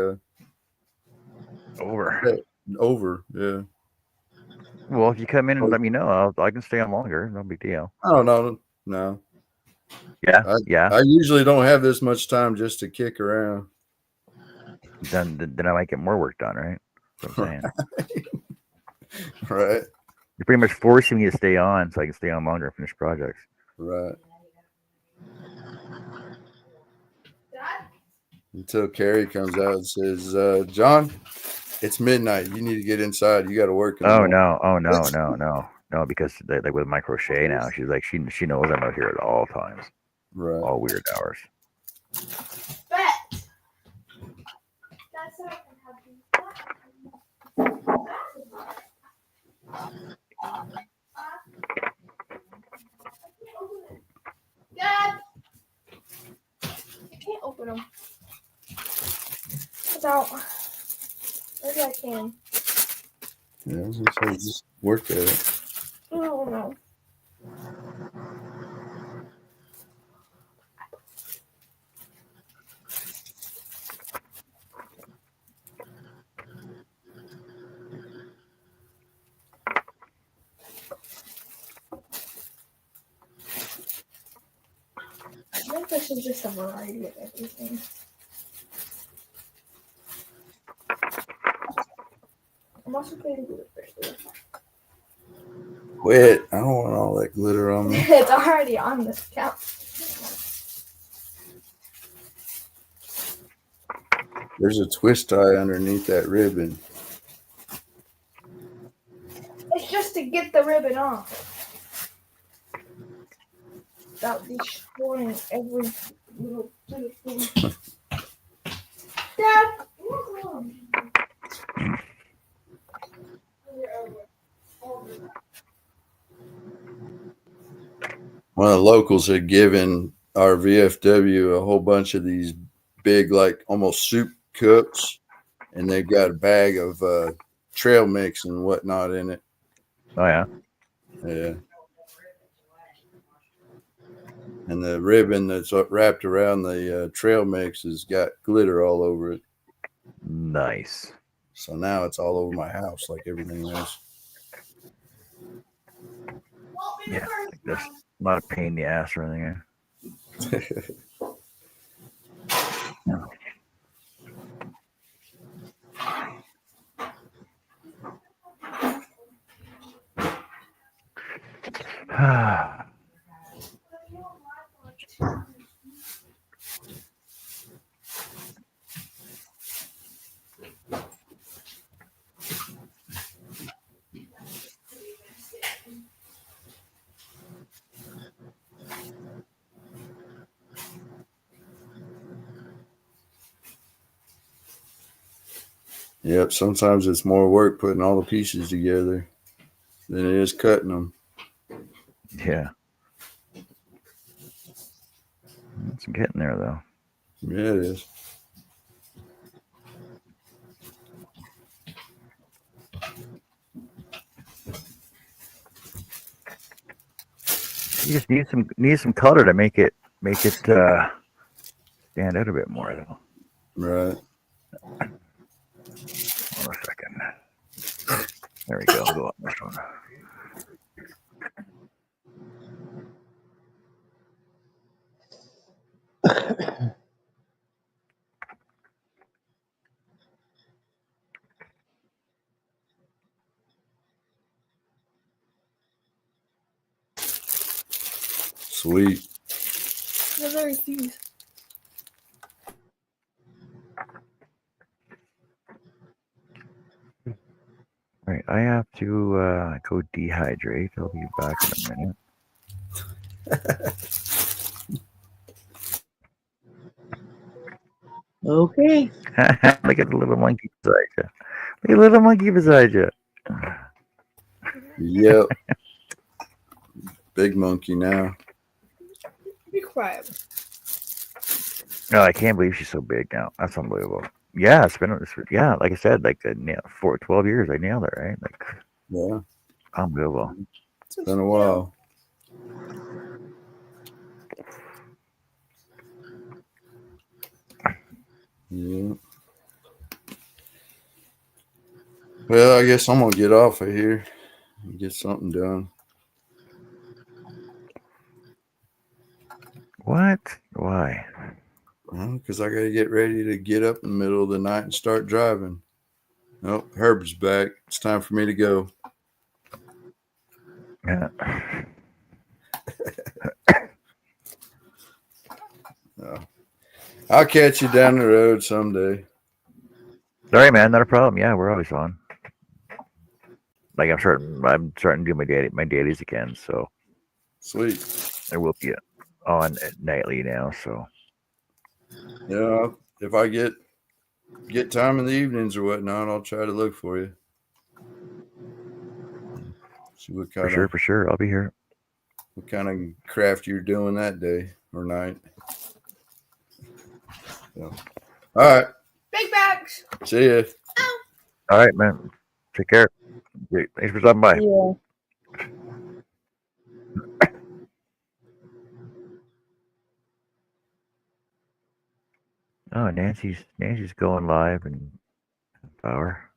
Over. over. Yeah. Well, if you come in and let me know, I can stay on longer. No big deal. I don't know. No. Yeah. Yeah. I usually don't have this much time just to kick around. Then I might get more work done, right? That's what I'm saying. Right. You're pretty much forcing me to stay on so I can stay on longer and finish projects. Right. Until Carrie comes out and says, John, it's midnight. You need to get inside. You got to work. Oh no, because like with my crochet now, she's like she knows I'm out here at all times, right, all weird hours. out. Maybe I can. Yeah, I was gonna say, just work at it. No, no. I think this is just a variety of everything. I'm also putting glue first. Quit. I don't want all that glitter on me. It's already on this couch. There's a twist tie underneath that ribbon. It's just to get the ribbon off. Without destroying every little thing. Dad, what's wrong? One of the locals had given our VFW a whole bunch of these big, like almost soup cups, and they've got a bag of trail mix and whatnot in it. Oh yeah. Yeah. And the ribbon that's wrapped around the trail mix has got glitter all over it. Nice. So now it's all over my house like everything else. Yeah. Like that's not a pain in the ass or anything. Yep. Sometimes it's more work putting all the pieces together than it is cutting them. Yeah. It's getting there though. Yeah, it is. You just need some color to make it stand out a bit more though. Right. Hold on a second. There we go. Go on this one. Sweet. They're very these. Right, I have to go dehydrate. I'll be back in a minute. Okay. Look at the little monkey beside you. Look at the little monkey beside you. Yep. Big monkey now. Be quiet. Oh, I can't believe she's so big now. That's unbelievable. Yeah, it's been like I said, like 12 years. I nailed it, right? Like Yeah. unbelievable. It's been a while. Yeah. Well, I guess I'm gonna get off of here and get something done. What? Why? Because I gotta get ready to get up in the middle of the night and start driving. Oh, Herb's back. It's time for me to go. Yeah. I'll catch you down the road someday. All right, man. Not a problem. Yeah, we're always on. Like I'm starting to do my dailies again, so Sweet. I will be on nightly now. So Yeah, if I get time in the evenings or whatnot, I'll try to look for you. See what kind for sure, I'll be here. What kind of craft you're doing that day or night. So, all right. Big bags. See ya. All right, man. Take care. Thanks for stopping by. Yeah. Oh, Nancy's going live in power.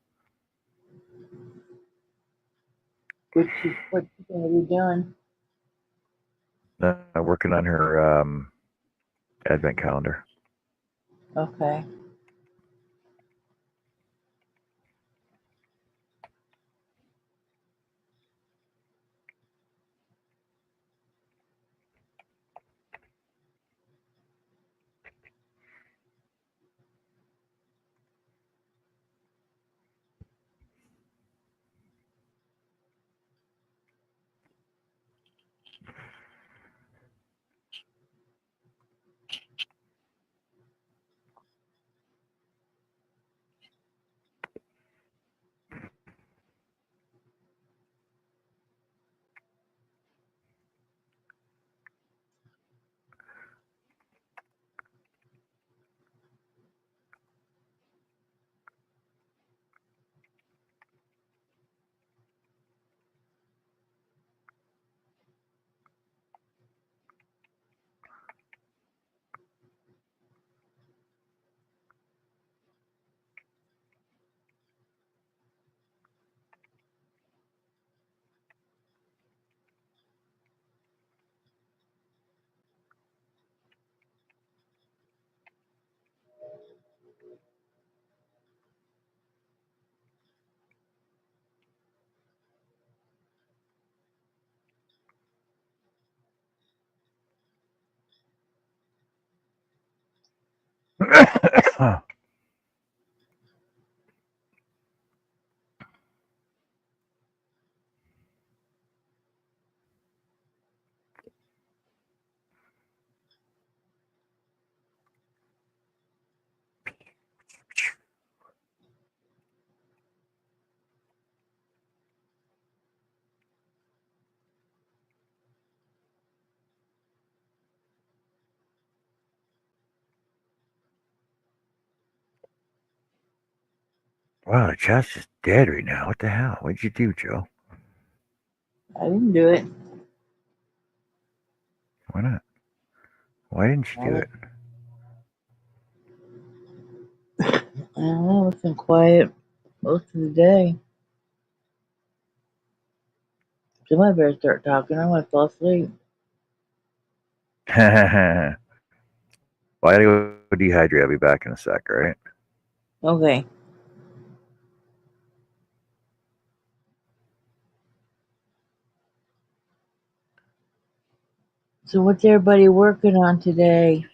What you gonna be doing? Working on her advent calendar. Okay. Wow, the chat's just dead right now. What the hell? What'd you do, Joe? I didn't do it. Why not? Why didn't you do I it? don't know. It's been quiet most of the day. So I better start talking. I want to fall asleep. Well, I gotta go dehydrate. I'll be back in a sec, all right? Okay. So what's everybody working on today?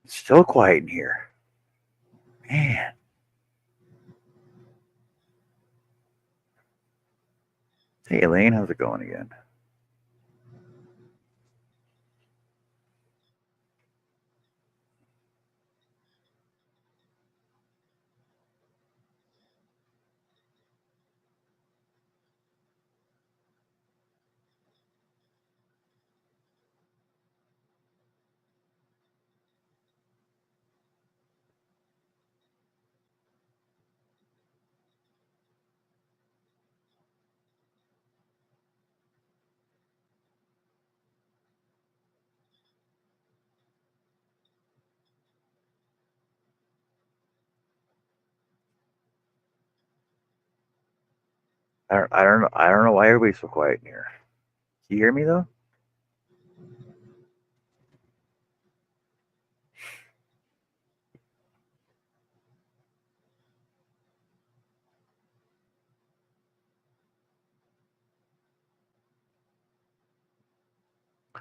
It's still quiet in here. Man. Hey, Elaine, how's it going again? I don't know why everybody's so quiet in here. Do you hear me though?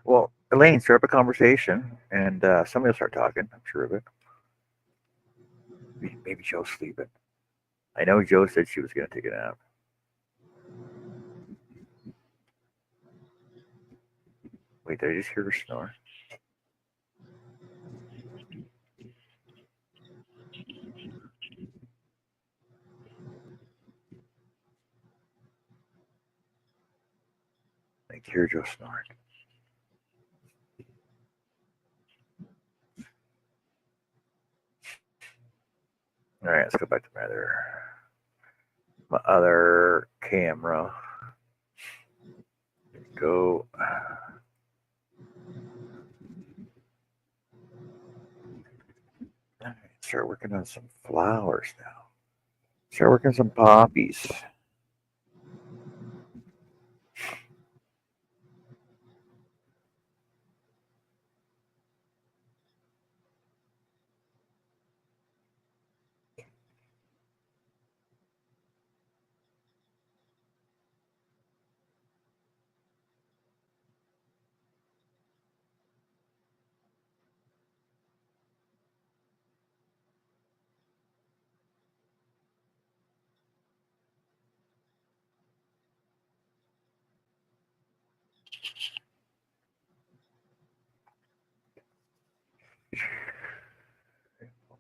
Well, Elaine, start up a conversation, and somebody will start talking. I'm sure of it. Maybe Joe's sleeping. I know Joe said she was going to take a nap. Wait, did I just hear her snore? I hear Joe snoring. All right, let's go back to my other camera. There we go. All right, start working on some flowers now. Start working on some poppies.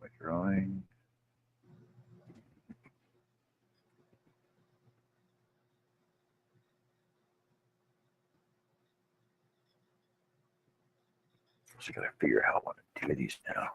My drawing. So I gotta figure out how I want to do these now.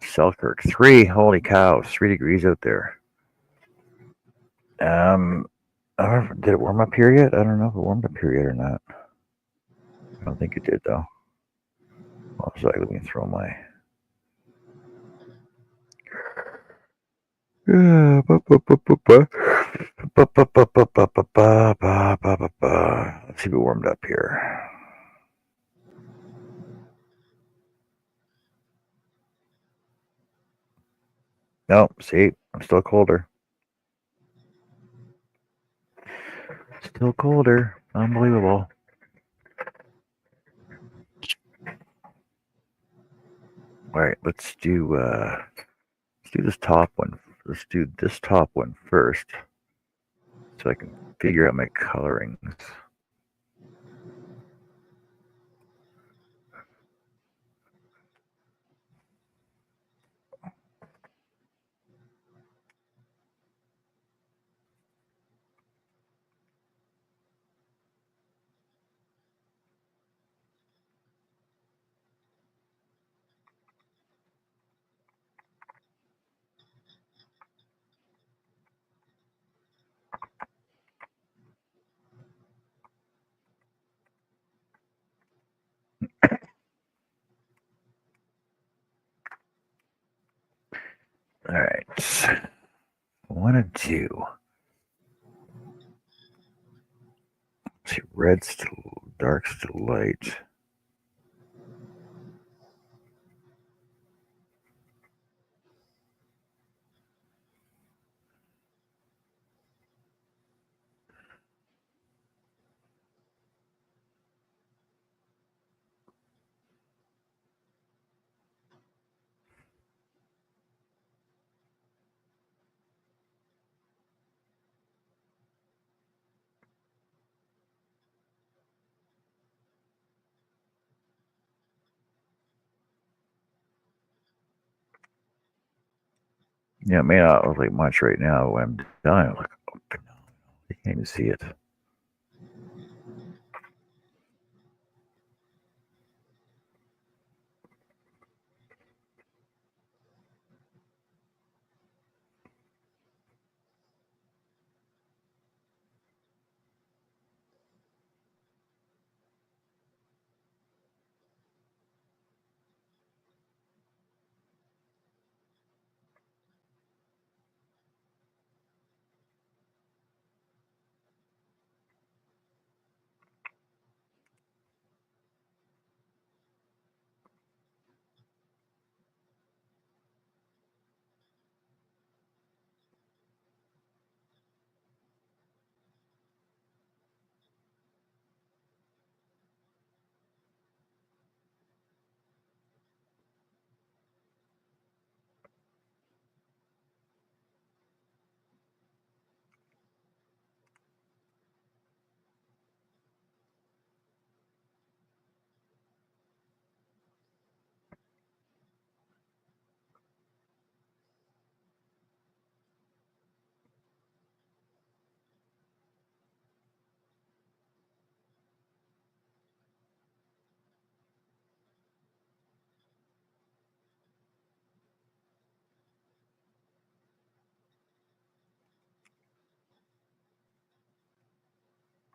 Selkirk 3. Holy cow, 3 degrees out there. Did it warm up here yet? I don't know if it warmed up here yet or not. I don't think it did though. Oh, so let me throw my. Let's see if it warmed up here. No, see, I'm still colder. Still colder. Unbelievable. All right, let's do this top one. Let's do this top one first, so I can figure out my colorings. All right, I want to do. See, red's to dark's to light. Yeah, it may not look like much right now when I'm done. Like, oh, you can't even see it.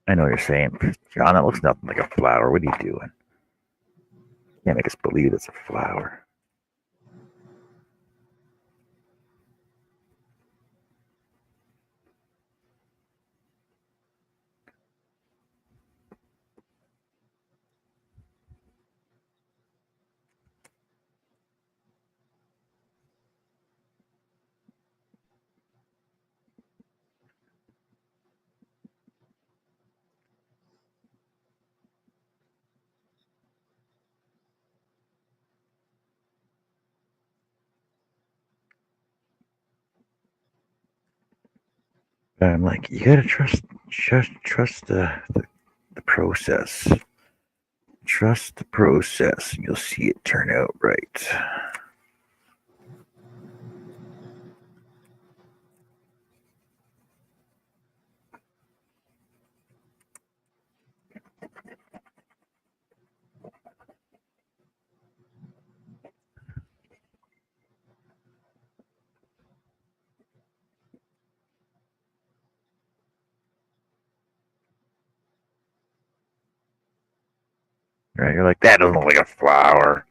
I know what you're saying, John. That looks nothing like a flower. What are you doing? Can't make us believe it's a flower. But I'm like, you gotta trust the process. Trust the process, and you'll see it turn out right. Right? You're like, that doesn't look like a flower.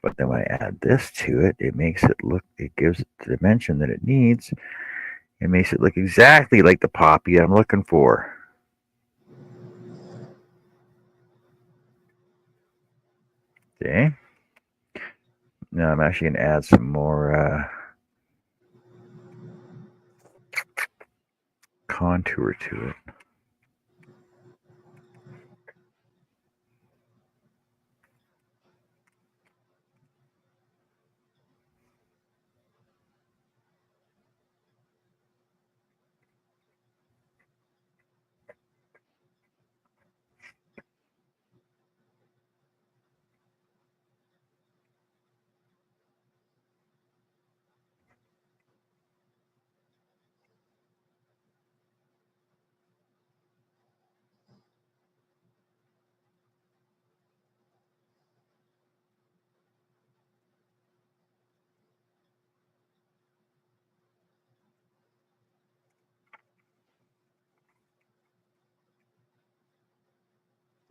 But then when I add this to it, it makes it look. It gives it the dimension that it needs. It makes it look exactly like the poppy I'm looking for. Okay. Now I'm actually going to add some more contour to it.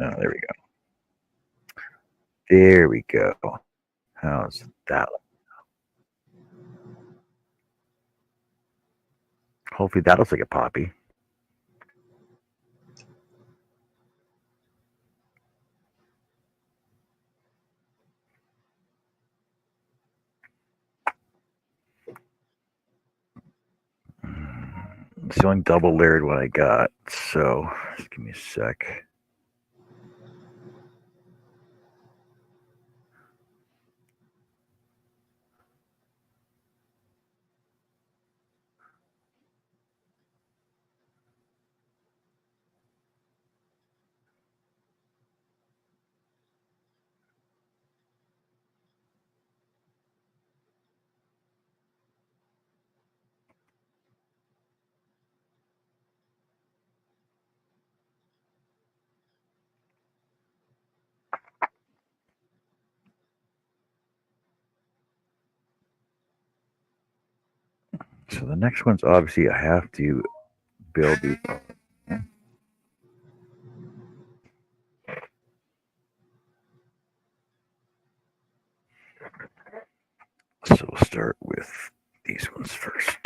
Oh, there we go. There we go. How's that? Hopefully that looks like a poppy. It's the only double layered one I got, so just give me a sec. So the next one's obviously I have to build these. So we'll start with these ones first.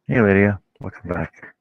Hey Lydia, welcome back.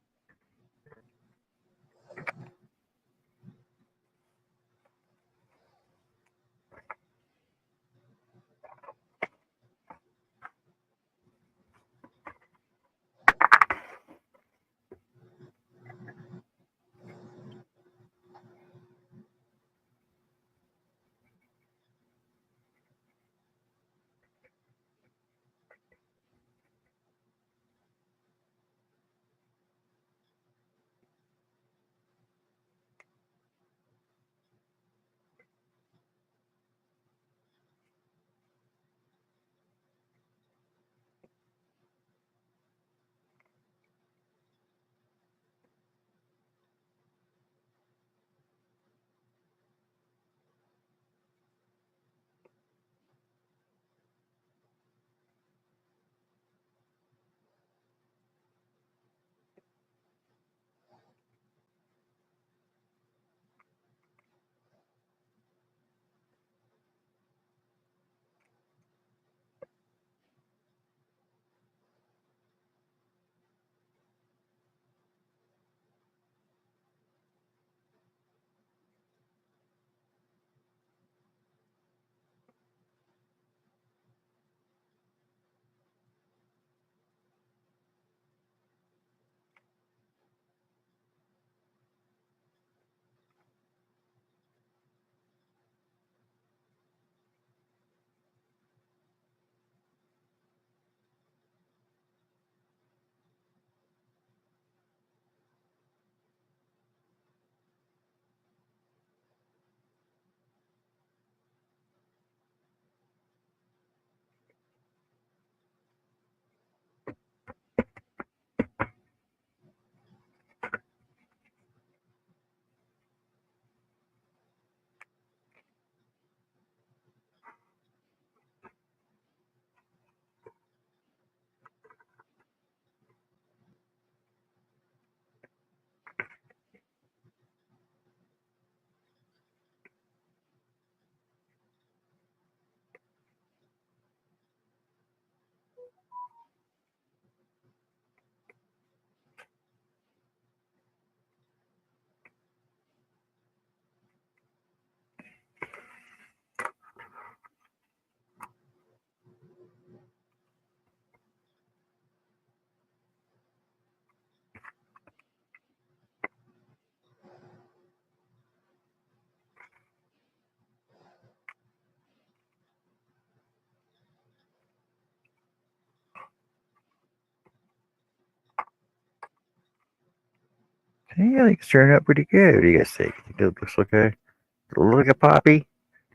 Yeah, I think it's turning out pretty good. What do you guys think? You think it looks okay? Does it look like a poppy?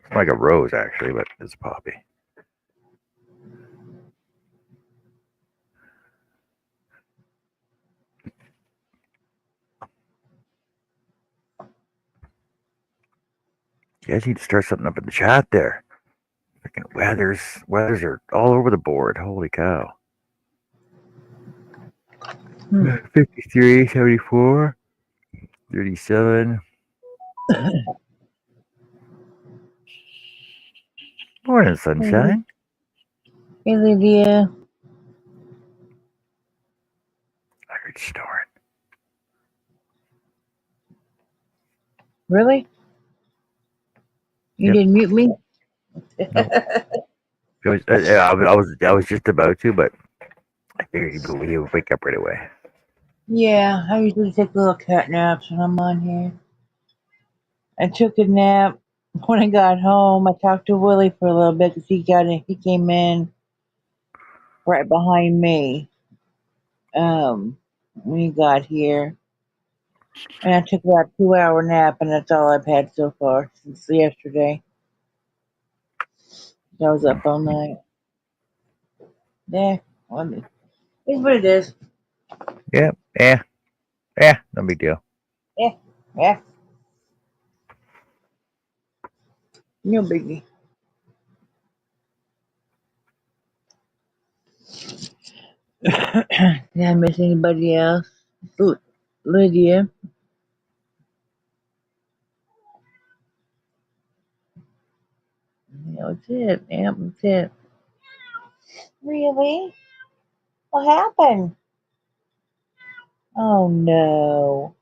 It's like a rose, actually, but it's a poppy. You guys need to start something up in the chat there. Freaking weathers are all over the board. Holy cow. 53, 74, 37. Morning, sunshine. Hey, Lydia. I heard you snoring. Really? You Yep. didn't mute me? No. I was just about to, but I figured you would wake up right away. Yeah, I usually take little cat naps when I'm on here. I took a nap when I got home. I talked to Willie for a little bit because he came in right behind me when he got here. And I took about a 2-hour nap, and that's all I've had so far since yesterday. I was up all night. Yeah, well, it's what it is. Yeah, no big deal. Yeah, yeah, no biggie. Did I miss anybody else? Lydia. Yeah, that's it. Yeah, that's it. Really? What happened? Oh no.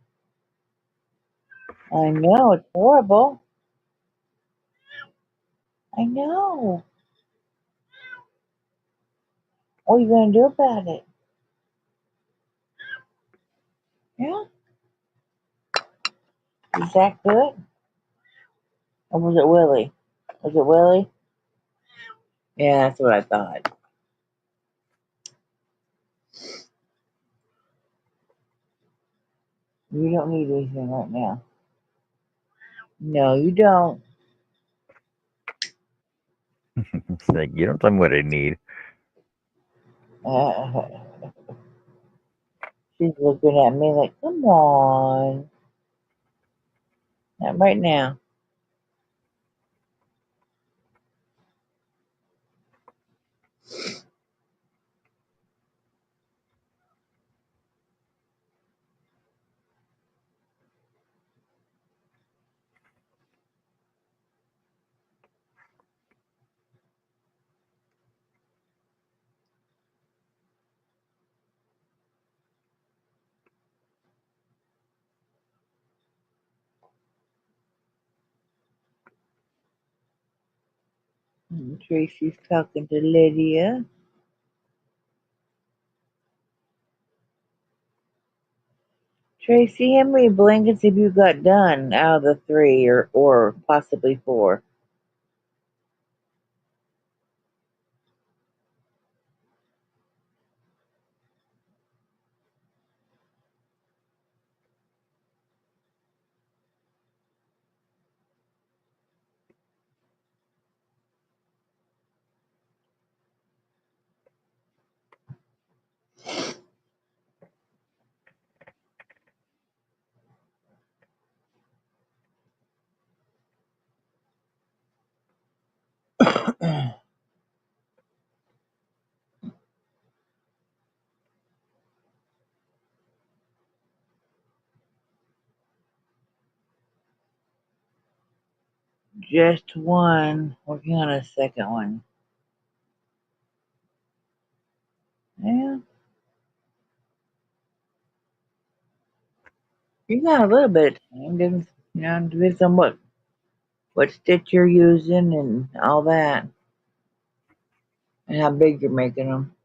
I know, it's horrible. I know. What are you gonna do about it? Yeah? Is Zach good? Or was it Willie? Was it Willie? Yeah, that's what I thought. You don't need anything right now. No, you don't. It's like, you don't tell me what I need. Uh, she's looking at me like, come on. Not right now. Tracy's talking to Lydia. Tracy, how many blankets have you got done out of the 3 or possibly 4? Just one. Working on a second one. Yeah, you got a little bit of time. Depends on what stitch you're using and all that, and how big you're making them.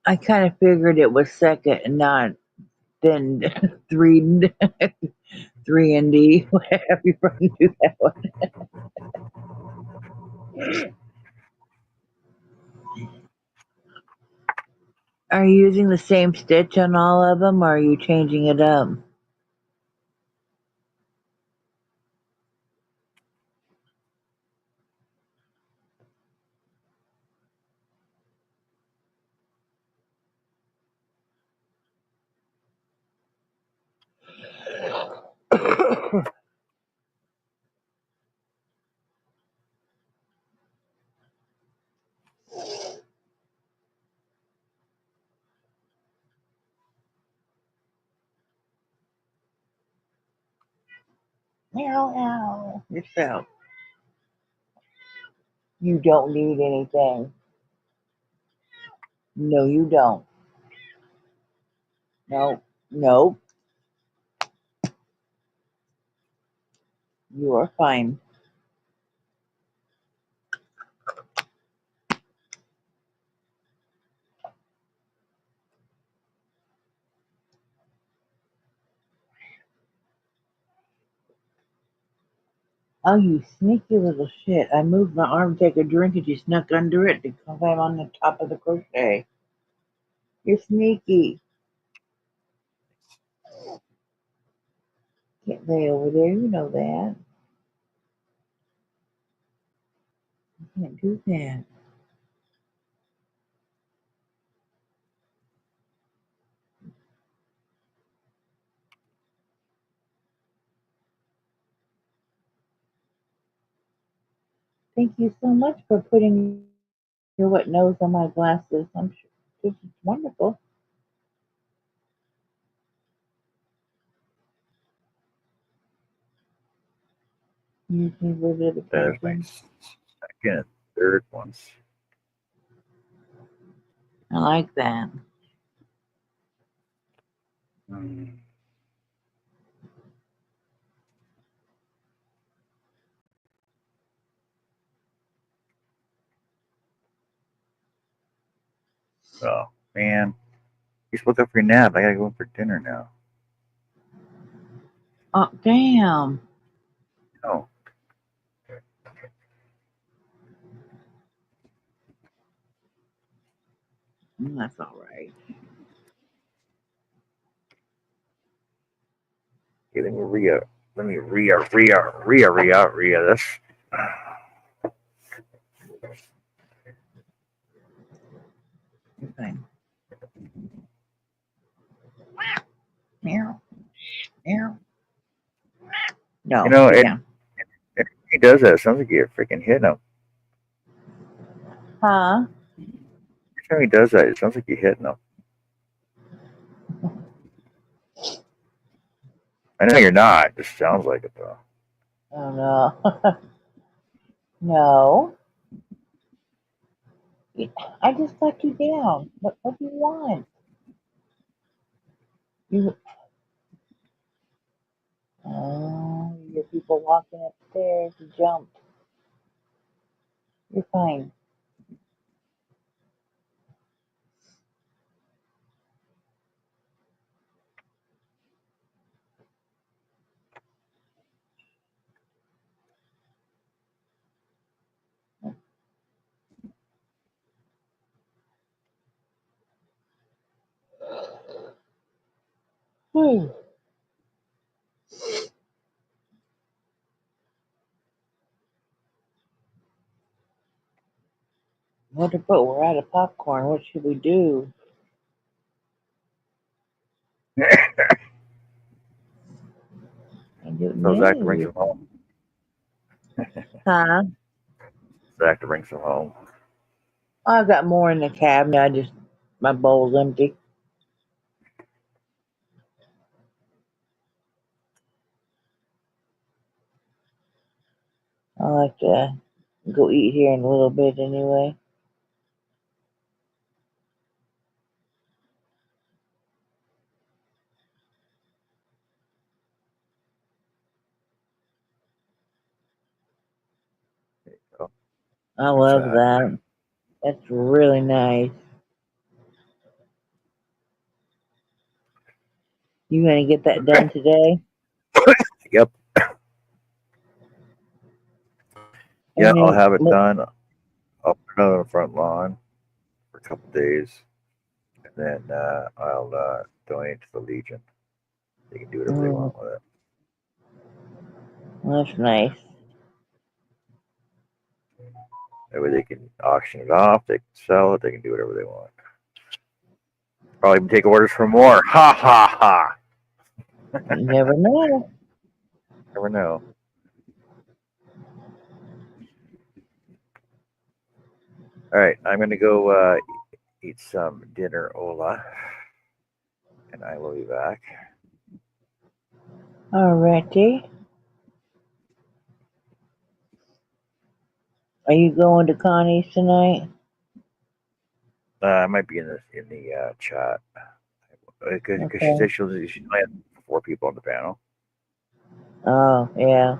I kind of figured it was second and not then three, three and D. Whatever you want to do that one. Are you using the same stitch on all of them, or are you changing it up? Meow, meow. Yourself. You don't need anything. No, you don't. No, no, you are fine. Oh, you sneaky little shit. I moved my arm to take a drink and you snuck under it to climb on the top of the crochet. You're sneaky. Can't lay over there, you know that. You can't do that. Thank you so much for putting your wet nose on my glasses. I'm sure this is wonderful. You need a little bit of There's my attention. second and third ones. I like that. Mm. Oh man, you spoke up for your nap. I gotta go in for dinner now. Oh, damn. Oh, That's all right. okay, let me re this. You're fine. Meow, meow. You No, know, get down. he does that. It sounds like you're freaking hitting him. Huh? Every time he does that, it sounds like you're hitting him. I know you're not. It just sounds like it though. Oh, no. No. I just got you down. What do you want? You, oh, you hear people walking upstairs. You jumped. You're fine. Hmm. What about we're out of popcorn? What should we do? I don't So Zach brings know. him home. Huh? Zach brings him home. I've got more in the cabinet. My bowl's empty. I'll have to go eat here in a little bit anyway. So I there's love Zach. that. That's really nice. You gonna get that done today? Yep. Yeah, And I'll then, have it done. I'll put it on the front lawn for a couple days, and then I'll donate to the Legion. They can do whatever they want with it. that's nice. That way they can auction it off, they can sell it, they can do whatever they want. Probably even take orders for more. Ha ha ha. You never know. Never know. All right, I'm gonna go eat some dinner, Ola, and I will be back. Alrighty. Are you going to Connie's tonight? I might be in the chat because she Okay. said she'll only have 4 people on the panel. Oh, yeah.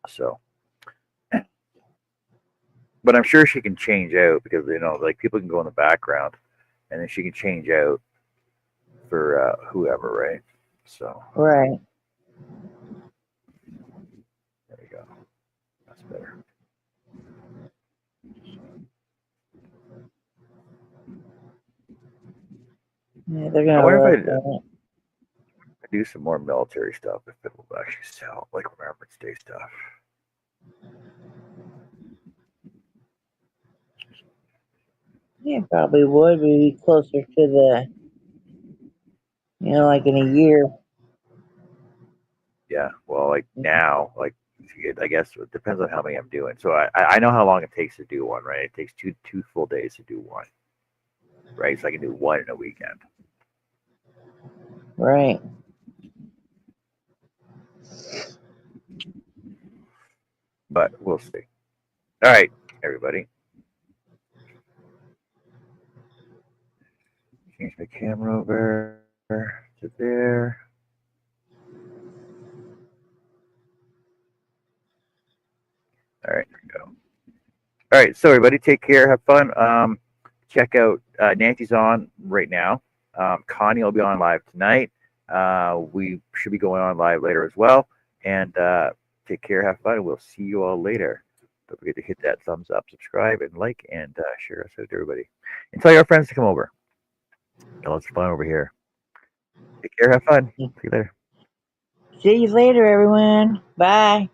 So, but I'm sure she can change out because like people can go in the background, and then she can change out for whoever, right? So Right. there you go. That's better. Yeah, they're I gonna wonder love if that. I do some more military stuff if it will actually sell, like Remembrance Day stuff. Yeah, probably would be closer to the, like in a year. Yeah, well, like now, like I guess it depends on how many I'm doing. So I know how long it takes to do one, right? It takes two full days to do one, right? So I can do one in a weekend. Right. But we'll see. All right, everybody. Change my camera over to there. All right, there we go. All right, so everybody, take care, have fun. Check out Nancy's on right now. Connie will be on live tonight. We should be going on live later as well. And take care, have fun. We'll see you all later. Don't forget to hit that thumbs up, subscribe, and like, and share us out to everybody. And tell your friends to come over. Lots of fun over here. Take care, have fun. See you later. See you later, everyone. Bye.